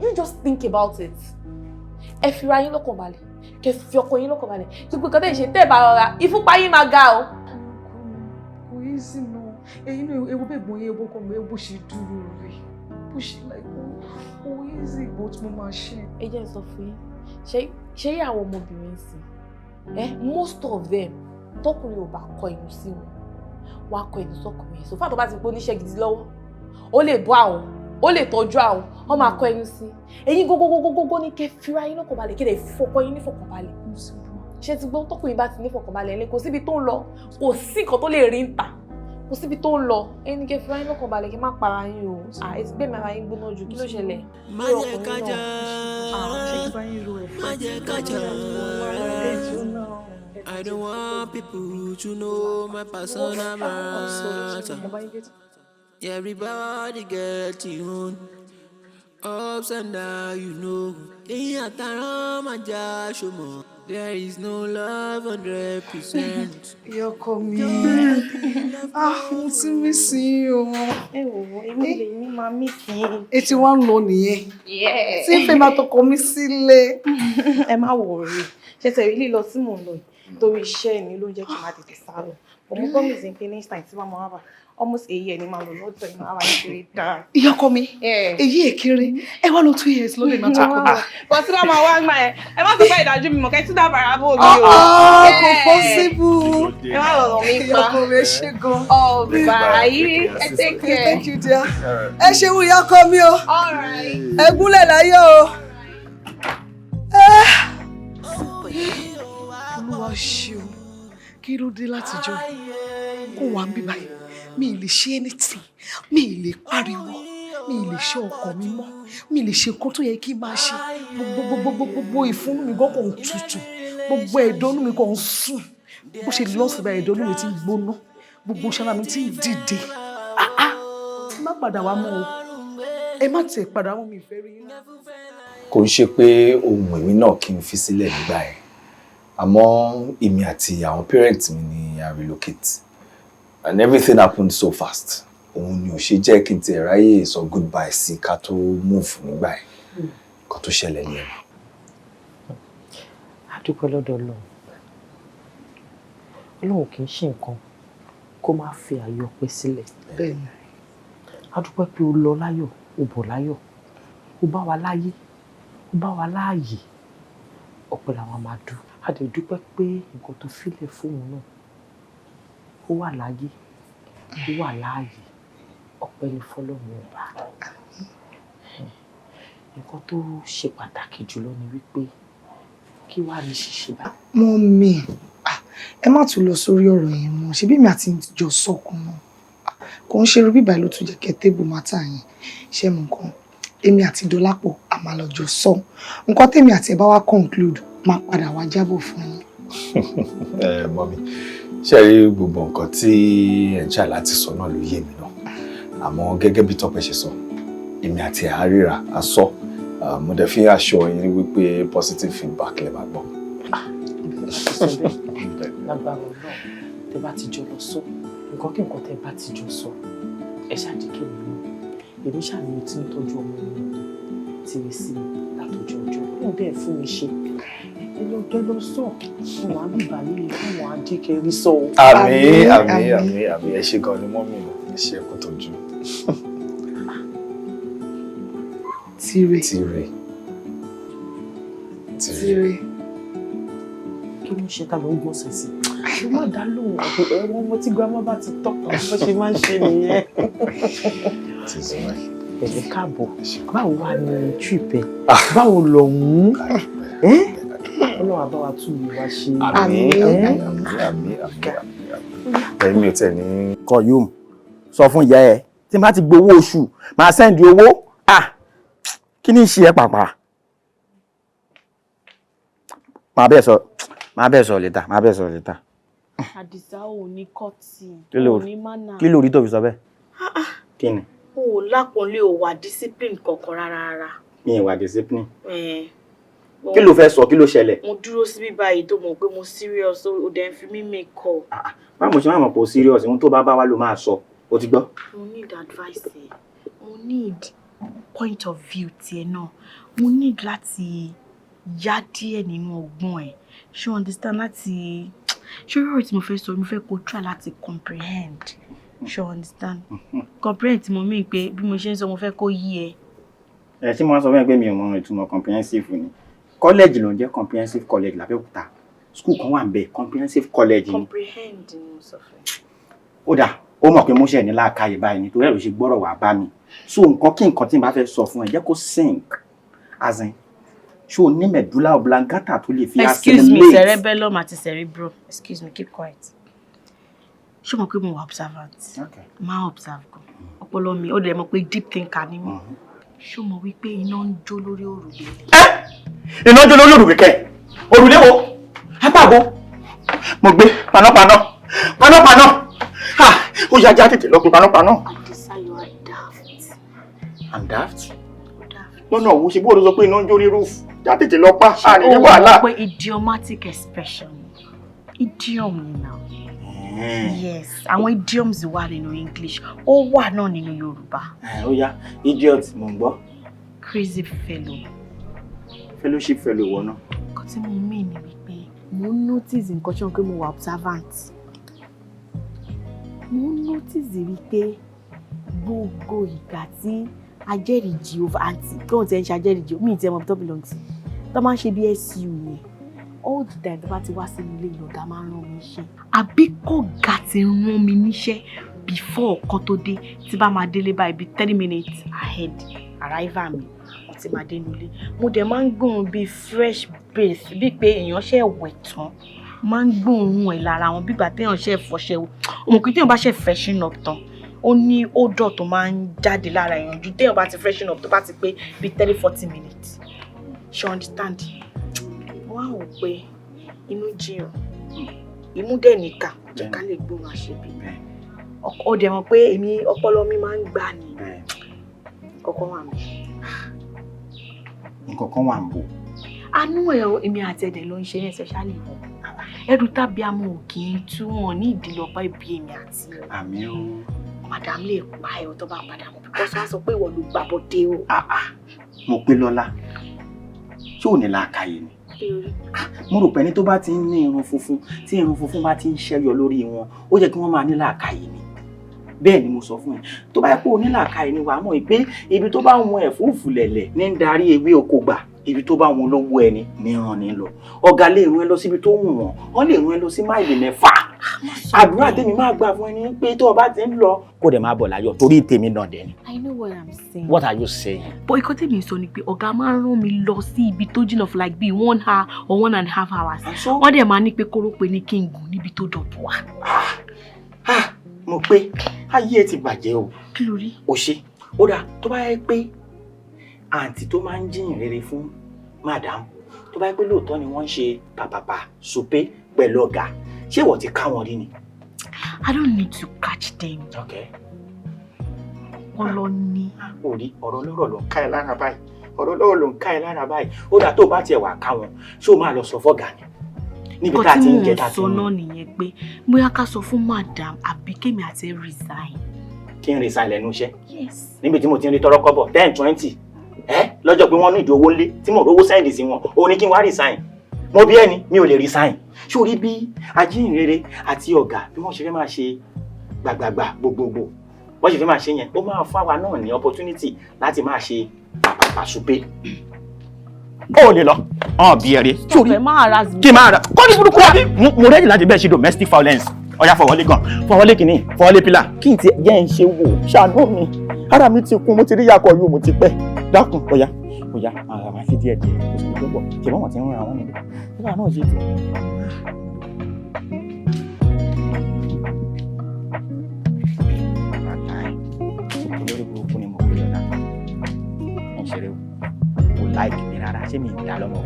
You just think about it. Ẹ fi ra yín lọ́kàn balẹ̀. Kẹ́ fi ọkọ yín lọ́kàn balẹ̀. Gbogbo nǹkan tẹ́ ṣe tẹ́ bá rọra, ìfúnpá yín máa ga o. Kò yí sínú. Ẹ̀yin náà ewu bẹ́ẹ̀ gbọ́n yẹn ewu kọ́ mi ewu ṣe dúró rẹ̀. Bó ṣe kò yí sí ìgbò tí mo máa ṣe. Ẹ jẹ́ sọ fún yín. Ṣé yí àwọn ọmọbìnrin sí? Most of them tọkùnrin ò bá kọ inú sí wọn. Wọ́n á kọ inú sọ́kùnrin. So far tó bá ti pé oníṣẹ́ gidi lọ́wọ́. Ó lè bọ́ àwọn. Ó lè tọ́jú àwọn. Wọ́n máa kọ inú sí. Ẹ̀yin gógógógógó ní kẹ́ fira yín lọ́kànbalẹ̀ kí lè fọkọ yín ní fọkànbalẹ̀. Ṣé ti gbọ́ tọkùnrin bá ti ní fọkànbalẹ̀ lé kò síbi tó ń lọ. Kò sí nǹkan tó lè rí ń tà. Kò síbi tó ń lọ. Ẹni kẹ́ fira yín lọ́kànbalẹ̀ kí má para yín o. Ẹ ti gbé mi ara yín gbóná jù kí ló ṣẹlẹ̀? Má jẹ́ kájà. Má jẹ́ kájà. I don't want people to know my personal matter. Everybody get your own. Ups and downs, you know. In àtàrà máa jà ṣọmọ. There is no love 100%. Yọkọ mi. Mo ti mí sí o. Ẹ wò, èmi lè ní máa mí sí. Etí wá ń lọ nìyẹn. Tí ń fẹ́ máa tọkọ mi sílé. Ẹ má worry. Ṣé tẹ̀rí lílọ tí mò ń lọ yìí torí iṣẹ́ mi ló ń jẹ́ kí n máa tètè sá lọ. But mo promise pé next time tí màá máa wà almost a year ni màá lọ lọ́dọ̀ ẹ̀ máa wà nítorí dáa. Ìyọkọ mi, èyí èkéré, ẹ wá lọ 2 years ló lè máa tọkọ mi. But tí màá wá gbà ẹ má fi pẹ́ ìdájú mi mọ̀ kẹ́ tí dábàrà bò mí o. Kò possible. Ẹ má lọ̀rọ̀ mi pa. Ìyọkọ mi ẹ ṣé gan. Bye. Ẹ take care. Thank you dear. Ẹ ṣeun ìyọkọ mi o. All right. Ẹ gúnlẹ̀ láyé o. Olúwa ṣeun, kí ló dé látijọ́? Kó wá ń bí báyìí, mi ì lè ṣe anything, mi ì lè pariwo, mi ì lè ṣe ọkọ mi mọ́, mi ì lè ṣe nǹkan tó yẹ kí n máa ṣe. Gbogbo ìfúnnú mi gan kò ń tutù, gbogbo ẹ̀dọ̀nú mi kò ń sùn. Bó ṣe lọ́sìn bá ẹ̀dọ̀nú mi ti ń gbóná, gbogbo ṣáná mi ti ń dìde. Má padà wá mọ́ o, ẹ má tẹ̀ padà mọ́ mi ìfẹ́ rí yín. Kò ń ṣe pé ohun èmi náà kí n fi sílẹ̀ nígbà yẹn. Àmọ́ èmi àti àwọn parents mi ni I relocate. And everything happened so fast. Òun ni ò ṣe jẹ́ kí n ti ráyè sọ goodbye sí ká tó move nígbà yẹn. Nǹkan tó ṣẹlẹ̀ ní ẹ̀rọ. A dúpẹ́ lọ́dọ̀ Ọlọ́run. Ọlọ́run kì í ṣe nǹkan kó má fi àyè ọpẹ́ sílẹ̀. Bẹ́ẹ̀ni. A dúpẹ́ pé o lọ láyọ̀, o bọ̀ láyọ̀, o bá wa láyé, o bá wa láàyè. Ọpẹ́ làwọn máa dùn. A dẹ̀ dúpẹ́ pé nǹkan tó fílẹ̀ fóun náà ó wà láyé, ó wà láàyè. Ọpẹ́ ni fọ́lọ́run ọba. Nǹkan tó ṣe pàtàkì jùlọ ni wípé kí wàá ní ṣíṣe bá. Mọ́mì, ẹ má tún lọ sórí ọ̀rọ̀ yẹn mọ́. Ṣebí mi àti jọ sọkún náà. Kò ń ṣe irú bíbá ló tún jẹ́ kẹ́ tébù mátà yẹn. Ṣé mo nǹkan? Èmi àti Dọlápọ̀ a máa lọ jọ sọ. Nǹkan tèmi àti ẹ bá wá conclude máa padà wá jábọ̀ fún yín. Mọ́mí, ṣé rí gbogbo nǹkan tí ẹ̀ ń ṣà láti sọ náà ló yé mi náà. Àmọ́ gẹ́gẹ́ bí Tọ́pẹ́ ṣe sọ, èmi àti ẹ̀ á ríra, á sọ. Mo dẹ̀ fi aṣọ yín wípé positive feedback lè máa gbọ́. Lágbára náà, tẹ bá ti jọ lọ sọ, nǹkan kí nǹkan tẹ bá ti jọ sọ, ẹ ṣàdíkè mi mọ́. Èmi ṣàníyàn tí ń tọ́jú ọmọ mi ti rí sí látọjú ọjọ́. Wọ́n dẹ̀ fún mi ṣe. Ẹ lọ sọ, wọn wá bíbá yìí fún wọn ajékẹ́rí sọ. Àmín. Ẹ ṣé gan ni mọ́mí mi, ẹ ṣé ẹ̀kọ́ tọ́jú. Tire. Kí ló ń ṣe ká ló ń gbọ́sẹ̀ sí? Ṣé má dá lóhùn ẹ̀wọ̀n ọmọ tí grandma bá ti tọ́kàn bó ṣe máa ń ṣe nìyẹn. Ẹ̀jẹ̀ káàbọ̀, báwo wà ní trip ẹ̀? Báwo lọ mú? Ọlọ́run àbá wa tún mi wá ṣe. Àmín. Ẹ̀mí ò tẹ̀ ní. Kọ̀yùm, sọ fún ìyá ẹ, tí n bá ti gbowó oṣù, máa sẹ́ndì owó. Kí ni ṣe ẹ pàpà? Máa bẹ́ẹ̀ sọ létà. Àdìsá ò ní kọ́tì, Kí ò ní mánà. ló rí tó fi sọ bẹ́ẹ̀? Kí ni? O ò lápọ̀nlé ò wà discipline kankan rárá. Mi ì wà discipline. Kí ló fẹ́ sọ? Kí ló ṣẹlẹ̀? Mo dúró síbí báyìí tó mọ̀ pé mo serious, o dẹ̀ ń fi mí make call. Báwo mo ṣe máa mọ̀ pé o serious? Ohun tó bá wá ló máa sọ. O ti gbọ́? Mo need advice ẹ. Mo need point of view tiẹ̀ náà. Mo need láti yá díẹ̀ nínú ọgbọ́n ẹ̀. Ṣé o understand láti... Ṣé ọ̀rọ̀ tí mo fẹ́ sọ, mo fẹ́ kó try láti comprehend. Ṣé o understand? Comprehend tí mo mean pé bí mo ṣe ń sọ mo fẹ́ kó yé ẹ. Ṣé mo máa sọ fún ẹ pé mi ò mọ ìtumọ̀ comprehensive ni? College ló ń jẹ́ comprehensive college l'Abẹ́òkúta. School kan wà ń bẹ comprehensive college ni. Comprehend ni mo sọ fún ẹ. Ó dà, ó mọ̀ pé mo ṣe ní láàkáyè báyìí nítorí ẹ̀ ló ṣe gbọ́rọ̀ wá bá mi. So nǹkan kí nǹkan tí n bá fẹ́ sọ fún ẹ jẹ́ kó sink. As in, ṣé o ní medulla oblongata tó lè fi assimilate? Excuse me, cerebellum àti cerebrum. Excuse me, keep quiet. Ṣé o mọ̀ pé mo wà observant? Máa observe gan. Ọpọlọ mi, ó dẹ̀ mọ̀ pé deep thinker ni mi. Ṣé o mọ̀ wípé iná ń jó lórí òrùlé? Iná jó lórí òrùlé kẹ̀? Òrùlé wo? Apáàbò? Mo gbé panápaná. Ó yá já tètè lọ pé panápaná. Àdìsá, you are daft. I'm daft? lọ́nà òwú ṣe bó ló sọ pé iná ń jó ní roof já tètè lọ pa á ní wàhálà. ṣé o mọ̀ pé idiomatic expression idiom ni now. Yes, àwọn idioms wà nínú English ó wà náà nínú Yorùbá. Ó yá idiot mo ń gbọ́. Crazy fellow. Fellowship fellow wọ náà. Nǹkan tí mo mean ni wípé mo notice nǹkan tí wọ́n pé mo wà observant. Mo notice wípé gbogbo ìgbà tí ajẹ́rìí Jehovah àti kí wọ́n ti ẹ̀ ń ṣe ajẹ́rìí Jehovah mi ì tẹ́ mọ̀ tó belong sí tó máa ń ṣe bí SU yẹn all the time tó bá ti wá sí ilé ìlọ́gà máa ń rán mi níṣẹ́ àbí kọ̀gá ti rán mi níṣẹ́ before ọ̀kan tó dé tí bá máa délé báyìí bí 30 minutes ahead arrival mi wọ́n ti máa dé nílé mo dẹ̀ máa ń gbóhùn bí fresh breath bíi pé èèyàn ṣe wẹ̀ tán máa ń gbóhùn ẹ̀ lára wọn bí ìgbà téèyàn ṣe fọṣẹ o òmùkí téèyàn bá ṣe freshen up tán ó ní odor tó máa ń jáde lára èèyàn ju téèyàn bá ti freshen up tó bá ti pé bí 30-40 minutes ṣe understand wọ́n á wò pé inú jiyàn imú dẹ̀ níkà jẹ́ ká lè gbóhùn àṣebí ó dẹ̀ mọ̀ pé èmi ọpọlọ mi máa ń gbà ní kọ̀ọ̀kan wà mí. nǹkan kan wà ń bò. Anú ẹ̀ èmi àti ẹ̀dẹ̀ ló ń ṣe yẹn especially wọn ẹrù tàbí amú òkè ń tú wọn ní ìdílé ọba ìbí èmi àti àmì ó madam lè pa ẹ̀ tó bá padà mọ̀ because wọ́n sọ pé ìwọ ló gbàbọ̀dé o. mo pé lọ́lá ṣé ò ní làákàyè ni mo rò pé ẹni tó bá ti ń ní irun funfun tí irun funfun bá ti ń ṣẹ́yọ lórí wọn ó yẹ kí wọ́n máa ní làákàyè ni bẹ́ẹ̀ ni mo sọ fún ẹ tó bá yẹ kó o ní làákàyè ni wàá mọ̀ pé ibi tó bá wọn ẹ̀fúùfù lẹ̀lẹ̀ ní ń darí ewé oko gbà ibi tó bá wọn olówó ẹni ní ràn ní lọ ọ̀gá lè rán ẹ lọ síbi tó wù wọ́n lè rán ẹ lọ sí máìlì 6 àdúrà tèmi máa gbà fún ẹni pé tó o bá ti ń lọ kó dẹ̀ máa bọ̀ láyọ̀ torí tèmi náà dẹ̀ ni. I know what I'm saying. What are you saying? But ikọ́ tèmi sọ ni pé ọ̀gá máa ń rán mi lọ sí ibi tó jìnnà for like bíi 1 hour or 1.5 hours wọ́n dẹ̀ máa ní pé kóró pé ní kí n gùn níbi tó dọ̀bù wá. mo pé ayé ẹ ti bàjẹ́ o. Kí ló rí? o ṣe ó dáa tó bá yẹ pé àǹtí tó máa ń jiyàn rere fún madam tó bá yẹ pé lóòótọ́ ni wọ́n ń ṣe pàpàpà sùpé pẹ̀lú ọ̀gá ṣé ìwọ ti ká wọn rí ni. I don't need to catch them. Okay. wọ́n lọ ní. orí ọ̀rọ̀ lọ́rọ̀ ló ń ká ẹ lára báyìí ọ̀rọ̀ lọ́rọ̀ ló ń ká ẹ lára báyìí ó dáa tó bá tiẹ̀ wà ká wọn ṣé o máa lọ sọ fọ́gà ni níbi tá a ti ń jẹ tá a ti ń sọ náà nìyẹn pé bóyá ká sọ fún madam àbí kémi àti resign. kí n resign lẹ́nu iṣẹ́. Yes. níbi tí mo ti ń rí tọrọ kọ́bọ̀ 10-20 lọ́jọ́ pé wọ́n ní ìdí owó ńlé tí mo rówó sẹ́ndì sí wọn ó ní kí n wá resign mo bí ẹni mi ò lè resign sórí bí ajínrere àti ọ̀gá bí wọ́n ṣe fẹ́ máa ṣe gbàgbàgbà gbogbogbò wọ́n ṣe fẹ́ máa ṣe yẹn ó máa fún àwa náà ní opportunity láti máa ṣe pàṣùpé ó lè lọ bí ẹ̀rẹ́ sórí kí máa ra kọ́ ní burúkú wa mo rẹ́dì láti bẹ́ẹ̀ ṣe domestic violence ọ̀yá fọwọ́lé gan fọwọ́lé kìíní fọwọ́lé pílà kí n ti jẹ́ ń ṣe wò ṣàánú mi ara mi ti kún mo ti rí yàkọ̀ yóò mo ti pẹ́ dákun ọ̀yá máa fi díẹ̀ díẹ̀ kò sí gbogbo ṣe bọ́n wọ́n ti ń ra wọn nígbà nígbà náà ṣe ti. olórí burúkú ni mo gbé ọ̀dà ń ṣeré o láìkì mi rárá ṣé mi ń dá lọ́mọ.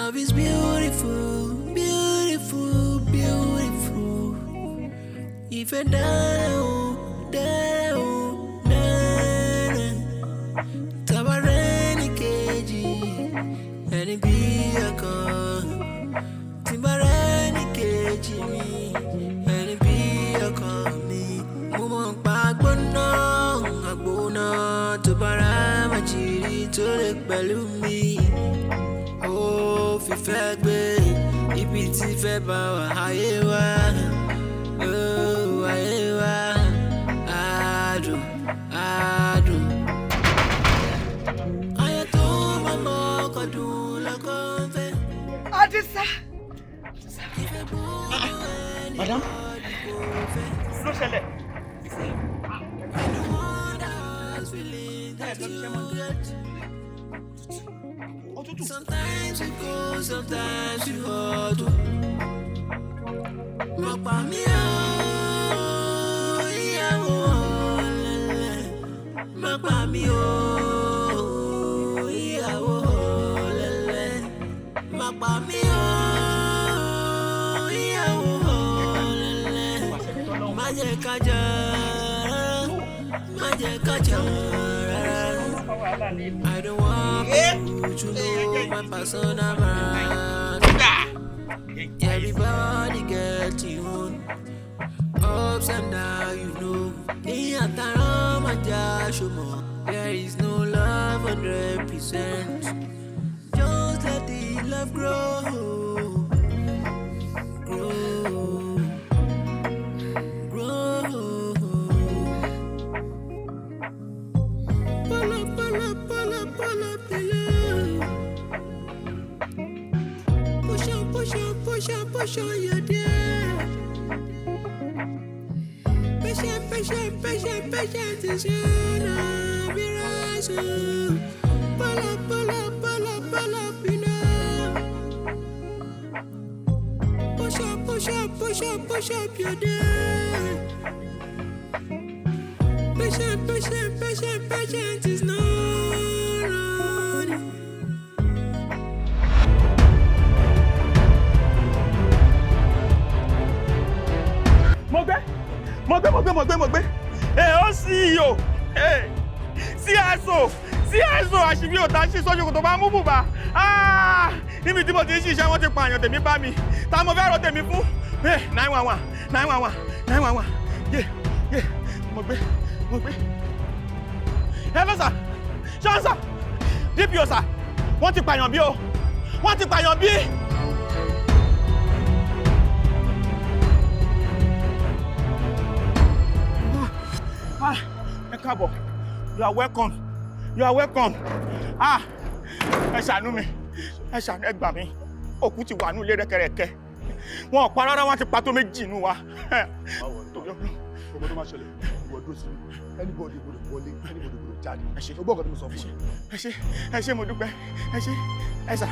Love is beautiful, beautiful, beautiful. Ìfẹ́ dára o, dára o, dára. Tabarẹ́ ní kejì, ẹni bí ọkàn. Tabarẹ́ ní kejì mi, ẹni bí ọkàn mi. Mo mọ̀ pa àgbóná tó bára máa jìrì tó lè pẹ̀lú mi. Fífẹ́ gbé ibi tí fẹ́ bá wà ayé wa ayé wa adùn adùn. ayé tó máa mọ ọkọ̀ dùn lọ́kọ̀ ń fẹ́. Adisa. Madam, ló ṣẹlẹ̀. Sometimes you go, sometimes you hold. Mọ̀pá mi ò ìyàwó lẹ́lẹ̀. Mọ̀pá mi ò ìyàwó lẹ́lẹ̀. pa mí o, ìyàwó ọ̀lẹ́lẹ̀. Má jẹ́ ká jà rárá, má jẹ́ ká jà rárá. I don't want you to know my personal brand. Everybody get you own ups and downs, you know. There is no love 100%. Just let the love grow, grow, grow. Pull up, pull up, pull up, pull up the love. Push up, push up, push up, push up, you're there. Patient is gonna be rising. Pull up, pull up, pull up, pull up, you know. Push up, push up, push up, push up, you're there. Patient is not running. Mo gbé. Ó CEO. CSO àṣìbí òtá ṣí sọ́jú kò tó bá mú bùbá. Níbi tí mo ti ń ṣiṣẹ́ wọ́n ti pààyàn tèmi bá mi. Ta mo fẹ́ rọ tèmi fún? 911. Yé. Mo gbé. Hello sir. Ṣé sir? DPO sir. Wọ́n ti pààyàn bí o. Ẹ káàbọ̀. You are welcome. Ẹ ṣàánú mi. Ẹ gbà mí. Òkú ti wà ní ilé rẹ́kẹrẹ́kẹ́. Wọn ò pa rárá, wọ́n ti pa tó méjì nínú wa. Ọmọ tó máa ṣẹlẹ̀, ìwọ dúró sí anybody gbọ́dọ̀ wọlé, anybody gbọ́dọ̀ jáde. Ó gbọ́ ọ̀gá tó mo sọ fún ẹ. Ẹ ṣé mo dúpẹ́. Ẹ sà.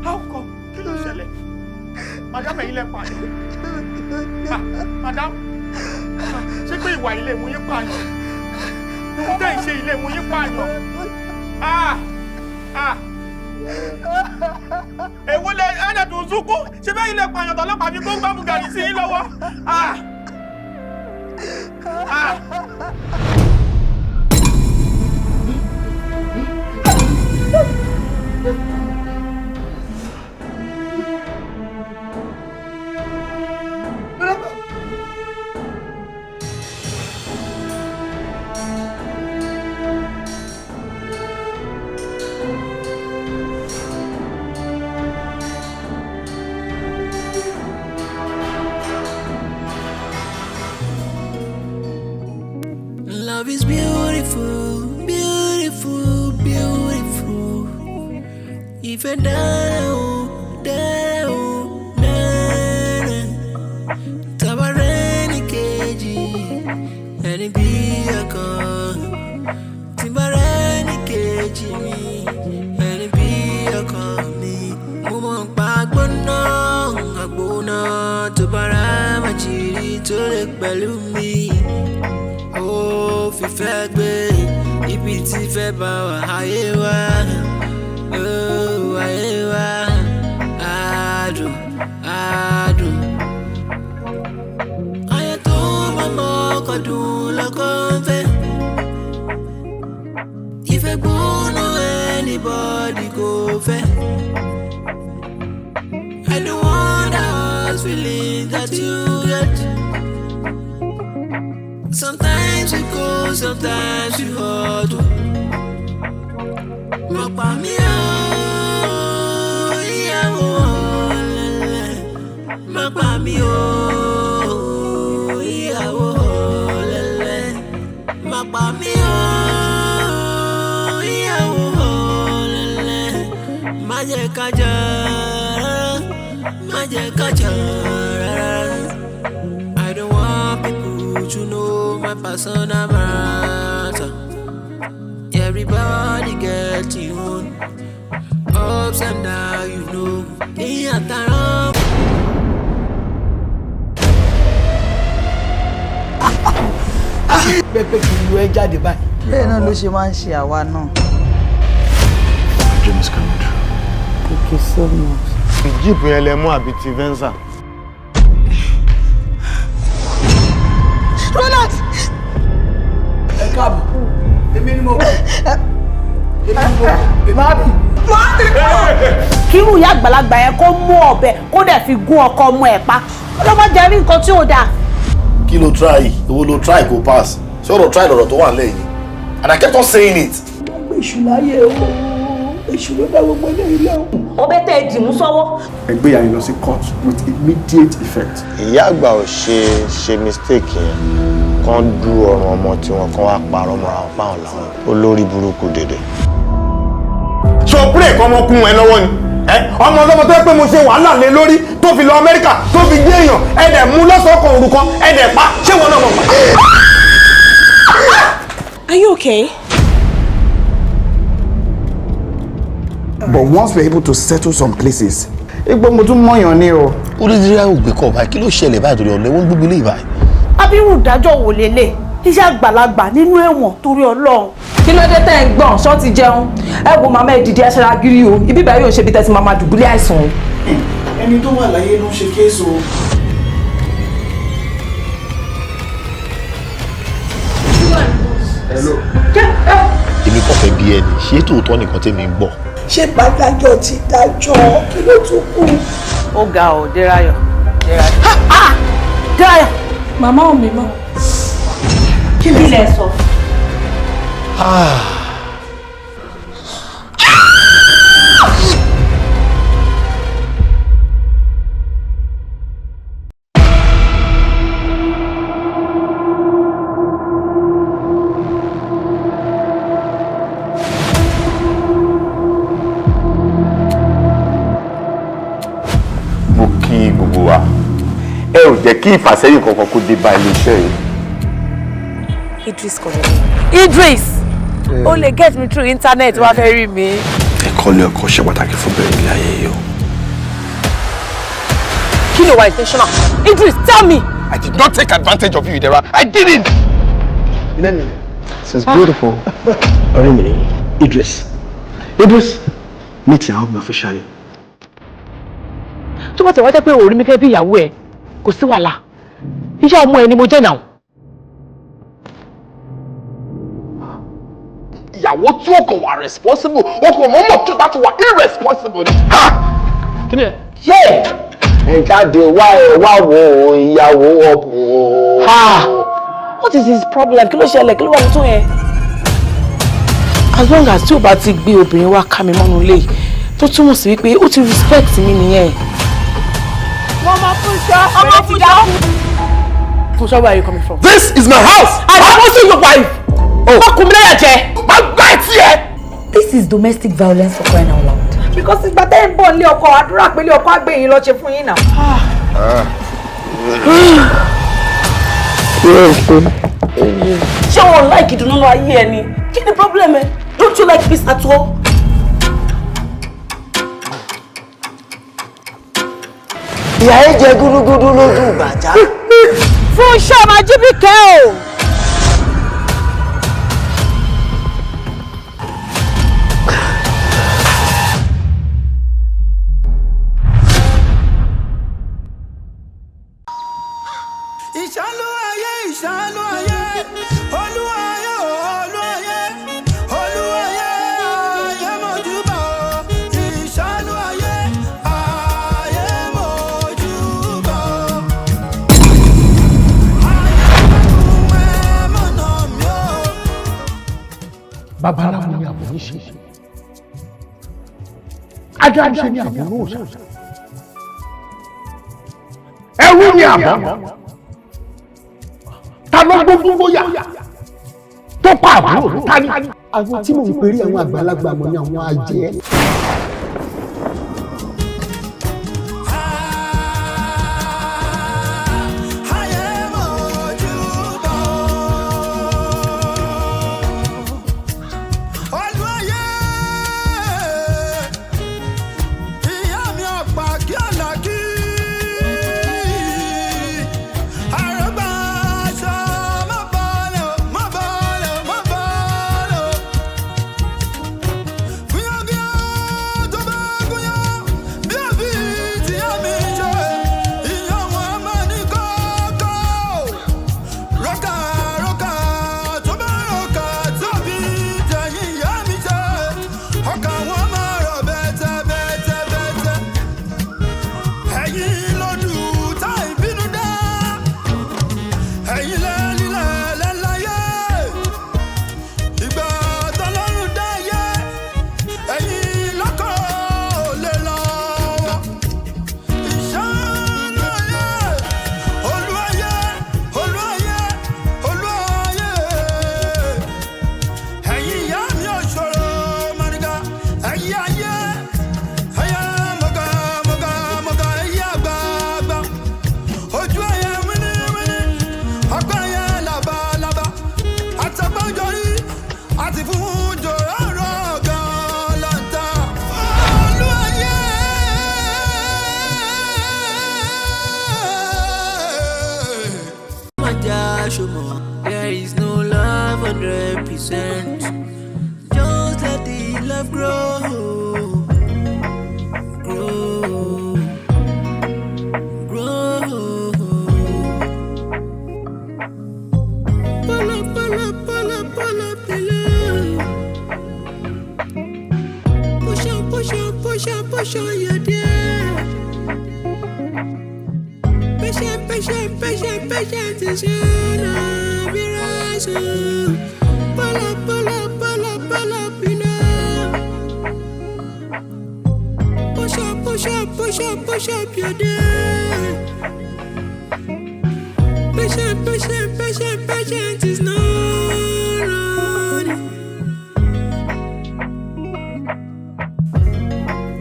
How come? Kí ló ṣẹlẹ̀? Madam ẹ̀yin lẹ pààyàn. Madam, ṣé pé ìwà ilé mú yín pààyàn? Ohun tẹ́ ń ṣe ilé mú yín pààyàn. Èwo lẹ ẹ̀ẹ́dẹ̀ tó ń sunkún? Ṣé bẹ́ẹ̀ ilé pààyàn tọ́lọ́pàá fi kó ń gbàmù gàrí sí yín lọ́wọ́? Love is beautiful, beautiful, beautiful. Ìfẹ́ dára o, dára o, dára. Tàbá rẹ̀ ní kejì, ẹni bí ọkàn. Tìbá rẹ̀ ní kejì mi, ẹni bí ọkàn mi. Mo mọ̀ pa gbóná, àgbóná. Tó bá ra màjìrì tó lè pẹ̀lú mi. Fífẹ́ gbé ibi tí fẹ́ bá wà ayé wa, ayé wa, adùn, adùn. Ayé Akọ̀dùn lọ́kàn fẹ́. Ìfẹ́ gbóná anybody go fẹ́. I don't want those feelings that you get. Sometimes we go, sometimes we hold. Mọ̀pá mi ò ìyàwó lẹ́lẹ̀. Mọ̀pá mi ò ìyàwó lẹ́lẹ̀. Mọ̀pá mi ò ìyàwó lẹ́lẹ̀. Má jẹ́ ká jà rárá, má jẹ́ ká jà rárá. I don't want people to know my personal matter. Everybody get your own ups and downs, you know. Pẹ́pẹ́ kì í yọ ẹ jáde báyìí. Bẹ́ẹ̀ náà ló ṣe máa ń ṣe àwa náà. Dream is coming true. Thank you so much. Ìjíìpù yẹn lẹ mú àbí ti Venza. Ronald! Ẹ káàbọ̀. Èmi ni mo bọ̀. Kí irú ìyá àgbàlagbà yẹn kó mú ọ̀bẹ kó dẹ̀ fi gún ọkọ ọmọ ẹ̀ pa. Ọlọ́mọ jẹ́ rí nǹkan tí ò dáa. Kí ló try? Owó ló try kó pass. Ṣé ọ̀rọ̀ try lọ̀rọ̀ tó wà lẹ́yìn? And I kept on saying it. Èṣù láyé o. Èṣù ló dá gbogbo eléyìí lẹ́wọ̀n. Ọbẹ̀ tẹ ìdìmú sọ́wọ́. Ẹgbẹ́ yà ń lọ sí court with immediate effect. Ìyá àgbà ò ṣe mistake yẹn kán dú ọ̀ràn ọmọ tí wọn kàn wá parọ́ mọ́ra wọn fáwọn làwọn olórí burúkú dédé. Ṣé o pray kọ́ ọmọkùnrin ẹ lọ́wọ́ ni? Ọmọ ọlọ́mọ tó yẹ pé mo ṣe wàhálà lé lórí tó fi lọ Amẹ́ríkà tó fi gbé èèyàn ẹ̀dẹ̀ mú lọ́sọ̀ọ̀kan òrukọ ẹ̀dẹ̀ pa ṣé wọn náà mọ̀ pa. Are you okay? But once we're able to settle some places, ipò mo tún mọ̀yàn ní o. Oríṣiríṣi àwògbé kọ̀ báyìí kí ló ṣẹlẹ̀ báyìí torí ọ̀lẹ́ wọ́n gbogbo ilé ìbáyìí. Abirù ìdájọ́ wò lélẹ̀ iṣẹ́ àgbàlagbà nínú ẹ̀wọ̀n torí Ọlọ́run. Kí ló dé tẹ́ ń gbọ̀n ṣọ́ ti jẹun? Ẹ wo màmá ẹ dìde aṣara gírí o, ibi ìbá yóò ṣe bí tẹ́sí màmá dùbúlẹ̀ àìsàn o. Ẹni tó wà láyé ló ń ṣe kéésù o. Hello. Èmi kò fẹ́ bí ẹni, ṣé tòótọ́ nìkan tèmi ń gbọ́? Ṣé bàdájọ́ ti dájọ́? Kí ló tún kù? Ó ga ọ̀ Dérayọ̀. Dérayọ̀. Màmá ò mi mọ́. Kí ni ilẹ̀ sọ? Mo kí gbogbo wa. Ẹ ò jẹ́ kí ìfàsẹ́yìn kankan kó dé bá ilé-iṣẹ́ yìí. Idris kò lè. Idris! O lè get me through internet wá fẹ́ rí mi. Ẹ̀kọ́ lé ọkọ ṣe pàtàkì fún bẹ̀rẹ̀ ilé ayé yìí o. Kí ló wà intentional? Idris, tell me! I did not take advantage of you, Idera. I didn't! This is beautiful. Ọ̀rẹ́ mi ni Idris. Idris, meet your husband officially. Tó bá tẹ̀ wá jẹ́ pé orí mi kẹ́ bí ìyàwó ẹ̀ kò sí wàhálà. Iṣẹ́ ọmọ ẹ ni mo jẹ́ náà. Ìyàwó tí ó kàn wà responsible, ó kàn mọ́mọ́ tó láti wà irresponsible. Kí ni ẹ? Ṣé ẹ jáde wá wo ìyàwó ọ̀bùn? What is his problem? Kí ló ṣẹlẹ̀? Kí ló wà ní tó yẹn? As long as tí o bá ti gbé obìnrin wá ká mi mọ́nú ilé yìí, tó túmọ̀ sí wípé ó ti respect mi nìyẹn. Ọmọ Fúnṣọ́. Fúnṣọ́, where are you coming from? This is my house! I suppose to your wife! Ọkùnrin jẹ. Má gbá ẹtí ẹ! This is domestic violence for crying out loud. Because ìgbà tẹ́ ń bọ̀ nílé ọkọ àdúrà pé ilé ọkọ àgbẹ̀yìn lọ ṣe fún yín náà. Ṣé wọn like ìdùnnú lọ ayé ẹ ni? Kí ni problem ẹ? Don't you like peace at all? Ìyá ẹ jẹ gúdúgúdú lójú ìgbàjá. Fúnṣọ́ máa jí bí kẹ́ o. Ìṣàlù ayé ìṣàánú ayé olúwayé olúwayé olúwayé ayé mojúbà ìṣàánú ayé ayé mojúbà ayé mọ̀nà mi ó. Babaláwo ni àbọ̀ ń ṣe adájọ́ ni àbọ̀ ń ṣe ẹrú ni àbọ̀ ta ló gbógun bóyá tó pa àbúrò ta ni. àwọn tí mò ń perí àwọn àgbàlagbà mọ̀ ní àwọn àjẹ́. There is no love 100%. Just let the love grow, grow, grow. Pull up, pull up, pull up, pull up the love. Push up, push up, push up, push up, you're there. Patient, patient, patient, patient is gonna be rising. Pull up, pull up, pull up, pull up, you know. Push up, push up, push up, push up, you're there. Patient, patient, patient, patient is not running.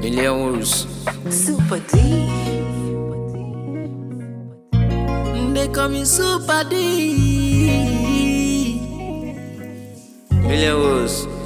Irewole. Super D. They call me Super D. Irewole.